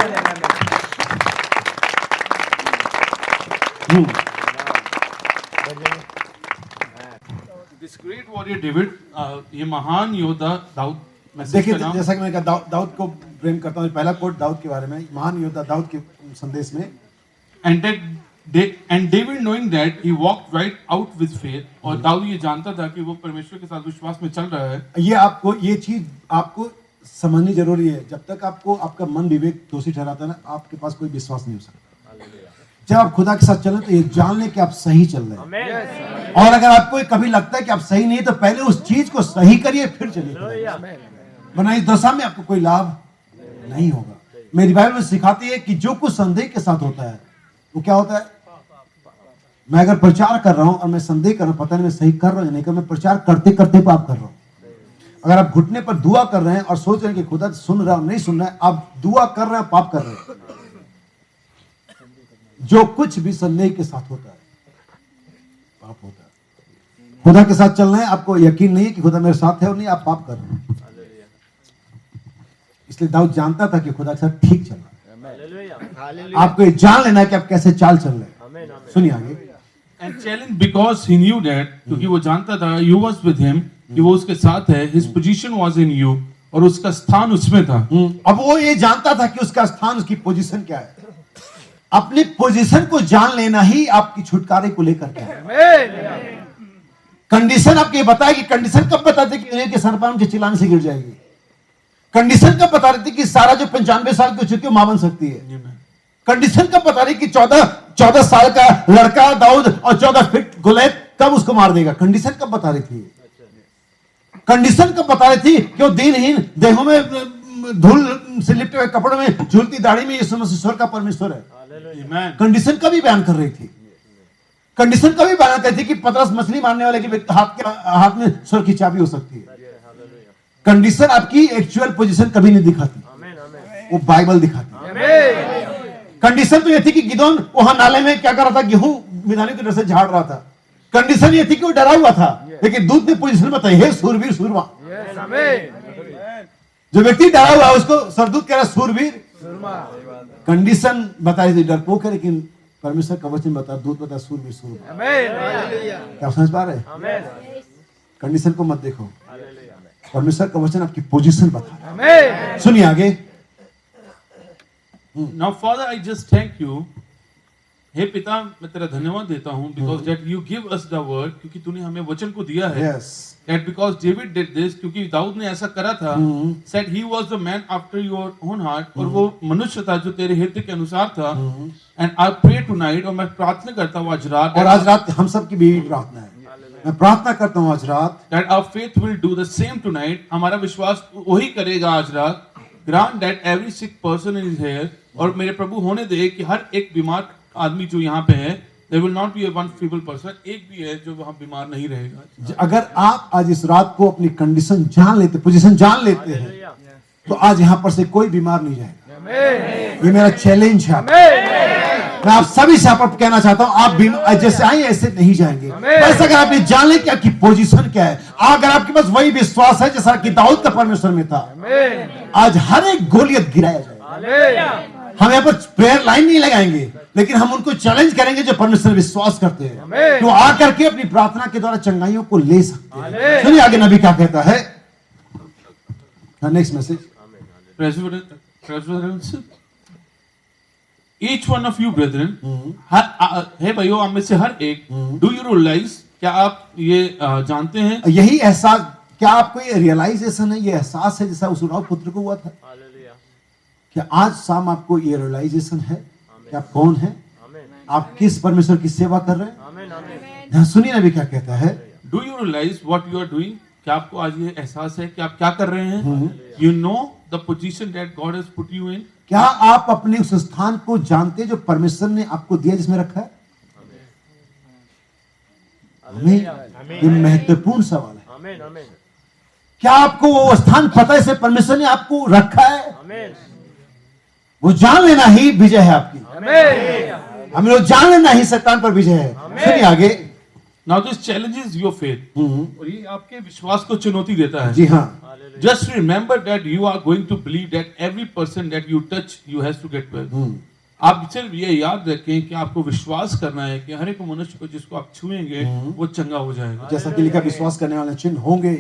This great warrior David, ये महान योद्धा दाऊद मैसेज देखिए का नाम जैसा कि मैंने कहा दाऊद को प्रेम करता हूँ। पहला कोट दाऊद के बारे में, महान योद्धा दाऊद के संदेश में, and David knowing that he walked right out with faith, और दाऊद ये जानता था कि वो परमेश्वर के साथ विश्वास में चल रहा है। ये चीज आपको समझनी जरूरी है। जब तक आपको आपका मन विवेक दोषी ठहराता है ना, आपके पास कोई विश्वास नहीं हो सकता। जब आप खुदा के साथ चलें तो ये जान लें कि आप सही चल रहे हैं। और अगर आपको कभी लगता है कि आप सही नहीं, तो पहले उस चीज को सही करिए फिर चलिए, वरना इस दशा में आपको कोई लाभ नहीं होगा। मेरी बाइबल में सिखाती है कि जो कुछ संदेह के साथ होता है वो क्या होता है। मैं अगर प्रचार कर रहा हूं और मैं संदेह कर रहा हूं, पता नहीं मैं सही कर रहा हूं या नहीं कर, मैं प्रचार करते करते पाप कर रहा हूं। अगर आप घुटने पर दुआ कर रहे हैं और सोच रहे हैं कि खुदा सुन रहा है नहीं सुन रहा है, आप दुआ कर रहे हैं, पाप कर रहे हैं। जो कुछ भी संदेह के साथ होता है पाप होता है। खुदा के साथ चलना है, आपको यकीन नहीं है कि खुदा मेरे साथ है और नहीं, आप पाप कर रहे हैं। इसलिए दाऊद जानता था कि खुदा के साथ ठीक चल रहा है। आपको ये जान लेना है कि आप कैसे चाल चल रहे हैं। सुनिए आगे। And challenge because he knew that, क्योंकि वो जानता था यू वाज विद हिम, कि वो उसके साथ है, his position was in you, और उसका स्थान उसमें था। अब वो ये जानता था कि उसका स्थान, उसकी पोजीशन क्या है। अपनी पोजीशन को जान लेना ही आपकी छुटकारे को लेकर के है। कंडीशन आपको ये बताए कि कंडीशन कब बताते कि उन्हें के सरपान के चिल्लाने से गिर जाएगी। कंडीशन कब बता रही थी कि सारा जो 95 साल की हो चुकी है मां बन सकती है। कंडीशन कब बता रही कि 14 साल का लड़का दाऊद और 14 फीट गोलियत कब उसको मार देगा। कंडीशन कब बता रही थी। कंडीशन कब बता रही थी कि वो दीनहीन देहों में धूल से लिपटे हुए कपड़ों में झूलती दाढ़ी में यीशु मसीह ईश्वर का परमेश्वर है। कंडीशन कभी बयान कर रही थी। कंडीशन कभी बयान कर रही थी कि पतरस मछली मारने वाले के हाथ में स्वर की चाबी हो सकती है। कंडीशन आपकी एक्चुअल पोजीशन कभी नहीं दिखाती, वो बाइबल दिखाती है। कंडीशन तो ये थी कि गिदोन वहां नाले में क्या कर रहा था, गेहूं मिलाने की डर से झाड़ रहा था। कंडीशन ये थी कि वो डरा हुआ था, लेकिन दूध ने पोजीशन बताई, हे सूरवीर सूरमा। जो व्यक्ति डरा हुआ है उसको सरदूत कह रहा सूरवीर। कंडीशन बताई थी डरपोक है, लेकिन परमेश्वर का वचन बता, दूध बता सूरवीर सूरमा। क्या समझ पा रहे? कंडीशन को मत देखो, परमेश्वर का वचन आपकी पोजीशन बता। सुनिए आगे। Now Father, I just thank you. हे पिता, मैं तेरा धन्यवाद देता हूँ because that you give us the word, क्योंकि तूने हमें वचन को दिया है। Yes. That because David did this, क्योंकि दाऊद ने ऐसा करा था, said he was the man after your own heart, और वो मनुष्य था जो तेरे हित के अनुसार था। And I pray tonight, और मैं प्रार्थना करता हूँ आज रात, और आज रात हम सब की भी प्रार्थना है। मैं प्रार्थना करता हूँ आज रात that our faith will do the same tonight, हमारा विश्वास वही करेगा आज रात। Grant that every sick person is here, और मेरे प्रभु होने दे कि हर एक बीमार आदमी जो यहाँ पे है, there will not be a one feeble person, एक भी है जो वहाँ बीमार नहीं रहेगा। अगर आप आज इस रात को अपनी कंडीशन जान लेते, पोजीशन जान लेते हैं, तो आज यहाँ पर से कोई बीमार नहीं जाएगा। ये मेरा चैलेंज है। मैं आप सभी से आप कहना चाहता हूँ, आप जैसे आए ऐसे नहीं जाएंगे। बस अगर आपने जान ले कि आपकी पोजीशन क्या है, अगर आपके पास वही विश्वास है जैसा कि दाऊद का परमेश्वर में था, आज हर एक गोलियत गिराया जाएगा। हम यहाँ पर प्रेयर लाइन नहीं लगाएंगे, लेकिन हम उनको चैलेंज करेंगे जो परमेश्वर विश्वास करते हैं, तो आकर के अपनी प्रार्थना के द्वारा चंगाइयों को ले सकते हैं। सुनिए आगे नबी क्या कहता है। Next message. Each one of you brethren, हे भाइयों, आप में से हर एक, do you realize, क्या आप ये जानते हैं, यही एहसास, क्या आपको ये रियलाइजेशन है, ये एहसास है जैसा उस उराव पुत्र को हुआ था? क्या आज शाम आपको ये रियलाइजेशन है कि आप कौन हैं, आप किस परमेश्वर की सेवा कर रहे हैं? सुनिए नबी क्या कहता है। Do you realize what you are doing? क्या आपको आज ये एहसास है कि आप क्या कर रहे हैं? You know the position that God has put you in? क्या आप अपने उस स्थान को जानते जो परमेश्वर ने आपको दिया, जिसमें रखा है? ये महत्वपूर्ण सवाल है। क्या आपको वो स्थान पता है, परमेश्वर ने आपको रखा है? वो जान लेना ही विजय है आपकी। हम लोग जान लेना ही शैतान पर विजय है। सुनिए आगे। Now this challenges your faith. और ये आपके विश्वास को चुनौती देता है। जी हाँ। Just remember that you are going to believe that every person that you touch, you has to get well. आप सिर्फ ये याद रखें कि आपको विश्वास करना है कि हर एक मनुष्य को जिसको आप छुएंगे वो चंगा हो जाएगा। जैसा कि लिखा, विश्वास करने वाले चिन्ह होंगे।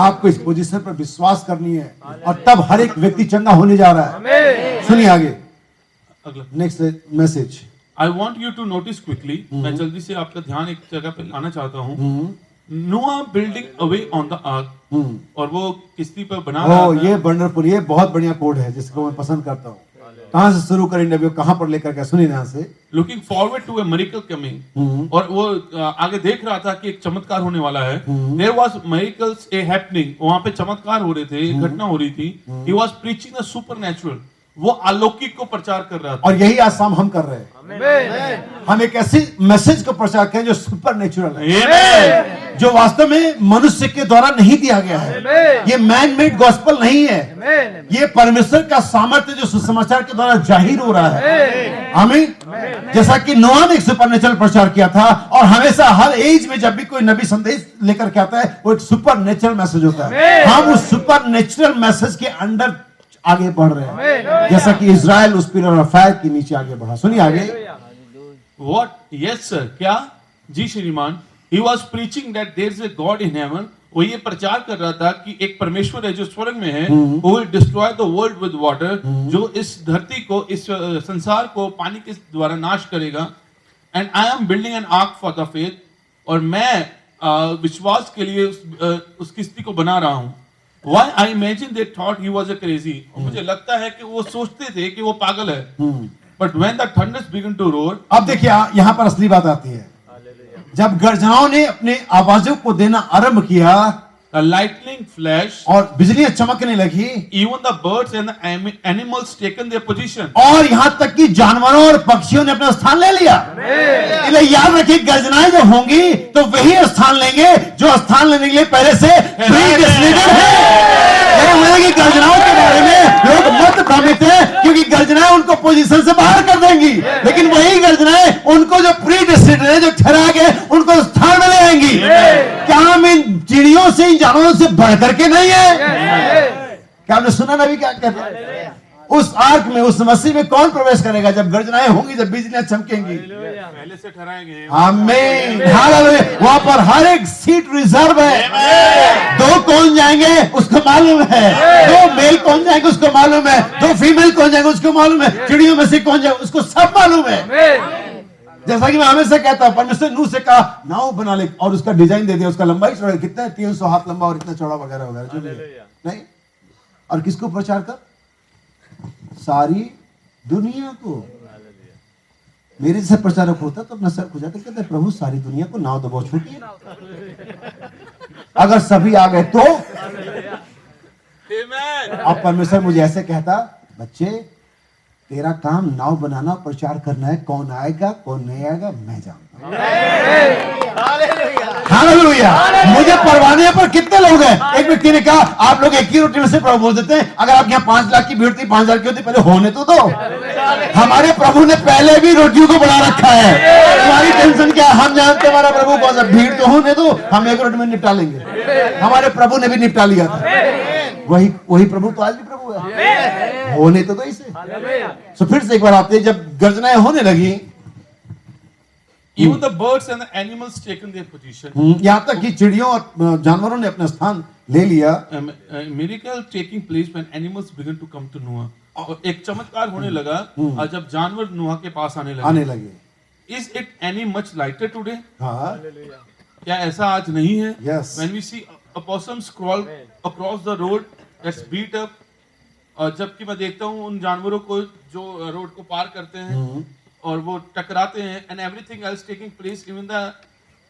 आपको इस पोजीशन पर विश्वास करनी है और तब हर एक व्यक्ति चंगा होने जा रहा है। सुनिए आगे, अगला, next message. I want you to notice quickly, मैं जल्दी से आपका ध्यान एक जगह पे लाना चाहता हूँ। नोआ building away on the arc, और वो किश्ती पर बना रहा था। ये वंडरफुल, ये बहुत बढ़िया कोड है जिसको मैं पसंद करता हूँ। कहां से शुरू करें इंटरव्यू, कहां पर लेकर के, सुनिए यहाँ से। Looking forward to a miracle coming, और वो आगे देख रहा था कि एक चमत्कार होने वाला है। There was miracles a happening, वहां पे चमत्कार हो रहे थे, एक घटना हो रही थी। He was preaching the supernatural, वो अलौकिक को प्रचार कर रहा था। और यही आज शाम हम कर रहे हैं। हम एक ऐसी मैसेज को प्रचार करें जो सुपर नेचुरल है, जो वास्तव में मनुष्य के द्वारा नहीं दिया गया है। ये मैन मेड गॉस्पेल नहीं है, ये परमेश्वर का सामर्थ्य जो सुसमाचार के द्वारा जाहिर हो रहा है। आमीन। जैसा कि नोआ ने एक सुपर नेचुरल प्रचार किया था, और हमेशा हर एज में जब भी कोई नबी संदेश लेकर के आता है वो एक सुपर नेचुरल मैसेज होता है। हम उस सुपर नेचुरल मैसेज के अंडर आगे बढ़ रहे हैं, जैसा कि इजराइल उस पिलर ऑफ फायर के नीचे आगे बढ़ा। सुनिए आगे। What? Yes sir, क्या? जी श्रीमान। He was preaching that there is a God in heaven, वो ये प्रचार कर रहा था कि एक परमेश्वर है जो स्वर्ग में है, who will destroy the world with water, जो इस धरती को, इस संसार को पानी के द्वारा नाश करेगा। And I am building an ark for the faith, और मैं विश्वास के लिए उस किश्ती को बना रहा हूँ। Why I imagine they thought he was a crazy, मुझे लगता है कि वो सोचते थे कि वो पागल है। But when the thunders began to roar, अब देखिए यहाँ पर असली बात आती है। जब गर्जनाओं ने अपने आवाजों को देना आरंभ किया, a lightning flash, और बिजलियां चमकने लगी, even the birds and the animals taken their position, और यहाँ तक कि जानवरों और पक्षियों ने अपना स्थान ले लिया। इसलिए याद रखिए, गर्जनाएं जब होंगी तो वही स्थान लेंगे जो स्थान लेने के लिए पहले से प्रीडिस्टिनेटेड है। कि गर्जनाओं के बारे में लोग मत भ्रमित हैं, क्योंकि गर्जनाएं उनको पोजीशन से बाहर कर देंगी, लेकिन वही गर्जनाएं उनको जो प्रीडिस्टिनेटेड है, जो ठहरा गए, उनको स्थान में ले आएंगी। क्या हम इन चिड़ियों से, इन जानवरों से बढ़ करके नहीं है? क्या आपने सुना नबी क्या कहता है? उस आर्क में, उस मसीह में कौन प्रवेश करेगा जब गर्जनाएं होंगी, जब बिजलियां चमकेंगी? पहले से ठहराएंगे। आमीन। हालेलुया। वहां पर हर एक सीट रिजर्व है। दो कौन जाएंगे उसको मालूम है, दो मेल कौन जाएंगे उसको मालूम है, दो फीमेल कौन जाएंगे उसको मालूम है, चिड़ियों में से कौन जाएगा उसको सब मालूम है। जैसा कि मैं हमेशा कहता हूं, परमेश्वर नूह से कहा नाव बना ले, और उसका डिजाइन दे दिया, उसका लंबाई चौड़ाई कितना है, 300 हाथ लंबा और इतना चौड़ा वगैरह वगैरह जो भी है। नहीं, और किसको प्रचार कर? सारी दुनिया को। मेरे जैसा प्रचारक होता तो अपना सर खुजाते, कहते प्रभु सारी दुनिया को नाव दबाओ, छूटिए। अगर सभी आ गए तो अब परमेश्वर मुझे ऐसे कहता, बच्चे तेरा काम नाव बनाना, प्रचार करना है। कौन आएगा कौन नहीं आएगा मैं जानता हूं। हालेलुया। मुझे परवाने पर कितने लोग हैं? एक व्यक्ति ने कहा आप लोग एक ही रोटी में से प्रभु बोल देते हैं, अगर आप यहाँ 5 लाख की भीड़ थी, 5,000 की होती, पहले होने तो दो। हमारे प्रभु ने पहले भी रोटियों को बना रखा है। तुम्हारी टेंशन क्या? हम जानते हमारा प्रभु कौन सा, भीड़ तो होने दो, हम एक रोटी में निपटा लेंगे। हमारे प्रभु ने भी निपटा लिया था। वही प्रभु तो आज भी प्रभु है, होने तो इसे। तो फिर से एक बार आते हैं, जब गर्जनाएं होने लगी, even the birds and the animals taken their position, यहाँ तक कि चिड़ियों और जानवरों ने अपना स्थान ले लिया। miracle taking place when animals began to come to Noah, और एक चमत्कार होने लगा और जब जानवर नूह के पास आने लगे। Is it any much lighter today? हाँ, क्या ऐसा आज नहीं है? Yes. When we see opossums crawl across the road that's beat up, और जबकि मैं देखता हूँ उन जानवरों को जो रोड को पार करते हैं और वो टकराते हैं, and everything else taking place,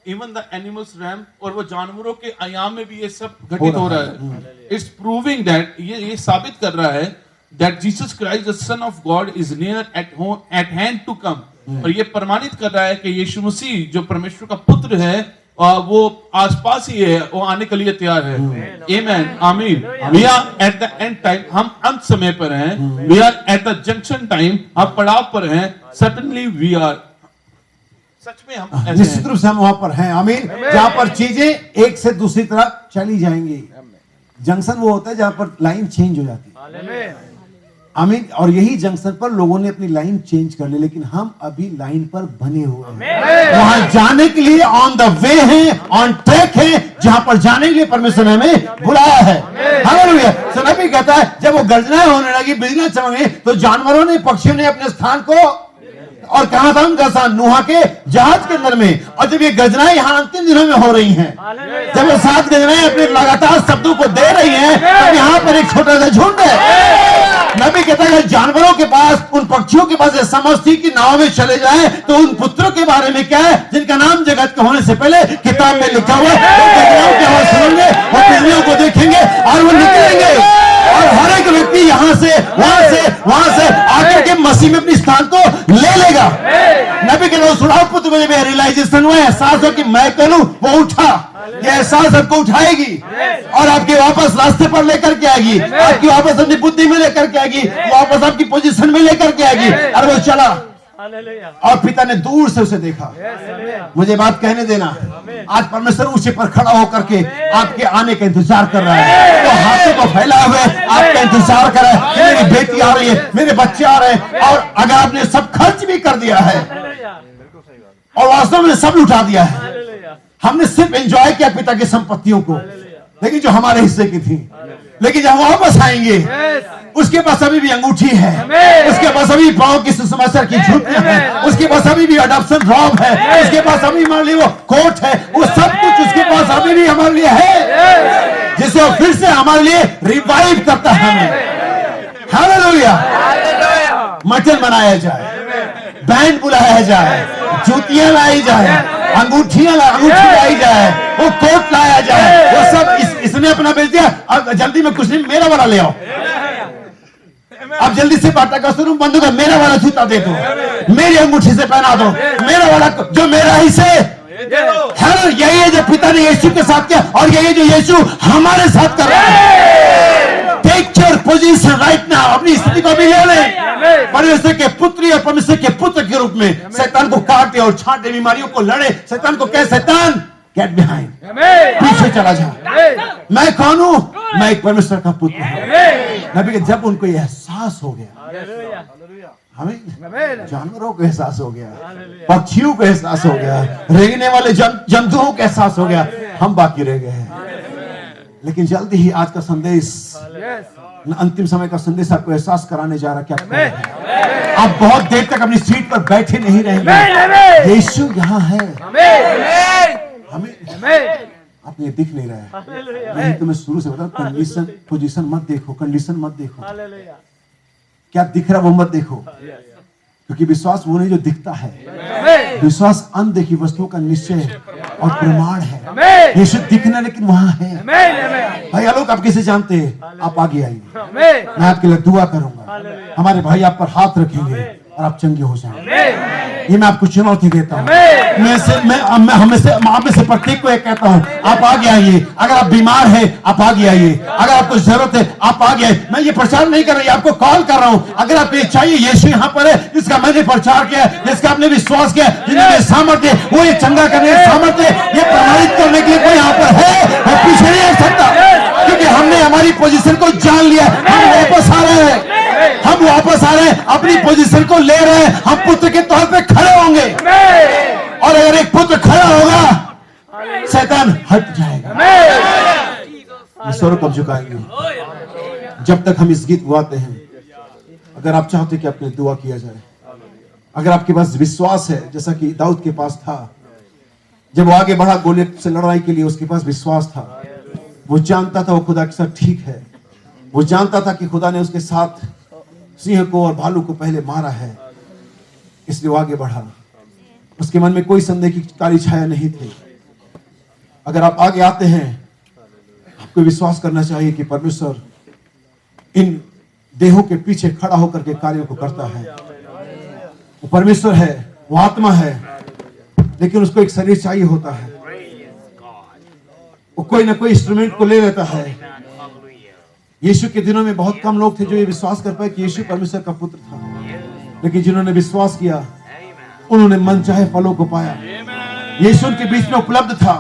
even the animals ram, और वो जानवरों के आयाम में भी ये सब घटित हो रहा है। It's proving that, ये साबित कर रहा है that Jesus Christ the Son of God is near at hand to come, और ये प्रमाणित कर रहा है कि यीशु मसीह जो परमेश्वर का पुत्र है वो आसपास ही है, वो आने के लिए तैयार है। Amen, आमीन। We are at the end time, हम अंत समय पर हैं। We are at the junction time, हम पड़ाव पर हैं। Certainly we are, सच में हम ऐसे निश्चित रूप से हम वहां पर हैं। आमीन। जहां पर चीजें एक से दूसरी तरफ चली जाएंगी। जंक्शन वो होता है जहां पर लाइन चेंज हो जाती है। आमीन। और यही जंक्शन पर लोगों ने अपनी लाइन चेंज कर ली, लेकिन हम अभी लाइन पर बने हुए हैं। वहां जाने के लिए ऑन द वे हैं, ऑन ट्रैक हैं, जहां पर जाने के लिए परमेश्वर ने हमें बुलाया है। हालेलुया। सो नबी कहता है जब वो गर्जनाएं होने लगी, बिजलियां चमकी, तो जानवरों ने, पक्षियों ने अपने स्थान को, और कहां था उनका स्थान? नूहा के जहाज के अंदर में। और जब ये गर्जनाएं यहाँ अंतिम दिनों में हो रही हैं, जब वो 7 गर्जनाएं अपने लगातार शब्दों को दे रही हैं, तब यहाँ पर एक छोटा सा झुंड है। नबी कहता है जानवरों के पास, उन पक्षियों के पास ये समझ थी कि नाव में चले जाएं, तो उन पुत्रों के बारे में क्या है जिनका नाम जगत के होने से पहले किताब में लिखा हुआ है। वो गर्जनाओं की आवाज सुनेंगे, वो बिजलियों को देखेंगे और वो निकलेंगे, और हर एक व्यक्ति यहाँ से वहां से आकर के मसीह में अपनी स्थान को ले लेगा। नबी के लोग सुनाओ पुत्र को जब रियलाइजेशन हुआ, एहसास हो कि मैं करूं, वो उठा। ये एहसास आपको उठाएगी और आपके वापस रास्ते पर लेकर के आएगी, आपकी वापस अपनी बुद्धि में लेकर के आएगी, वापस आपकी पोजीशन में लेकर के आएगी। और वो चला और पिता ने दूर से उसे देखा। मुझे बात कहने देना, आज परमेश्वर ऊंचे पर खड़ा होकर के आपके आने का इंतजार कर रहा है। तो हाथों को फैलाए हुए आपका इंतजार कर रहा है कि मेरी बेटी आ रही है, मेरे बच्चे आ रहे हैं। और अगर आपने सब खर्च भी कर दिया है और वास्तव में सब लुटा दिया है, हमने सिर्फ एंजॉय किया पिता की संपत्तियों को, लेकिन जो हमारे हिस्से की थी, लेकिन जब वापस आएंगे उसके पास अभी भी अंगूठी है, उसके पास अभी पांव की सुसमाचार की जूतियां हैं, उसके पास अभी भी अडॉप्शन रॉब है, उसके पास अभी हमारे लिए वो कोट है, वो सब कुछ उसके पास अभी भी हमारे लिए है, जिसे वो फिर से हमारे लिए रिवाइव करता है हमें। हालेलुया। मटन बनाया जाए, बैंड बुलाया जाए, जूतियां लाई जाए, अंगूठी लाई जाए, वो कोट लाया जाए, वो सब इसने अपना बेच दिया। अब जल्दी में कुछ नहीं, मेरा वाला ले आओ। अब जल्दी से बाटा का शुरू बंद होगा, मेरा वाला जूता दे दो, मेरी अंगूठी से पहना दो, मेरा वाला जो मेरा ही से। यही है जो पिता ने यीशु के साथ किया, और यही जो यीशु हमारे साथ कर रहा है। Take your position right now. अपनी स्थिति को भी ले ले। परमेश्वर के पुत्री और परमेश्वर के पुत्र के रूप में शैतान को काटे और छांटे, बीमारियों को लड़े। शैतान को कहे, शैतान गेट बिहाइंड, पीछे चला जा। मैं कौन हूं? मैं एक परमेश्वर का पुत्र हूं। नबी के जब उनको यह एहसास हो गया, हमें जानवरों को एहसास हो गया, पक्षियों को एहसास हो गया, रेंगने वाले जंतुओं को एहसास हो गया, हम बाकी रह गए हैं। लेकिन जल्दी ही आज का संदेश, अंतिम समय का संदेश आपको एहसास कराने जा रहा। क्या आप बहुत देर तक अपनी सीट पर बैठे नहीं रहेंगे। यीशु यहाँ है। हमें आपने दिख नहीं रहा है। मैं तुम्हें शुरू से बता, कंडीशन पोजीशन मत देखो, कंडीशन मत देखो, क्या दिख रहा वो मत देखो, क्योंकि विश्वास वो नहीं जो दिखता है। विश्वास अनदेखी वस्तुओं का निश्चय और प्रमाण है। यीशु दिखना लेकिन वहां है। भाई लोग आप किसे जानते हैं? आप आगे आइए, मैं आपके लिए दुआ करूंगा। हमारे भाई आप पर हाथ रखेंगे और आप चंगे हो जाएंगे। ये मैं आपको चुनौती देता हूँ। मैं हमेशा प्रत्येक को एक कहता हूँ, आप आगे आइए। अगर आप बीमार हैं आप आगे आइए, अगर आपको जरूरत है आप आगे आइए। मैं ये प्रचार नहीं कर रही, आपको कॉल कर रहा हूँ। अगर आप ये चाहिए, यीशु यहाँ पर है, जिसका मैंने प्रचार किया, जिसका आपने विश्वास किया, जिन्होंने सामर्थ्य, वो ये चंगा करने का सामर्थ्य, ये प्रमाणित करने के लिए कोई यहाँ पर है, वो पीछे नहीं हट सकता, क्योंकि हमने हमारी पोजीशन को जान लिया। हम वापस आ रहे हैं, हम वापस आ रहे हैं, अपनी पोजीशन को ले रहे हैं। हम पुत्र के तौर पे खड़े होंगे, और अगर एक पुत्र खड़ा होगा, शैतान हट जाएगा। ईश्वर को झुकाएंगे जब तक हम इस गीत गाते हैं। अगर आप चाहते कि आपके दुआ किया जाए, अगर आपके पास विश्वास है, जैसा कि दाऊद के पास था, जब वो आगे बढ़ा गोलियत से लड़ाई के लिए, उसके पास विश्वास था। वो जानता था वो खुदा के साथ ठीक है। वो जानता था कि खुदा ने उसके साथ सिंह को और भालू को पहले मारा है, इसलिए वो आगे बढ़ा। उसके मन में कोई संदेह की काली छाया नहीं थी। अगर आप आगे आते हैं, आपको विश्वास करना चाहिए कि परमेश्वर इन देहों के पीछे खड़ा होकर के कार्यों को करता है। वो परमेश्वर है, वो आत्मा है, लेकिन उसको एक शरीर चाहिए होता है। वो कोई ना कोई इंस्ट्रूमेंट को ले लेता है। यीशु के दिनों में बहुत कम लोग थे जो ये विश्वास कर पाए कि यीशु परमेश्वर का पुत्र था, लेकिन जिन्होंने विश्वास किया उन्होंने मनचाहे फलों को पाया। यीशु उनके बीच में उपलब्ध था,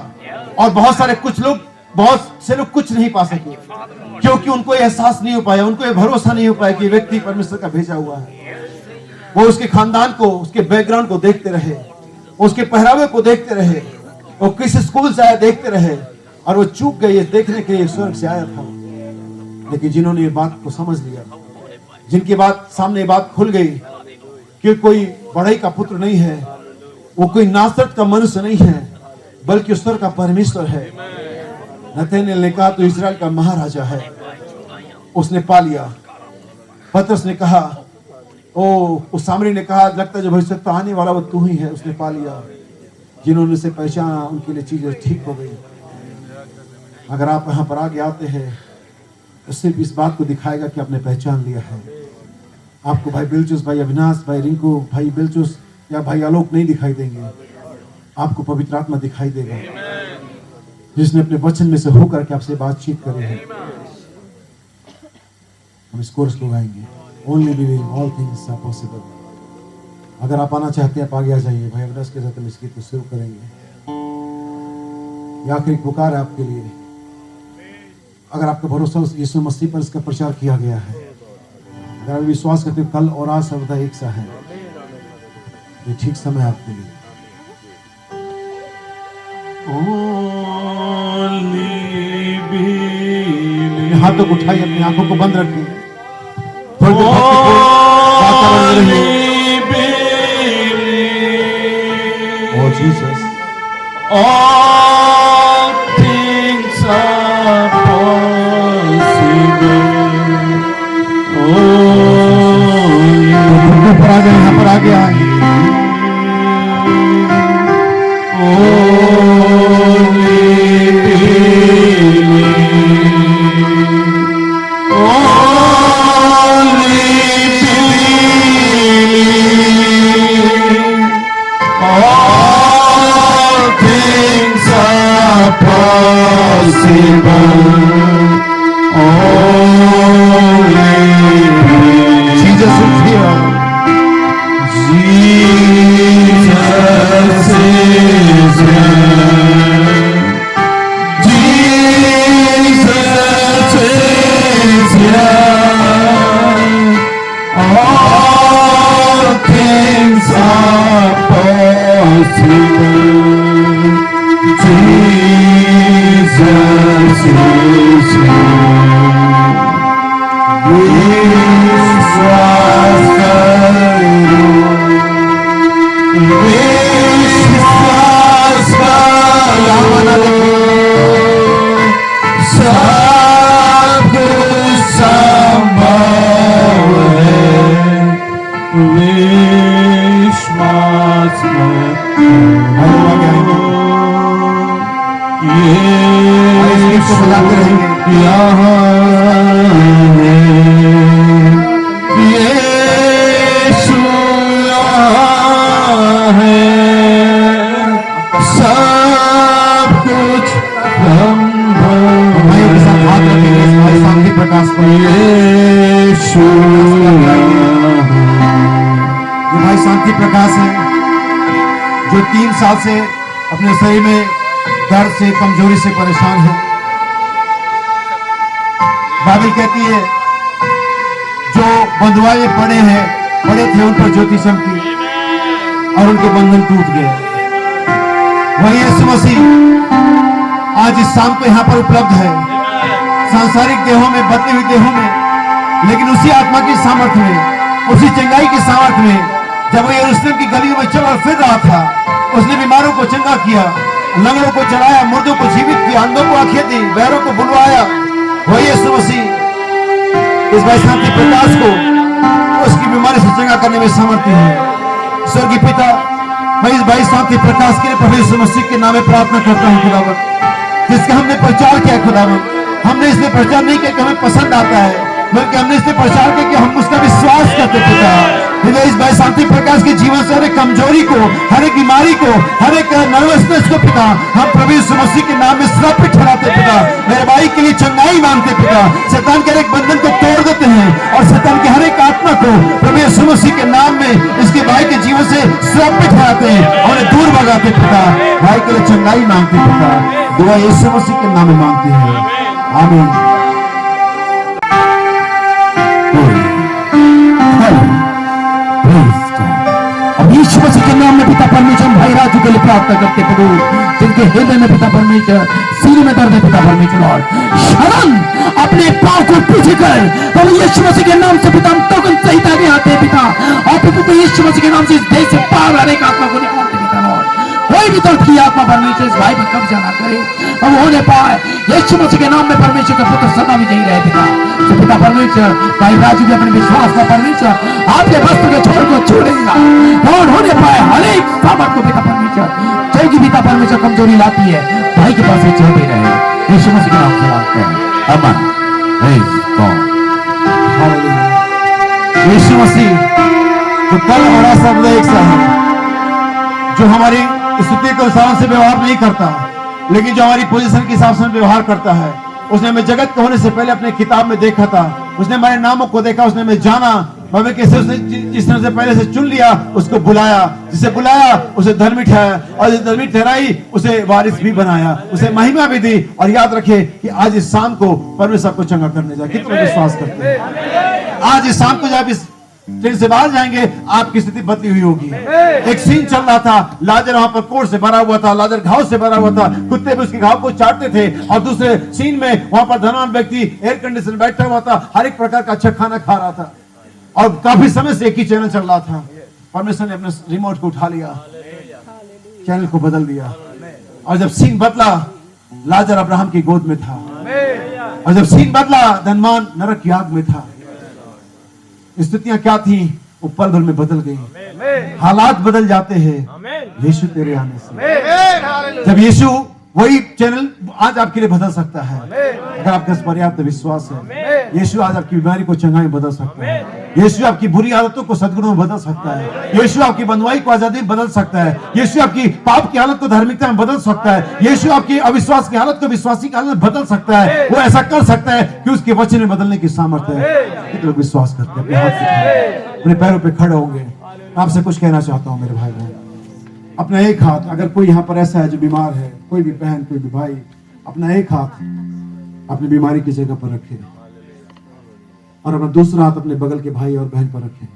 और बहुत सारे कुछ लोग बहुत से लोग कुछ नहीं पा सके, क्योंकि उनको ये एहसास नहीं हो पाया, उनको ये भरोसा नहीं हो पाया कि व्यक्ति परमेश्वर का भेजा हुआ है। वो उसके खानदान को, उसके बैकग्राउंड को देखते रहे, उसके पहरावे को देखते रहे, वो किस स्कूल से आया देखते रहे, और वो चूक गए ये देखने के लिए स्वर्ग से आया था। लेकिन जिन्होंने ये बात को समझ लिया, जिनकी बात सामने ये बात खुल गई कि कोई बढ़ई का पुत्र नहीं है, वो कोई नासरत का मनुष्य नहीं है, बल्कि ईश्वर का परमेश्वर है। नतनएल ने कहा तो इस्राएल का महाराजा है, उसने पा लिया। पतरस ने कहा, उस सामरी ने कहा, लगता है जो भविष्यवक्ता आने वाला वो तू ही है, उसने पा लिया। जिन्होंने उसे पहचाना उनके लिए चीजें ठीक हो गई। अगर आप यहाँ पर आगे आते हैं तो सिर्फ इस बात को दिखाएगा कि आपने पहचान लिया है। आपको भाई बिलचुस, भाई अविनाश, भाई रिंकू, भाई बिलचुस या भाई आलोक नहीं दिखाई देंगे, आपको पवित्र आत्मा दिखाई देगा, जिसने अपने वचन में से होकर के आपसे बातचीत करी है। हम इस कोर्स को गाएंगे, only believe all things are possible. अगर आप आना चाहते हैं आप आगे आ जाइए। भाई अविनाश के साथ हम इस गीत को शुरू करेंगे। यह आखिरी पुकार है आपके लिए। अगर आपका भरोसा उस यीशु मसीह पर इसका प्रचार किया गया है, अगर आप विश्वास करते हो कल और आज सर्वदा एक सा है, ये ठीक समय आपके लिए। हाथ तो उठाइए, अपनी आंखों को बंद रखिए, थोड़ी देर भक्ति को वातावरण में रहिए। Oh Jesus, all things are possible. ऊपर आ जाए, यहाँ पर आगे आए। Jesus is here. Jesus is here. Jesus is here. All things are possible. Jesus is here. विश्वास करो, विश्वास करो, सब कुछ संभव है। विश्वास करो, इसको बुलाते रहेंगे। यहाँ है, यीशु यहाँ है, सब कुछ संभव भाइयों के साथ हाथ रखेंगे इस भाई शांति प्रकाश पर। यीशु यहाँ ये भाई शांति प्रकाश है, जो 3 साल से अपने शरीर में दर्द से, कमजोरी से परेशान है। बाइबल कहती है जो बंधुआई में पड़े थे उन पर ज्योति चमकी और उनके बंधन टूट गए। वही यीशु मसीह आज इस शाम को यहाँ पर उपलब्ध है, सांसारिक देहों में, बदली हुई देहों में, लेकिन उसी आत्मा की सामर्थ्य में, उसी चंगाई की सामर्थ्य में। जब वो यरूशलेम की गलियों में चल और फिर रहा था, उसने बीमारों को चंगा किया, लंगड़ों को चलाया, मुर्दों को जीवित किया, अंधों को आंखें दी, बहरों को बुलवाया। वही यीशु मसीह इस भाई शांति प्रकाश को उसकी बीमारी से चंगा करने में समर्थी है। स्वर्गीय पिता, मैं इस भाई शांति प्रकाश के लिए प्रभु यीशु मसीह के नाम में प्रार्थना करता हूँ खुदावंद, जिसका हमने प्रचार किया खुदावंद। हमने इसलिए प्रचार नहीं किया कि हमें पसंद आता है, बल्कि हमने इसलिए प्रचार किया कि हम उसका विश्वास करते पिता। इस भाई शांति प्रकाश के जीवन से हर एक कमजोरी को, हर एक बीमारी को, हर एक नर्वसनेस को पिता हम प्रभु यीशु मसीह के नाम में श्रापित ठहराते पिता। मेरे भाई के लिए चंगाई मांगते पिता। शैतान के हर एक बंधन को तोड़ देते हैं और शैतान के हर एक आत्मा को प्रभु यीशु मसीह के नाम में इसके भाई के जीवन से श्रापित ठहराते हैं और उन्हें दूर भगाते पिता। भाई के लिए चंगाई मांगते पिता। दुआ यीशु मसीह के नाम में मांगते हैं, आमीन। अब यीशु मसीह के नाम में पिता परमेश्वर भाई राजू के लिए प्रार्थना करते प्रभु, जिनके हृदय में पिता परमेश्वर, सीने में दर्द है पिता परमेश्वर, और शरण अपने पांव को पीछे कर प्रभु यीशु मसीह के नाम से पिता हम तुरंत सहित आगे आते हैं पिता, और प्रभु यीशु मसीह के नाम से इस देश से पार हर एक आत्मा को निकालते पिता लॉर्ड। कोई भी दर्द की आत्मा परमेश्वर इस भाई पर कब्जा ना करे, अब होने पाए यीशु मसीह के नाम में परमेश्वर का पुत्र सदा विजयी रहे पिता। तो पिता परमेश्वर भाई राजू भी अपने विश्वास का परमेश्वर आपके वस्त्र के छोर को छोड़ेगा और होने पाए हर एक सामर्थ को पिता परमेश्वर, जो कि पिता परमेश्वर कमजोरी लाती है भाई के पास चलते रहे, यीशु मसीह के नाम से मांगते हैं, आमीन। प्रेज गॉड, हालेलुया। यीशु मसीह तो कल हमारा सब एक सा है, जो हमारी स्तुति के अनुसार से व्यवहार नहीं करता, लेकिन जो हमारी पोजीशन के हिसाब से व्यवहार करता है। उसने हमें जगत के होने से पहले अपने किताब में देखा था, उसने हमारे नामों को देखा, उसने हमें जाना, हमें कैसे उसने जिस तरह से पहले से चुन लिया उसको बुलाया, जिसे बुलाया उसे धर्मी ठहराया, और जिसे धर्मी ठहराई उसे वारिस भी बनाया, उसे महिमा भी दी। और याद रखे कि आज इस शाम को परमेश्वर को चंगा करने जाए, कितने विश्वास करते हैं? आज इस शाम को जब इस ट्रेन से बाहर जाएंगे आपकी स्थिति बदली हुई होगी। एक सीन चल रहा था, लाजर वहां पर कोर्ट से भरा हुआ था, लाजर घाव से भरा हुआ था, कुत्ते भी उसके घाव को चाटते थे, और दूसरे सीन में वहां पर धनवान व्यक्ति एयर कंडीशन बैठा हुआ था, हर एक प्रकार का अच्छा खाना खा रहा था, और काफी समय से एक ही चैनल चल रहा था। परमेश्वर ने अपने रिमोट को उठा लिया, चैनल को बदल दिया, और जब सीन बदला लाजर अब्राहम की गोद में था, और जब सीन बदला धनवान नरक की आग में था। स्थितियां क्या थी वो पल भर में बदल गई, हालात बदल जाते हैं यीशु तेरे आने से। जब यीशु वही चैनल आज आपके लिए बदल सकता है, अगर आपके पास पर्याप्त विश्वास है। यीशु आज आपकी बीमारी को चंगाई में बदल सकता है, यीशु आपकी बुरी आदतों को सद्गुणों में बदल सकता है, यीशु आपकी बंधुआई को आजादी में बदल सकता है, यीशु आपकी पाप की हालत को धार्मिकता में बदल सकता है, यीशु आपकी अविश्वास की हालत को विश्वासी की हालत में बदल सकता है। वो ऐसा कर सकता है कि उसके वचन में बदलने की सामर्थ्य है। कितने लोग विश्वास करते हैं? अपने हाथ उठाएं, अपने पैरों पे खड़े होंगे। आपसे कुछ कहना चाहता हूं मेरे भाई बहन, अपना एक हाथ, अगर कोई यहाँ पर ऐसा है जो बीमार है, कोई भी बहन कोई भी भाई, अपना एक हाथ अपनी बीमारी की जगह पर रखे, और अपना दूसरा हाथ अपने बगल के भाई और बहन पर रखे।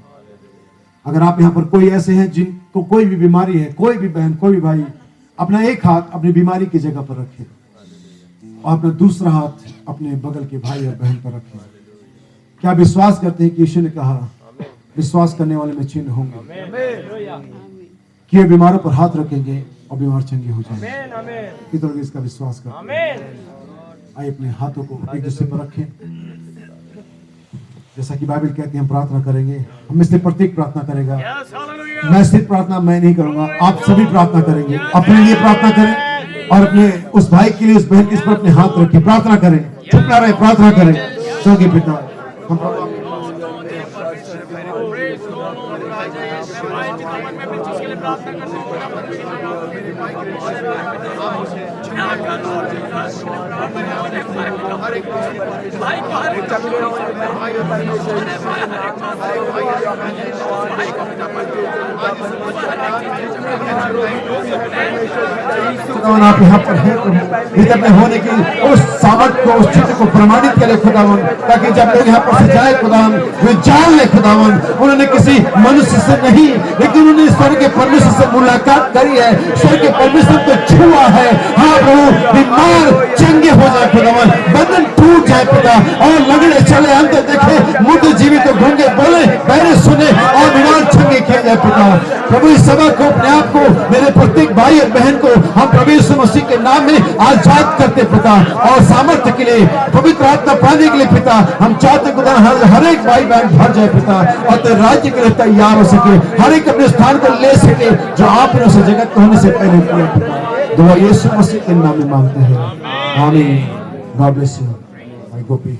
अगर आप यहाँ पर कोई ऐसे हैं जिनको कोई भी बीमारी है, कोई भी बहन कोई भी भाई, अपना एक हाथ अपनी बीमारी की जगह पर रखे, और अपना दूसरा हाथ अपने बगल के भाई और बहन पर रखे। क्या विश्वास करते हैं कि यीशु ने कहा विश्वास करने वाले में चिन्ह होंगे, कि बीमारों पर हाथ रखेंगे और बीमार चंगे हो जाएंगे? कितने लोग इसका विश्वास करते हैं? आइए अपने हाथों को एक दूसरे पर रखें, जैसा कि बाइबल कहती है हम प्रार्थना करेंगे। हम इसलिए प्रत्येक प्रार्थना करेगा, मैं सिर्फ प्रार्थना मैं नहीं करूंगा, आप सभी प्रार्थना करेंगे। अपने लिए प्रार्थना करें और अपने उस भाई के लिए, उस बहन के पर अपने हाथ रखें, प्रार्थना करें, चुप ना रहे, प्रार्थना करें। स्वर्गीय पिता, हम आप यहाँ पर हैं भीतर में होने की उस सामर्थ को, उस चित्र को प्रमाणित करे खुदावन, ताकि जब लोग यहाँ पर से जाए खुदावन वे जान ले खुदावन उन्होंने किसी मनुष्य से नहीं, लेकिन उन्होंने स्वर्ग के परमेश्वर से मुलाकात करी है, स्वर्ग के परमेश्वर को छुआ है। हाँ प्रभु, बीमार चंगे हो जाए खुदावन, बंधन टूट जाए पिता, और लगड़े चले अंत देखे, मुद्दे जीवित गूंगे बोले, बहरे सुने, और बीमार चंगे किया जाए पिता। प्रभु इस सभा को, अपने आप को, मेरे प्रत्येक भाई और बहन को हम प्रभु यीशु मसीह के नाम में आजाद करते पिता, और सामर्थ्य के लिए पवित्र आत्मा पाने के लिए पिता हम चाहते खुदा हर एक भाई बहन भर जाए पिता, और तेरे राज्य के लिए तैयार हो सके, हर एक अपने स्थान को ले सके जो आपने उसे जगत को होने से पहले किया पिता। दुआ यीशु मसीह के नाम में मांगते हैं, आमीन। God bless you. गोपी।